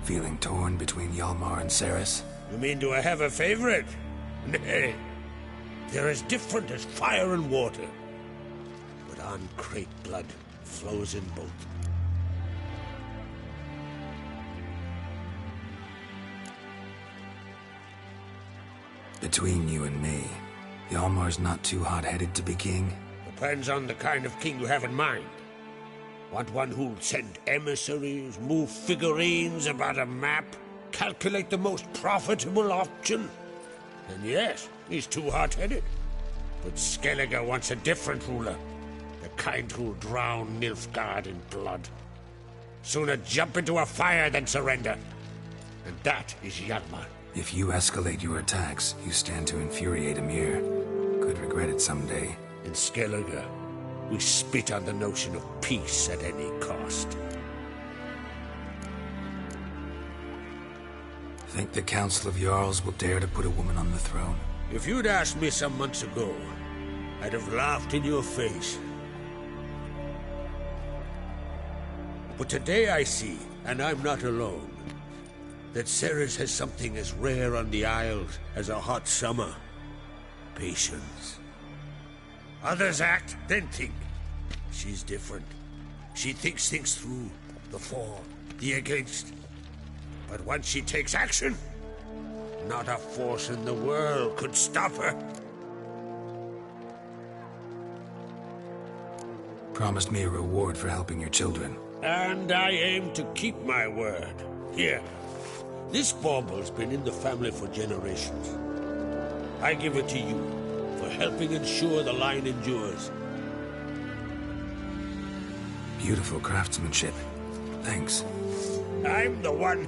Feeling torn between Hjalmar and Ceres? You mean do I have a favorite? Nay. They're as different as fire and water. But Ancrate blood flows in both. Between you and me, Hjalmar's not too hot-headed to be king? Depends on the kind of king you have in mind. Want one who'll send emissaries, move figurines about a map, calculate the most profitable option? Then yes, he's too hot-headed. But Skellige wants a different ruler. The kind who'll drown Nilfgaard in blood. Sooner jump into a fire than surrender. And that is Hjalmar. If you escalate your attacks, you stand to infuriate Emir. Could regret it someday. In Skellige, we spit on the notion of peace at any cost. Think the Council of Jarls will dare to put a woman on the throne? If you'd asked me some months ago, I'd have laughed in your face. But today I see, and I'm not alone, that Ceres has something as rare on the Isles as a hot summer. Patience. Others act, then think. She's different. She thinks things through. The for, the against. But once she takes action, not a force in the world could stop her. Promised me a reward for helping your children. And I aim to keep my word. Here. This bauble's been in the family for generations. I give it to you for helping ensure the line endures. Beautiful craftsmanship. Thanks. I'm the one.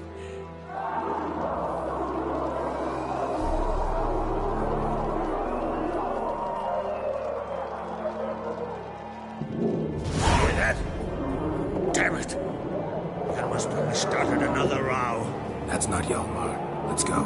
Hear that? Damn it. That must have started another row. That's not Hjalmar. Let's go.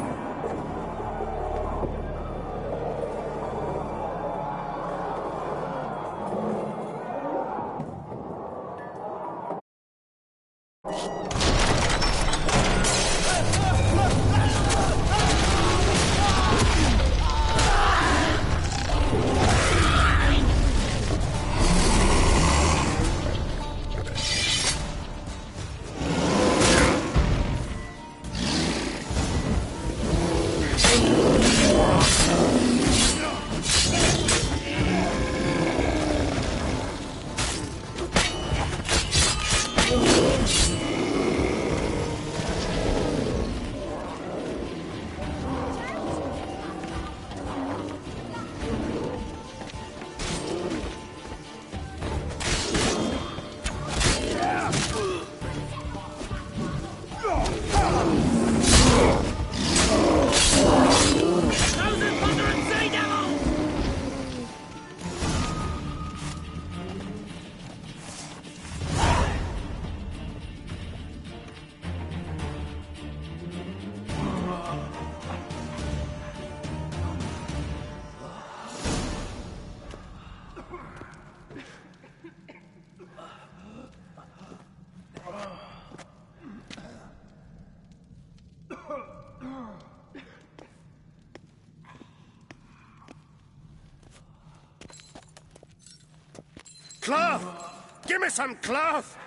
cloth! Give me some cloth!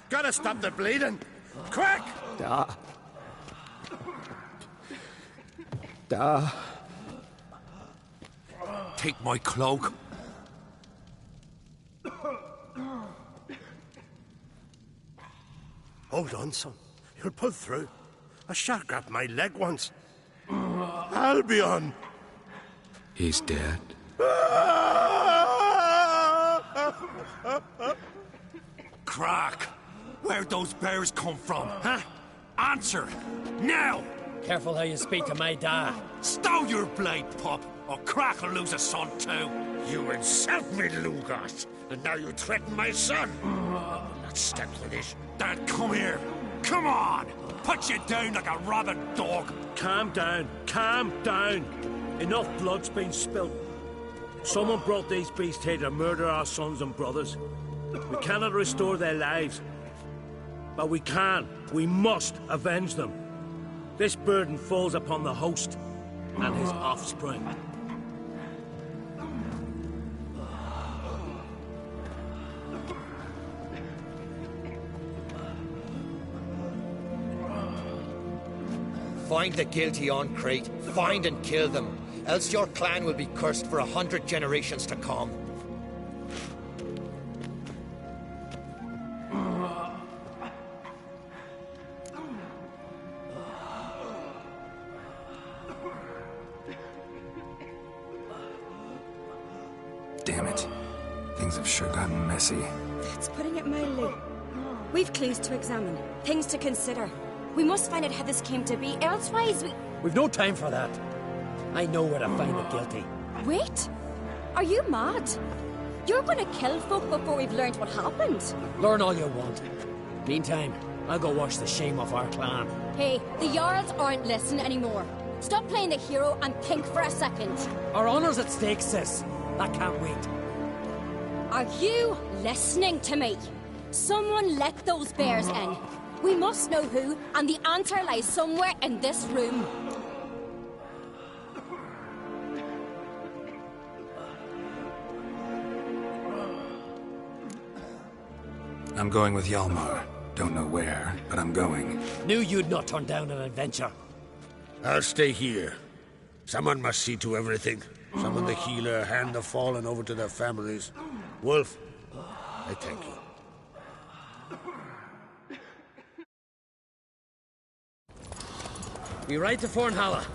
Gotta stop the bleeding! Quick! Take my cloak. Hold on, son. You'll pull through. A shark grabbed my leg once. Albion! He's dead. Crack! Where'd those bears come from, huh? Answer! Now! Careful how you speak to my dad. Stow your blade, pup, or Crack will lose a son too. You insult me, Lugas, and now you threaten my son. I'll not stand for this. Dad, come here. Come on! Put you down like a rabid dog. Calm down. Calm down. Enough blood's been spilt. Someone brought these beasts here to murder our sons and brothers. We cannot restore their lives. But we can. We must avenge them. This burden falls upon the host and his offspring. Find the guilty on Crete. Find and kill them. Else your clan will be cursed for 100 generations to come. Damn it. Things have sure gotten messy. That's putting it mildly. We've clues to examine, things to consider. We must find out how this came to be, elsewise We've no time for that. I know where to find the guilty. Wait! Are you mad? You're gonna kill folk before we've learned what happened. Learn all you want. Meantime, I'll go wash the shame off our clan. Hey, the Jarls aren't listening anymore. Stop playing the hero and think for a second. Our honor's at stake, sis. I can't wait. Are you listening to me? Someone let those bears in. We must know who, and the answer lies somewhere in this room. I'm going with Hjalmar. Don't know where, but I'm going. Knew you'd not turn down an adventure. I'll stay here. Someone must see to everything. Summon the healer, hand the fallen over to their families. Wolf, I thank you. We ride to Fornhalla.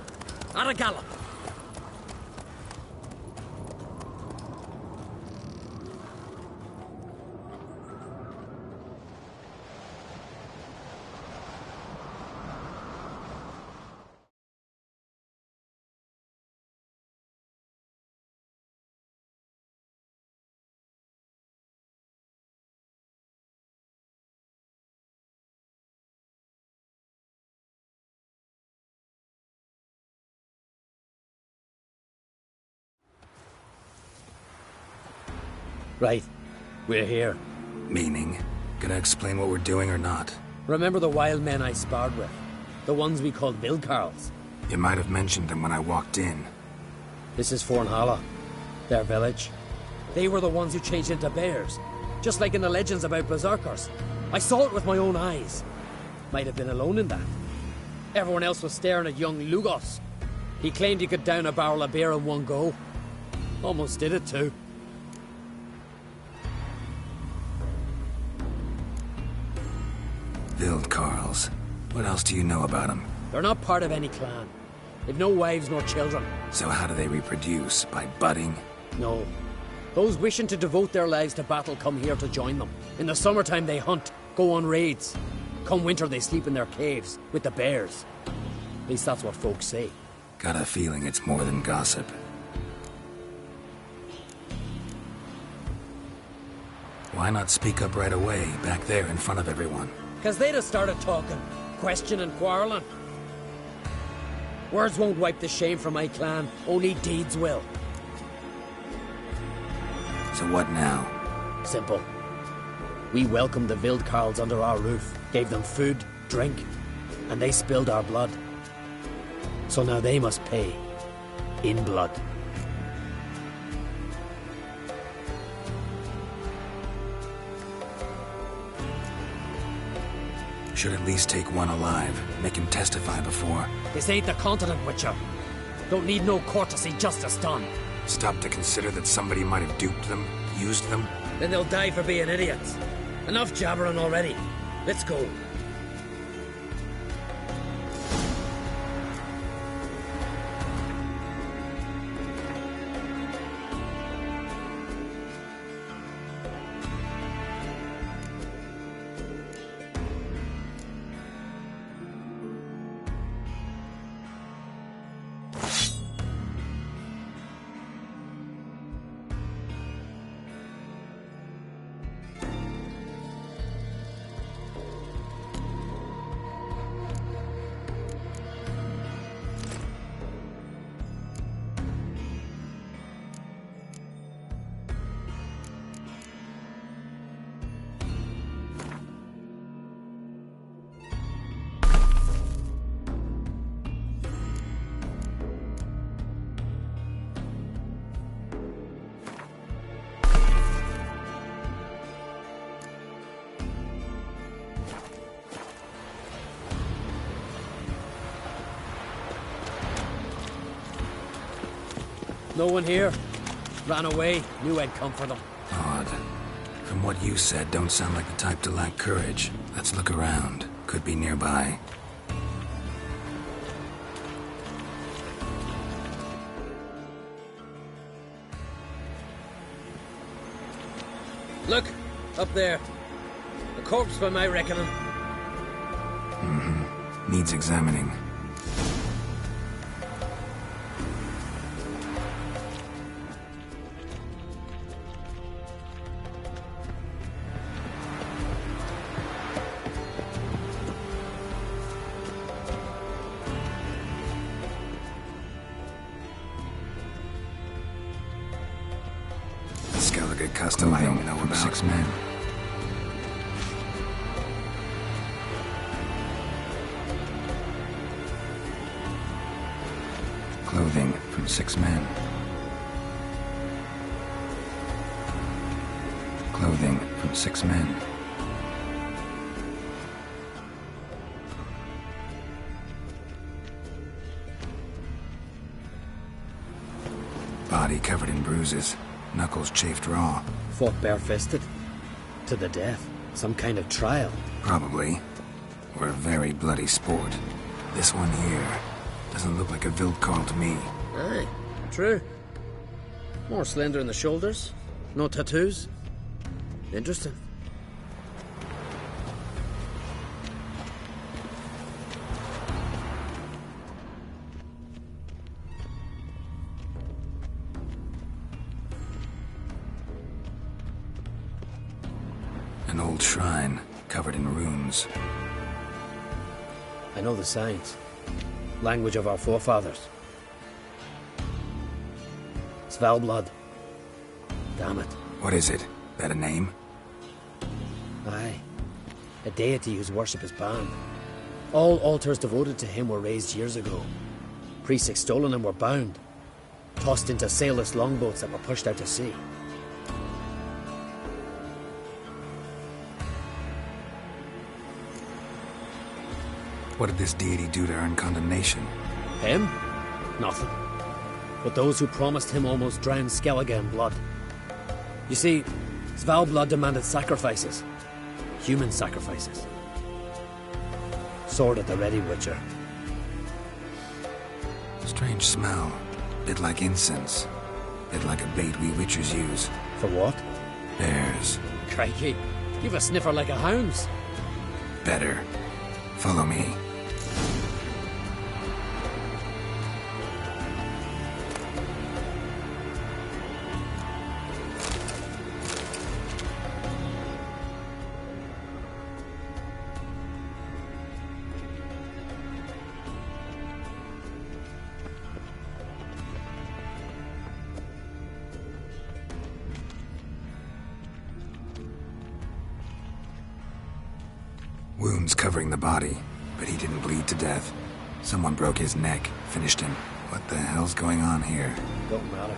At a gallop. Right. We're here. Meaning? Gonna explain what we're doing or not? Remember the wild men I sparred with? The ones we called Vildkarls? You might have mentioned them when I walked in. This is Fornhalla. Their village. They were the ones who changed into bears. Just like in the legends about berserkers. I saw it with my own eyes. Might have been alone in that. Everyone else was staring at young Lugos. He claimed he could down a barrel of beer in one go. Almost did it too. Vildkarls. What else do you know about them? They're not part of any clan. They've no wives nor children. So how do they reproduce? By budding? No. Those wishing to devote their lives to battle come here to join them. In the summertime they hunt, go on raids. Come winter they sleep in their caves, with the bears. At least that's what folks say. Got a feeling it's more than gossip. Why not speak up right away, back there in front of everyone? Because they'd have started talking, questioning, quarreling. Words won't wipe the shame from my clan, only deeds will. So what now? Simple. We welcomed the Vildkarls under our roof, gave them food, drink, and they spilled our blood. So now they must pay. In blood. Should at least take one alive. Make him testify before. This ain't the continent, Witcher. Don't need no court to see justice done. Stop to consider that somebody might have duped them, used them. Then they'll die for being idiots. Enough jabbering already. Let's go. No one here. Ran away. Knew I'd come for them. Odd. From what you said, don't sound like the type to lack courage. Let's look around. Could be nearby. Look! Up there. A corpse by my reckoning. Needs examining. Custom I don't know about. 6 men. Clothing from 6 men. Clothing from 6 men. Body covered in bruises. Knuckles chafed raw. Fought barefisted? To the death? Some kind of trial? Probably. Or a very bloody sport. This one here doesn't look like a Wildkarl to me. Aye, true. More slender in the shoulders. No tattoos. Interesting. An old shrine, covered in runes. I know the signs. Language of our forefathers. Svalblood. Damn it. What is it? That a name? Aye. A deity whose worship is banned. All altars devoted to him were raised years ago. Priests extolling him were bound. Tossed into sailless longboats that were pushed out to sea. What did this deity do to earn condemnation? Him? Nothing. But those who promised him almost drowned Skellige in blood. You see, Svalblood demanded sacrifices. Human sacrifices. Sword at the ready, Witcher. Strange smell. Bit like incense. Bit like a bait we Witchers use. For what? Bears. Crikey, you've a sniffer like a hound's. Better. Follow me. Wounds covering the body, but he didn't bleed to death. Someone broke his neck, finished him. What the hell's going on here? Don't matter.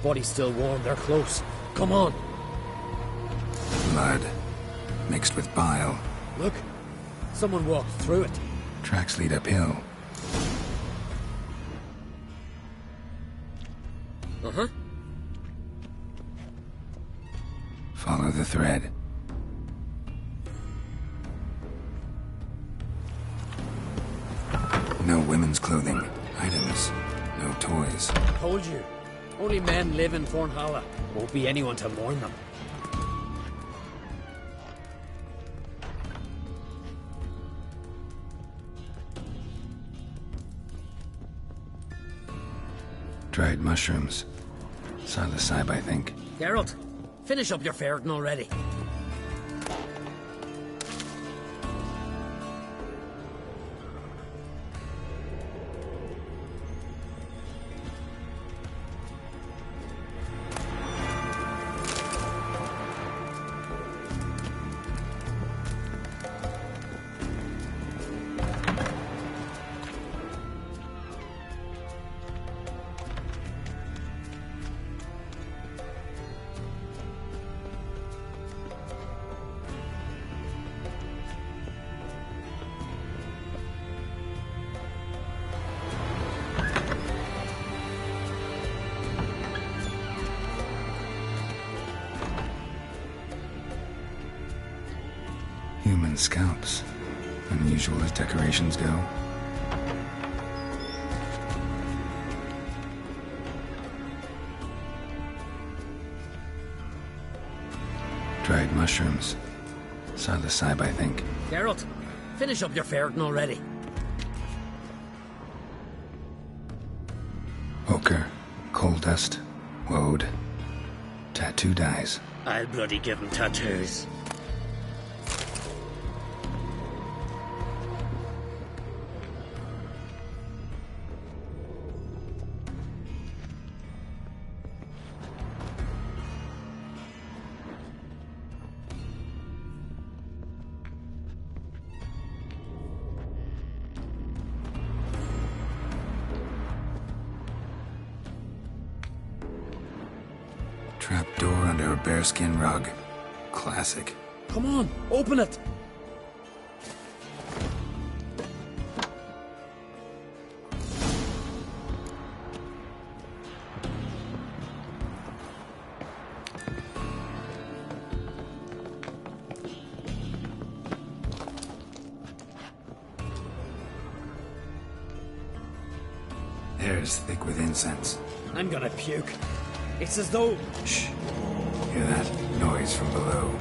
Body's still warm, they're close. Come on. Blood, mixed with bile. Look, Someone walked through it. Tracks lead uphill. Uh-huh. Follow the thread. No women's clothing. Items. No toys. Told you. Only men live in Thornhalla. Won't be anyone to mourn them. Dried mushrooms. Psilocybe, I think. Geralt, finish up your ferreting already. Human scalps. Unusual as decorations go. Dried mushrooms. Psilocybe, I think. Geralt, finish up your ferreting already. Ochre. Coal dust. Woad. Tattoo dyes. I'll bloody give him tattoos. Trap door under a bearskin rug. Classic. Come on, open it! Air's thick with incense. I'm gonna puke. It's as though... Shh. Hear that? Noise from below.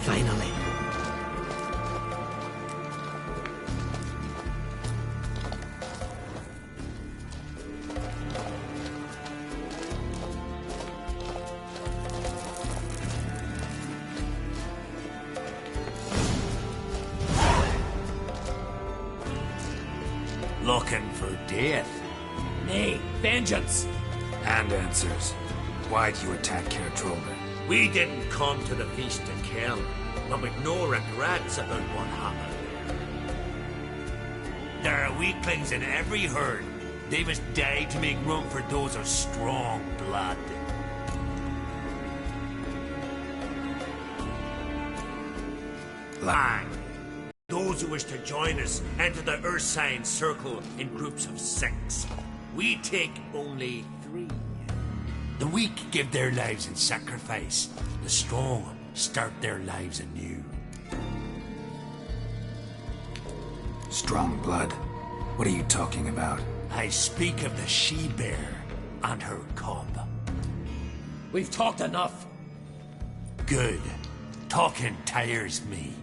Finally. Looking for death? Nay, vengeance! And answers. Why'd you attack Caer Trolder? We didn't come to the feast to kill, but with no regrets about what happened there. There are weaklings in every herd. They must die to make room for those of strong blood. Lang. Those who wish to join us enter the Ursine Circle in groups of 6. We take only 3. The weak give their lives in sacrifice. The strong start their lives anew. Strong blood? What are you talking about? I speak of the she-bear and her cub. We've talked enough. Good. Talking tires me.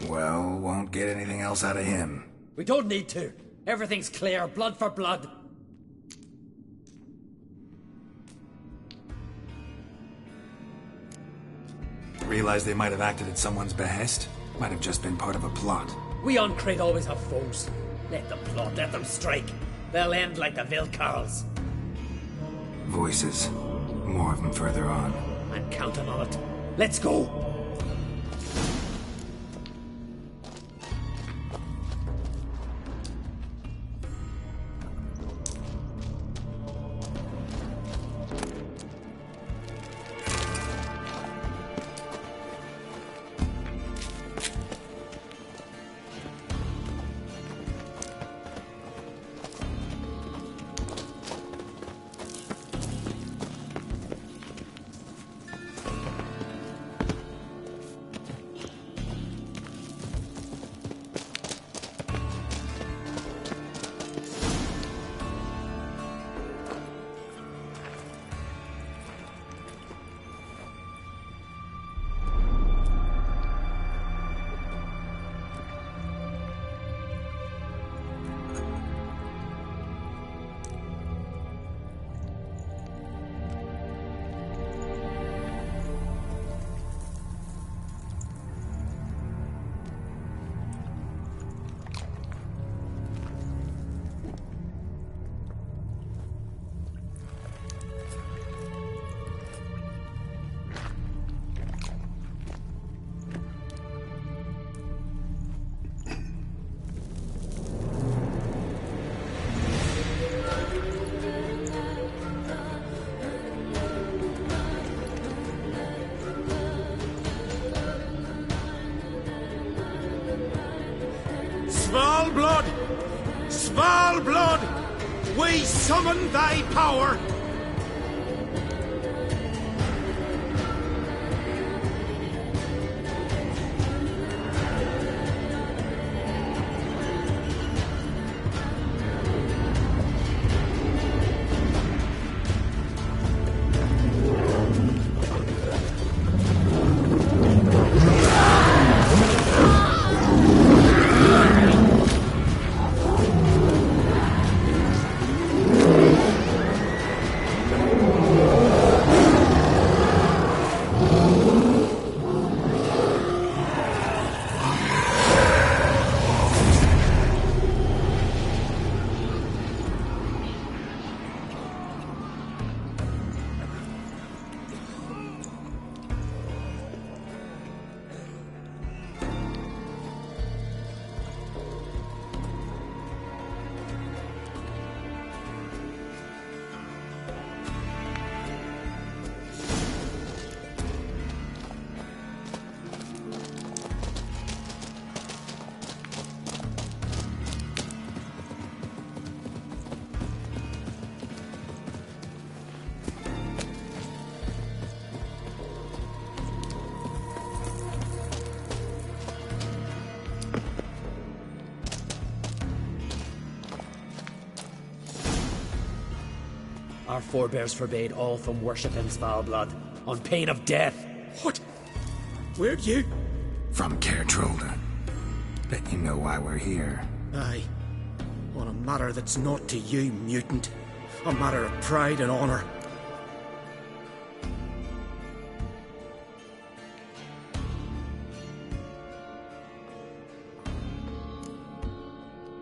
Well, won't get anything else out of him. We don't need to. Everything's clear, blood for blood. Realize they might have acted at someone's behest? Might have just been part of a plot. We on Crete always have foes. Let them plot, let them strike. They'll end like the Vilcarls. Voices. More of them further on. I'm counting on it. Let's go! Svalblood! Svalblood! We summon thy power! Our forebears forbade all from worship in Svalblood, on pain of death. What? Where'd you? From Kertrolda. Bet you know why we're here. Aye. On a matter that's not to you, mutant. A matter of pride and honor.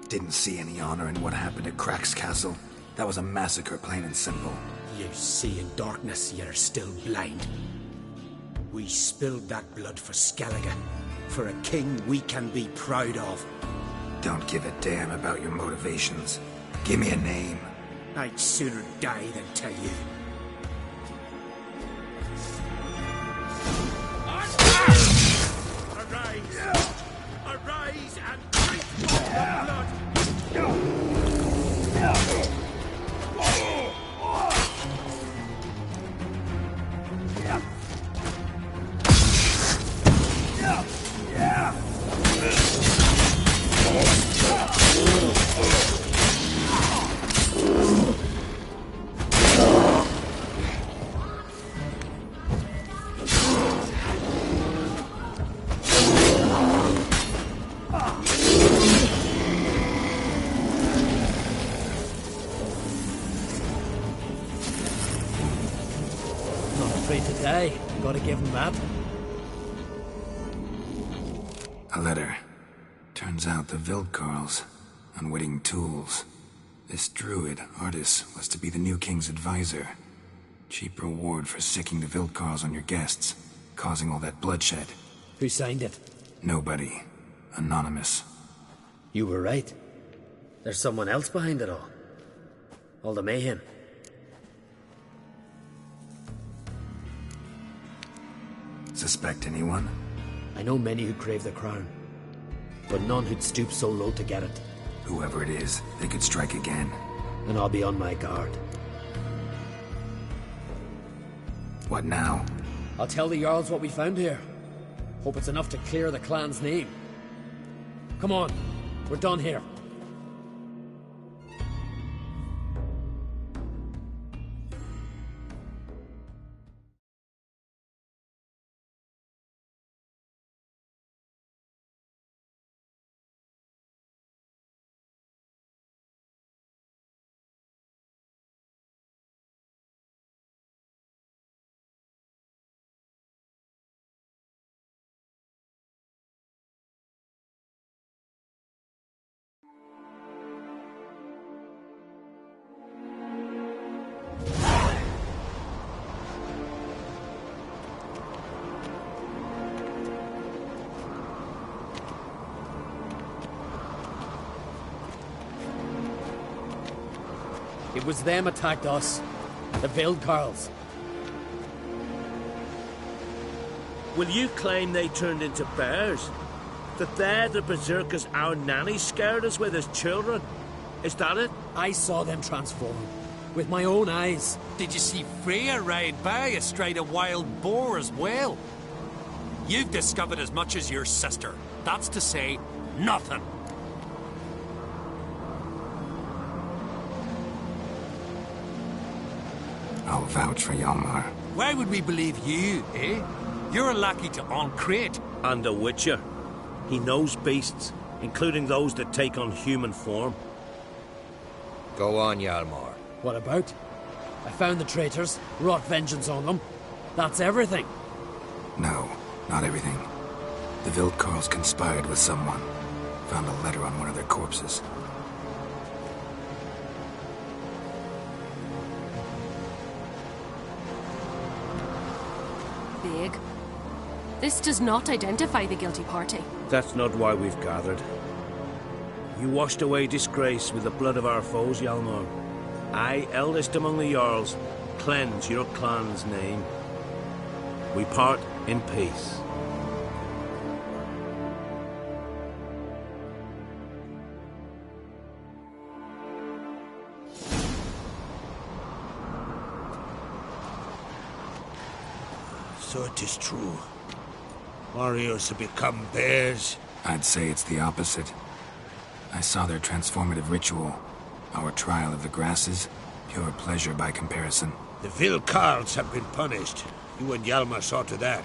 Didn't see any honor in what happened at Crack's castle. That was a massacre, plain and simple. You see in darkness, you're still blind. We spilled that blood for Skellige, for a king we can be proud of. Don't give a damn about your motivations. Give me a name. I'd sooner die than tell you. Arise! Arise and drink the blood! give him that. A letter. Turns out the Wildkarls, unwitting tools. This druid, Artis, was to be the new king's advisor. Cheap reward for sicking the Wildkarls on your guests, causing all that bloodshed. Who signed it? Nobody. Anonymous. You were right. There's someone else behind it all. All the mayhem. Suspect anyone? I know many who crave the crown, but none who'd stoop so low to get it. Whoever it is, they could strike again. And I'll be on my guard. What now? I'll tell the Jarls what we found here. Hope it's enough to clear the clan's name. Come on, we're done here. It was them attacked us. The Wildkarls. Will you claim they turned into bears? That they're the berserkers our nanny scared us with as children? Is that it? I saw them transform. With my own eyes. Did you see Freya ride by astride a wild boar as well? You've discovered as much as your sister. That's to say, nothing. I'll vouch for Hjalmar. Why would we believe you, eh? You're a lackey to Ancrate. And a witcher. He knows beasts, including those that take on human form. Go on, Hjalmar. What about? I found the traitors, wrought vengeance on them. That's everything. No, not everything. The Wildkarls conspired with someone. Found a letter on one of their corpses. Big. This does not identify the guilty party. That's not why we've gathered. You washed away disgrace with the blood of our foes, Hjalmar. I, eldest among the Jarls, cleanse your clan's name. We part in peace. So it is true. Warriors have become bears. I'd say it's the opposite. I saw their transformative ritual. Our trial of the grasses, pure pleasure by comparison. The Wildkarls have been punished. You and Hjalmar saw to that.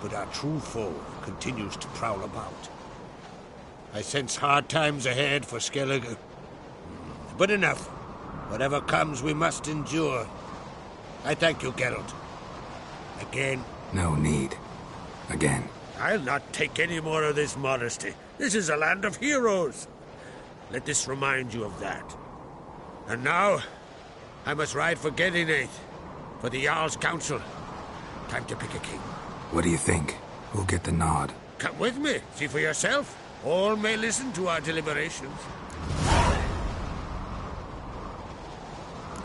But our true foe continues to prowl about. I sense hard times ahead for Skellige. But enough. Whatever comes, we must endure. I thank you, Geralt. Again? No need. Again. I'll not take any more of this modesty. This is a land of heroes. Let this remind you of that. And now, I must ride for Gedinate, for the Jarl's Council. Time to pick a king. What do you think? Who'll get the nod? Come with me, see for yourself. All may listen to our deliberations.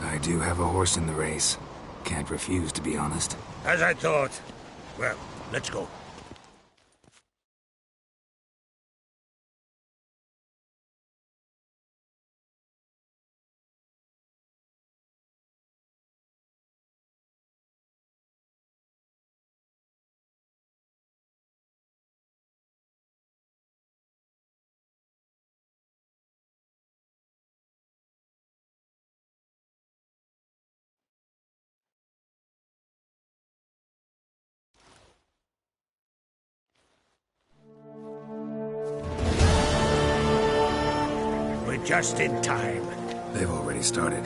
I do have a horse in the race. Can't refuse, to be honest. As I thought. Well, let's go. Just in time. They've already started.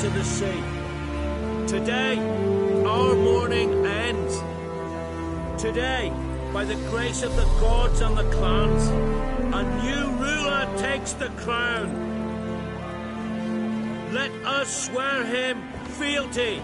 into the sea. Today, our mourning ends. Today, by the grace of the gods and the clans, a new ruler takes the crown. Let us swear him fealty.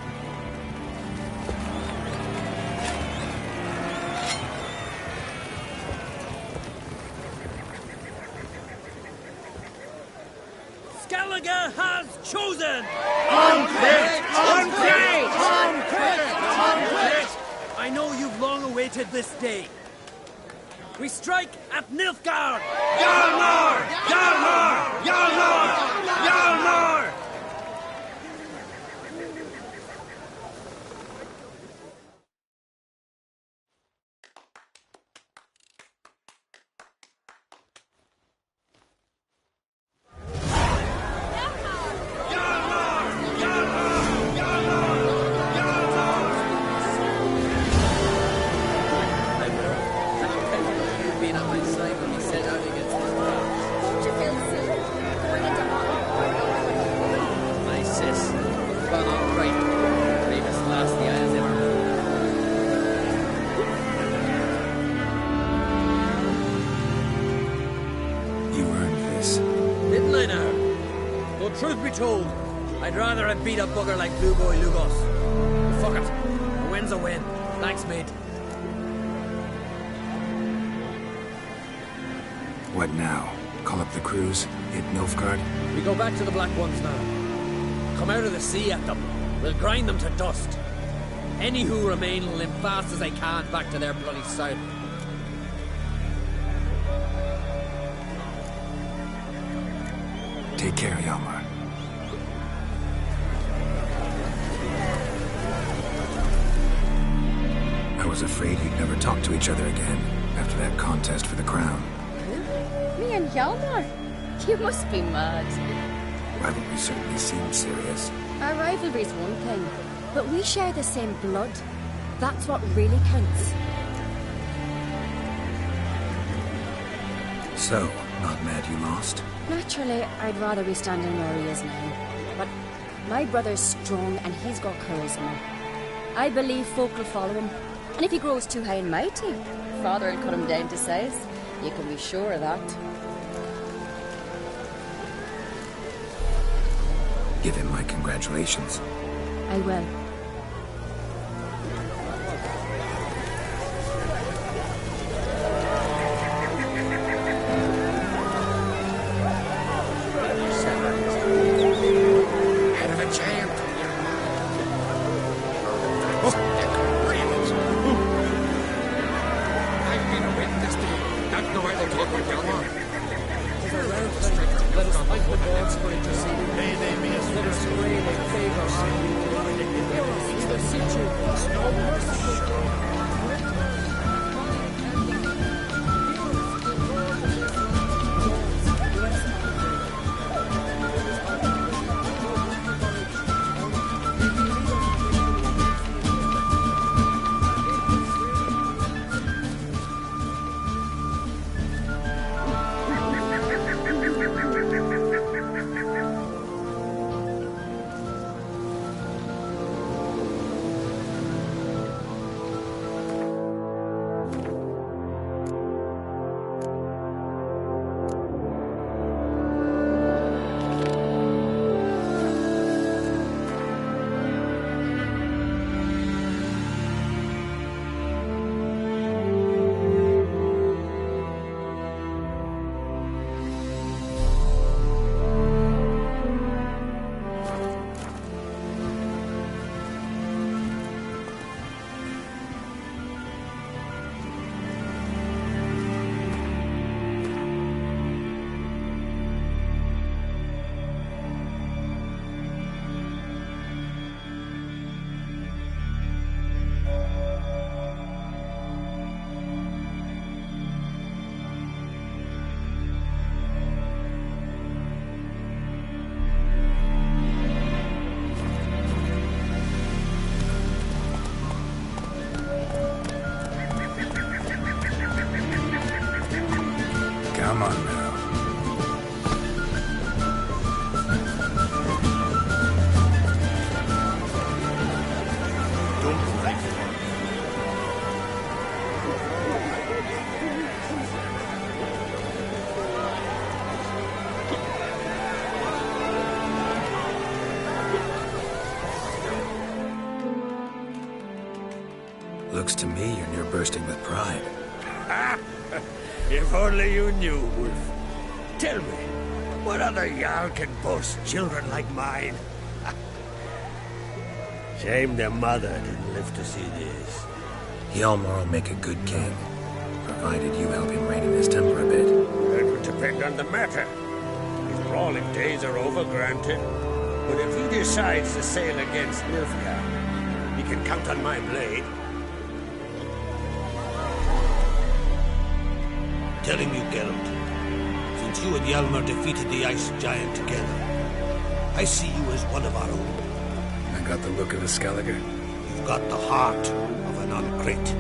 Skellige has chosen! Unquit! Unquit! Unquit! I know you've long awaited this day. We strike at Nilfgaard! Hjalmar! Hjalmar! Hjalmar! Hjalmar! Truth be told, I'd rather have beat a bugger like Blue Boy Lugos. But fuck it. A win's a win. Thanks, mate. What now? Call up the crews? Hit Nilfgaard? We go back to the Black Ones now. Come out of the sea at them. We'll grind them to dust. Any who remain will limp fast as they can back to their bloody south. Take care, Hjalmar. I was afraid we'd never talk to each other again after that contest for the crown. Me and Hjalmar? You must be mad. Rivalry certainly seemed serious. Our rivalry's one thing, but we share the same blood. That's what really counts. So, not mad you lost? Naturally, I'd rather be standing where he is now. But my brother's strong and he's got charisma. I believe folk will follow him. And if he grows too high and mighty, Father will cut him down to size. You can be sure of that. Give him my congratulations. I will. May they be as good as sway they favor. wolf like one. Looks to me you're near bursting with pride. If only you knew, Wolf. Tell me, what other Jarl can boast children like mine? Shame their mother didn't live to see this. Hjalmar will make a good king, provided you help him rein in his temper a bit. It would depend on the matter. His brawling days are over, granted. But if he decides to sail against Nilfgaard, he can count on my blade. Telling you, Geralt, since you and Hjalmar defeated the Ice Giant together, I see you as one of our own. I got the look of a Skelliger. You've got the heart of an Uncrit.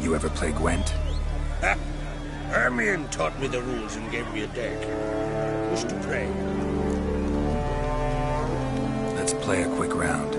You ever play Gwent? Ha! Hermione taught me the rules and gave me a deck. Wish to play. Let's play a quick round.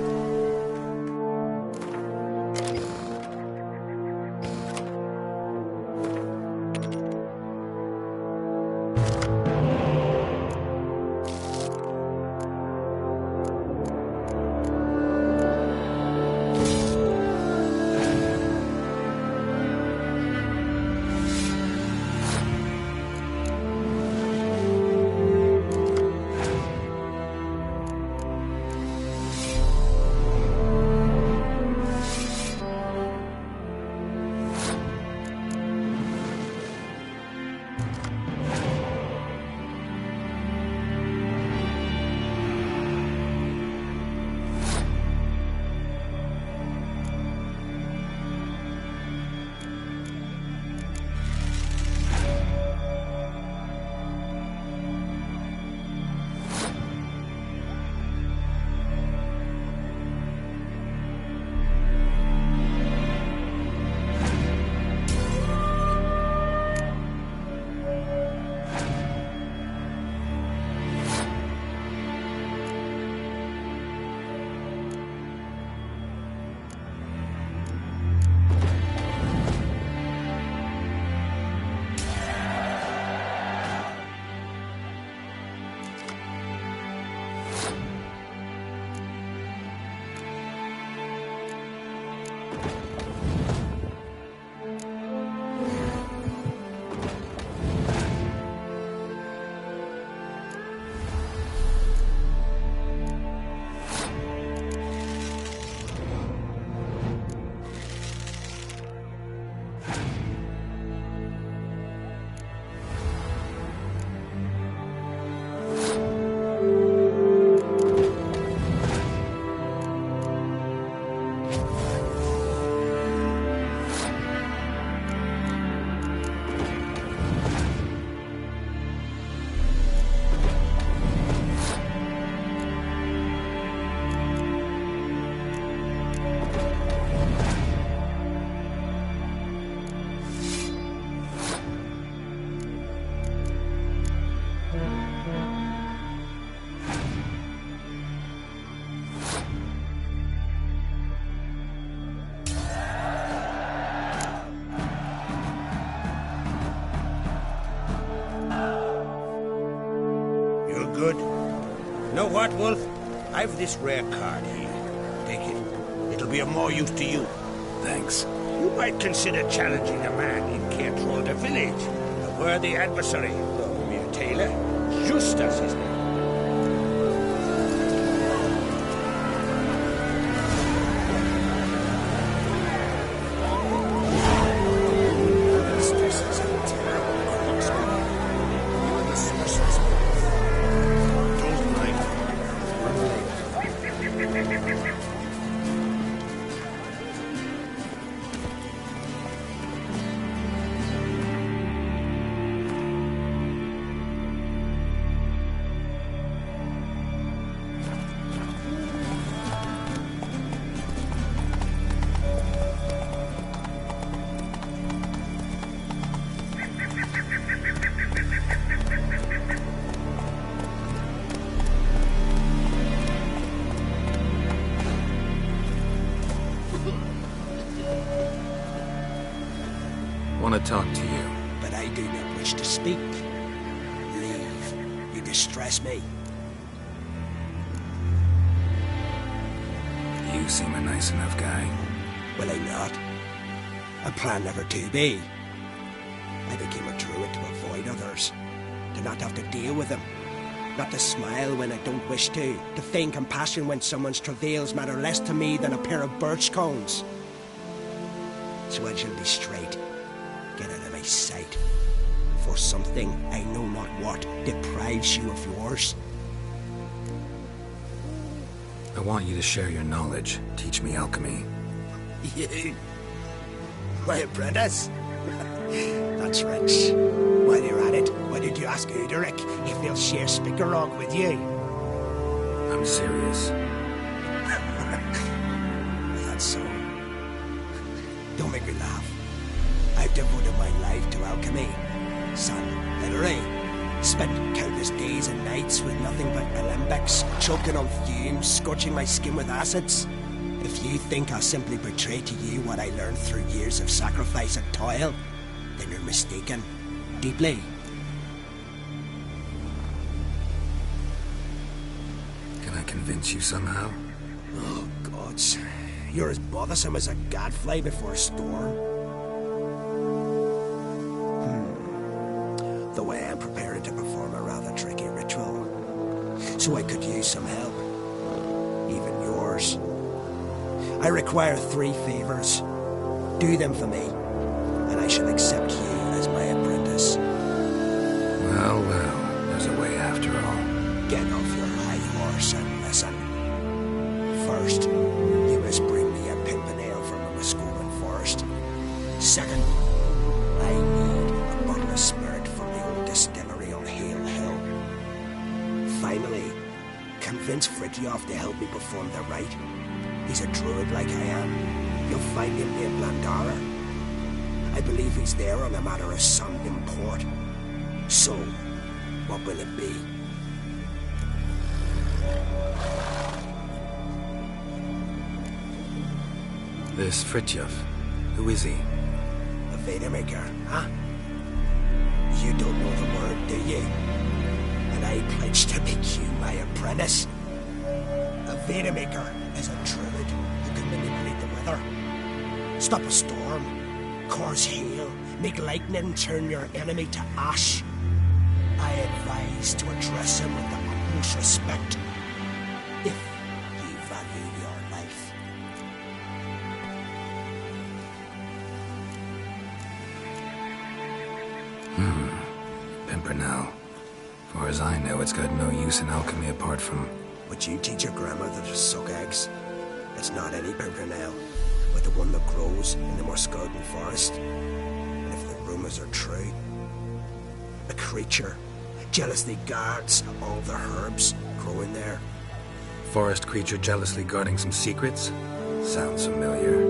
Good. Know what, Wolf? I've this rare card here. Take it. It'll be of more use to you. Thanks. You might consider challenging a man in Cairtrolda village. A worthy adversary, though mere tailor. Justus his name. talk to you. But I do not wish to speak. Leave. You distress me. You seem a nice enough guy. Will I not? I plan never to be. I became a druid to avoid others, to not have to deal with them, not to smile when I don't wish to feign compassion when someone's travails matter less to me than a pair of birch cones. So I shall be straight. Get out of my sight. For something, I know not what, deprives you of yours. I want you to share your knowledge. Teach me alchemy. You? My apprentice? That's rich. While you're at it, why did you ask Uderic if he'll share Spikerog with you? I'm serious. That's so. Don't make me laugh. I've devoted my life to alchemy. Son, literally. Spent countless days and nights with nothing but alembics, choking on fumes, scorching my skin with acids. If you think I'll simply betray to you what I learned through years of sacrifice and toil, then you're mistaken. Deeply. Can I convince you somehow? Oh, gods. You're as bothersome as a gadfly before a storm. Though I am prepared to perform a rather tricky ritual. So I could use some help. Even yours. I require 3 favors. Do them for me, and I shall accept you as my apprentice. Well, there's a way after all. Get off your high horse and listen. First, you must bring me a pimpernel from the Muscolan forest. Second, I need a bottle of spirit from the old distillery on Hale Hill. Finally, convince Fritjof to help me perform the rite. He's a druid like I am. You'll find him near Blandara. I believe he's there on a matter of some import. So, what will it be? This Fritjof, who is he? A Vadermaker, huh? You don't know the word, do you? And I pledge to make you my apprentice. A Vadermaker is a druid who can manipulate the weather. Stop a storm, cause hail, make lightning turn your enemy to ash. I advise to address him with the utmost respect, if you value your life. Pimpernel. Far as I know, it's got no use in alchemy apart from... Would you teach your grandmother to suck eggs? It's not any pimpernel, but the one that grows in the Muscolan forest. And if the rumors are true, a creature jealously guards all the herbs growing there. Forest creature jealously guarding some secrets? Sounds familiar.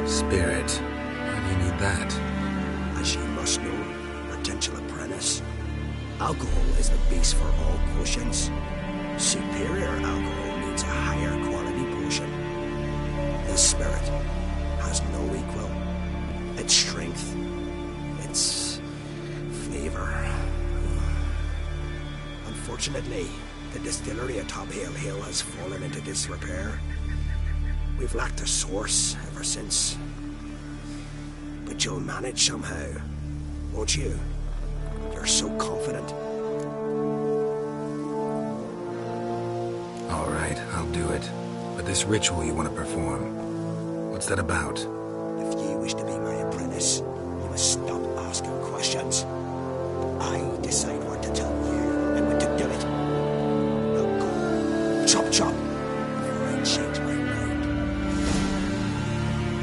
Spirit. Why do you need that? As you must know, potential apprentice, alcohol is the base for all potions. Superior alcohol needs a higher quality potion. This spirit has no equal. Its strength, its flavor. Unfortunately, the distillery atop Hale Hill has fallen into disrepair. We've lacked a source ever since. But you'll manage somehow, won't you? You're so confident. All right, I'll do it. But this ritual you want to perform, what's that about? If you wish to be my apprentice, you must stop asking questions. I decide what to tell you and when to do it. Now go, chop chop, before I change my mind.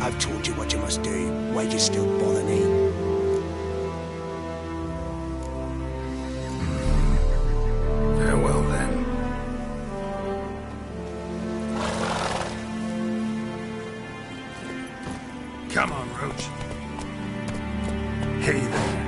I've told you what you must do. Why do you still bother me? Farewell, then. Come on, Roach. Hey there.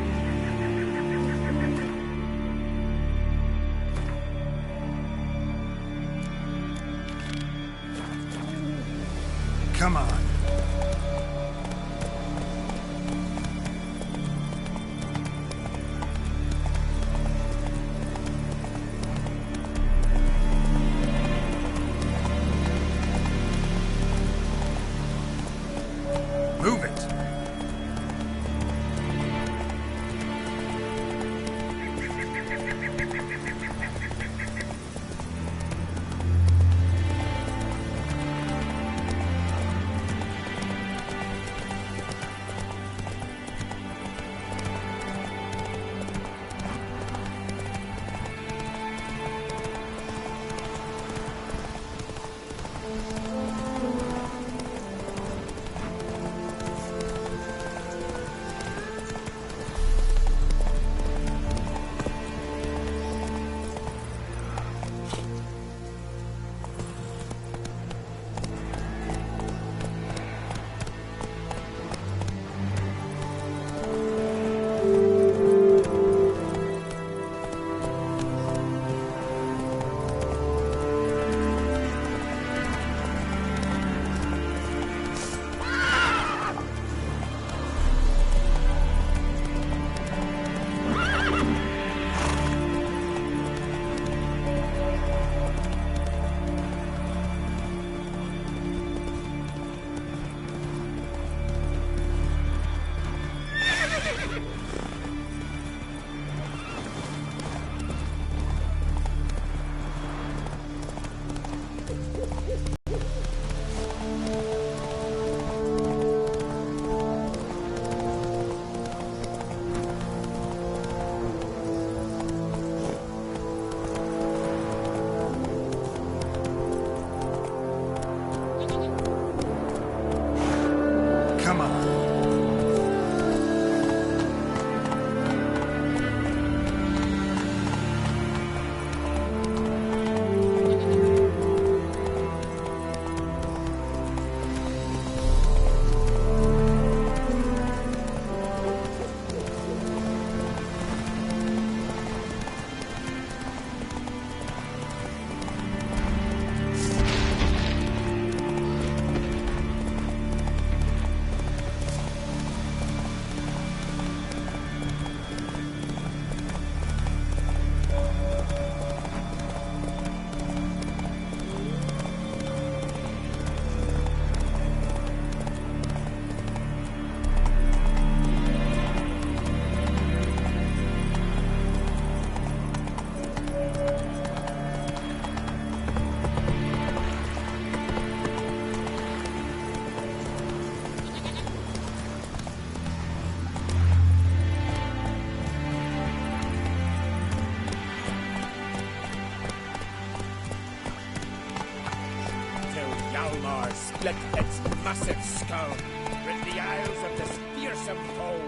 split its massive skull, rid the isles of this fearsome foe.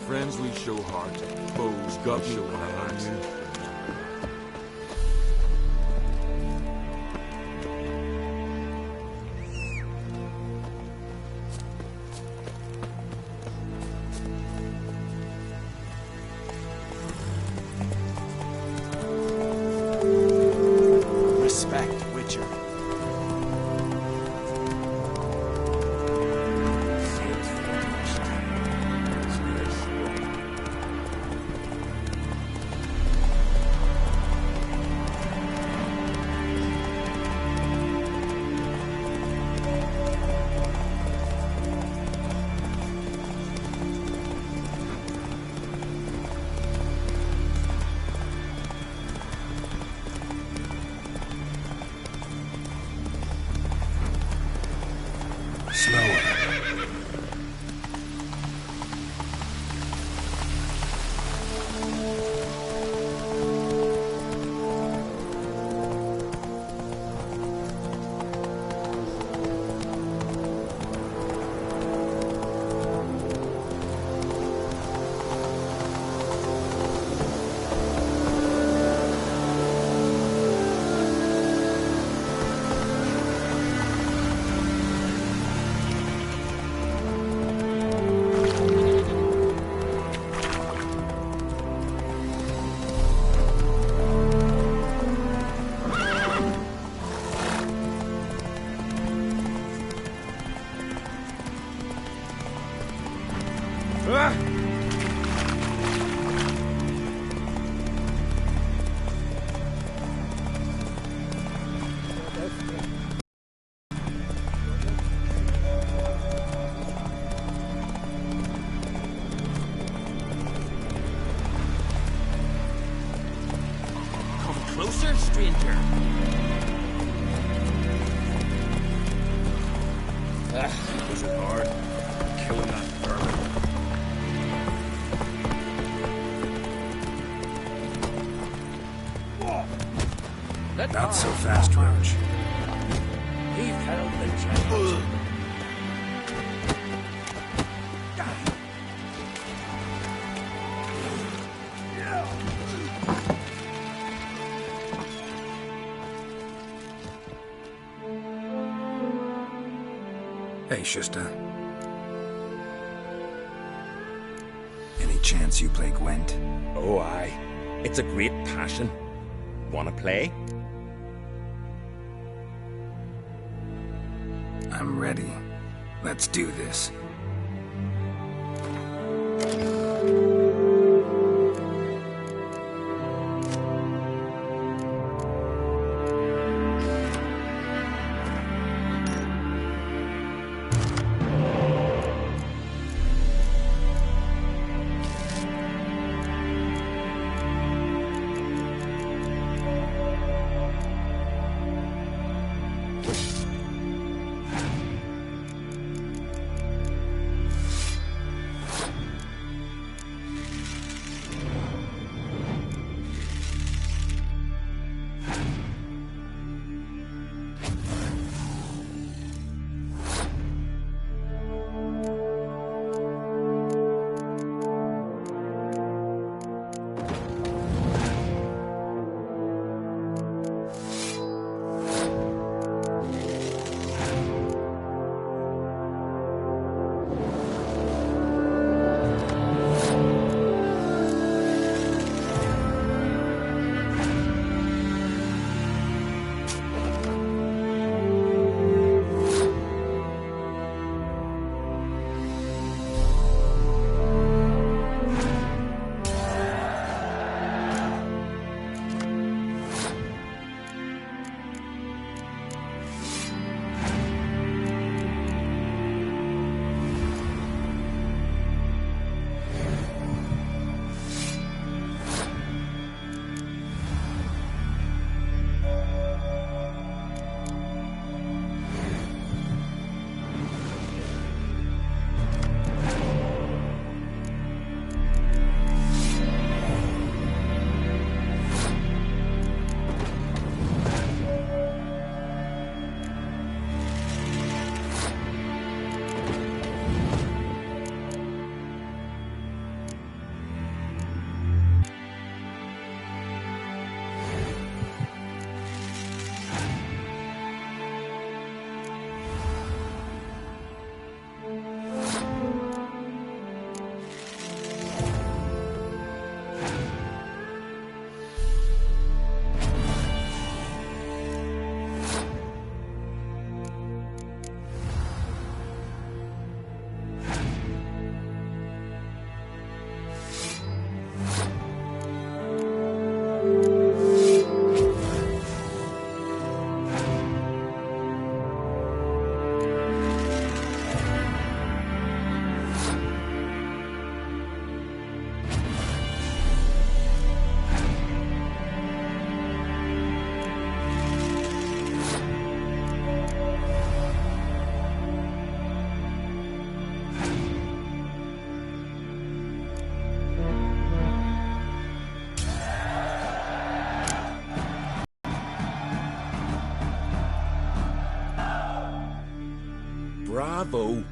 Friends we show heart, foes God show hands. Respect, Witcher. Closer, stranger. Was it hard? Killing that vermin. Not so fast, Roach. He held the challenge. Hey, Shusta. Any chance you play Gwent? Oh, aye. It's a great passion. Wanna play? I'm ready. Let's do this. Bravo.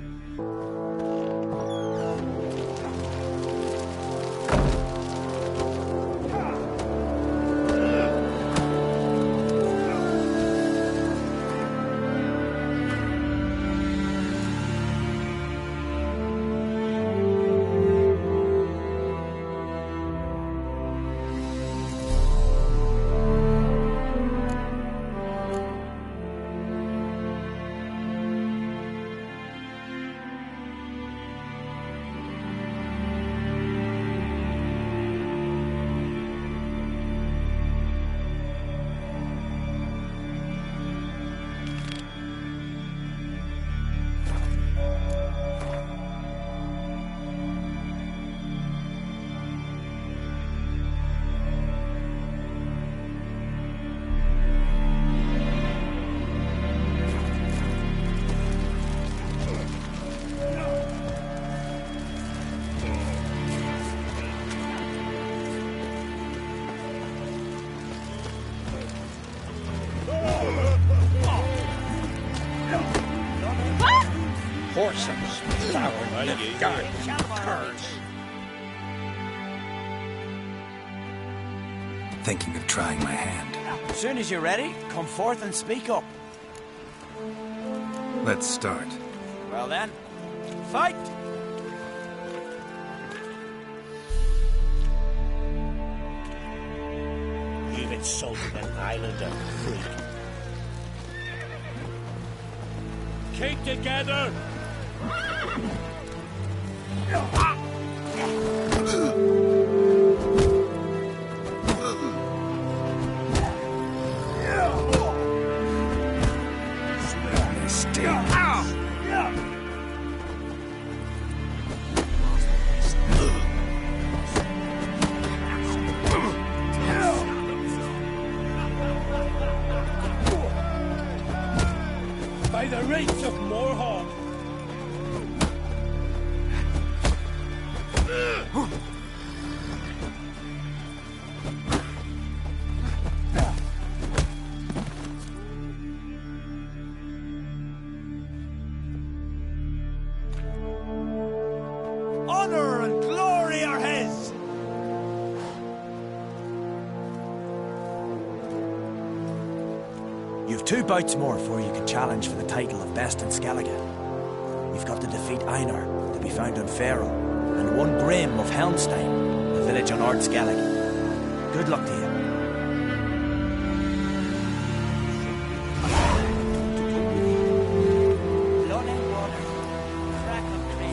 Horses, flower, guards, curs. Thinking of trying my hand. As soon as you're ready, come forth and speak up. Let's start. Well then, fight! You've insulted an islander, freak. Keep together! By the rates of Moorhawk! Honor and glory are his! You've 2 bouts more before you can challenge for the title of Best in Skellige. You've got to defeat Einar, to be found on Faroe, and 1 Brim of Helmstein, a village on Ard Skellige. Good luck to you.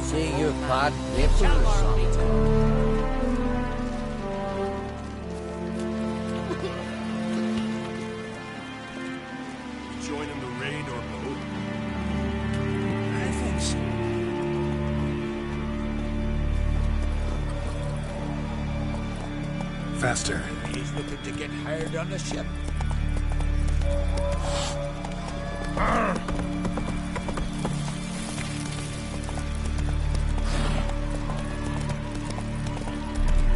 See you, Pod. Nipples. Joining the raid or no? I think so. Faster. He's looking to get hired on the ship.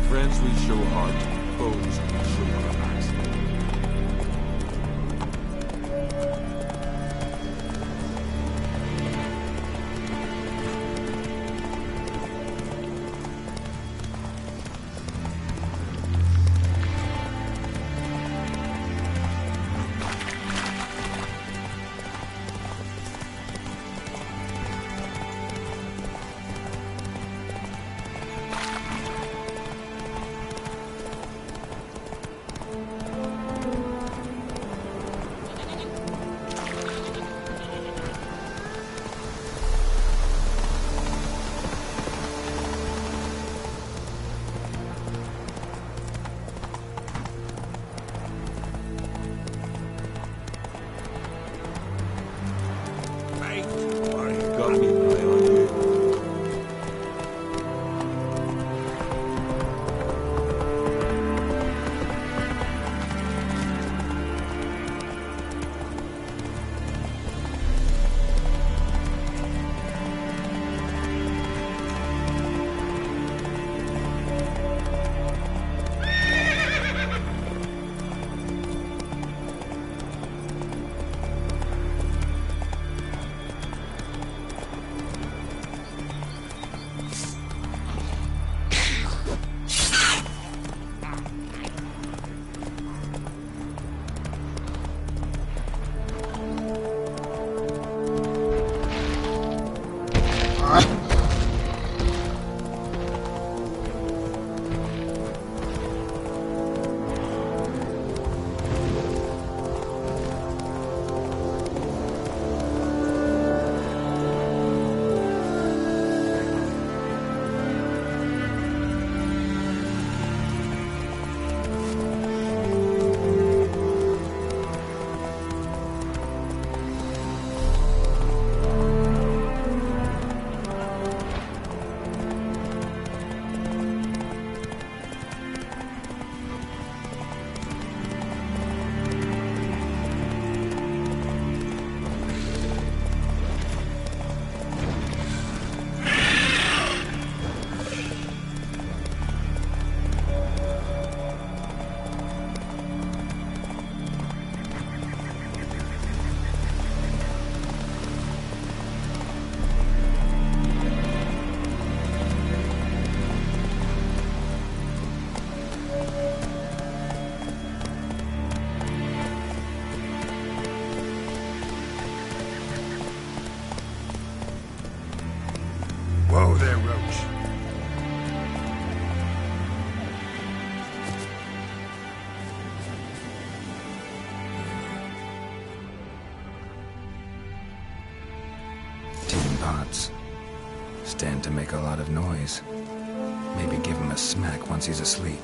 Friends we show heart, foes we show our backs. Whoa there, Roach. Tin pots. Stand to make a lot of noise. Maybe give him a smack once he's asleep.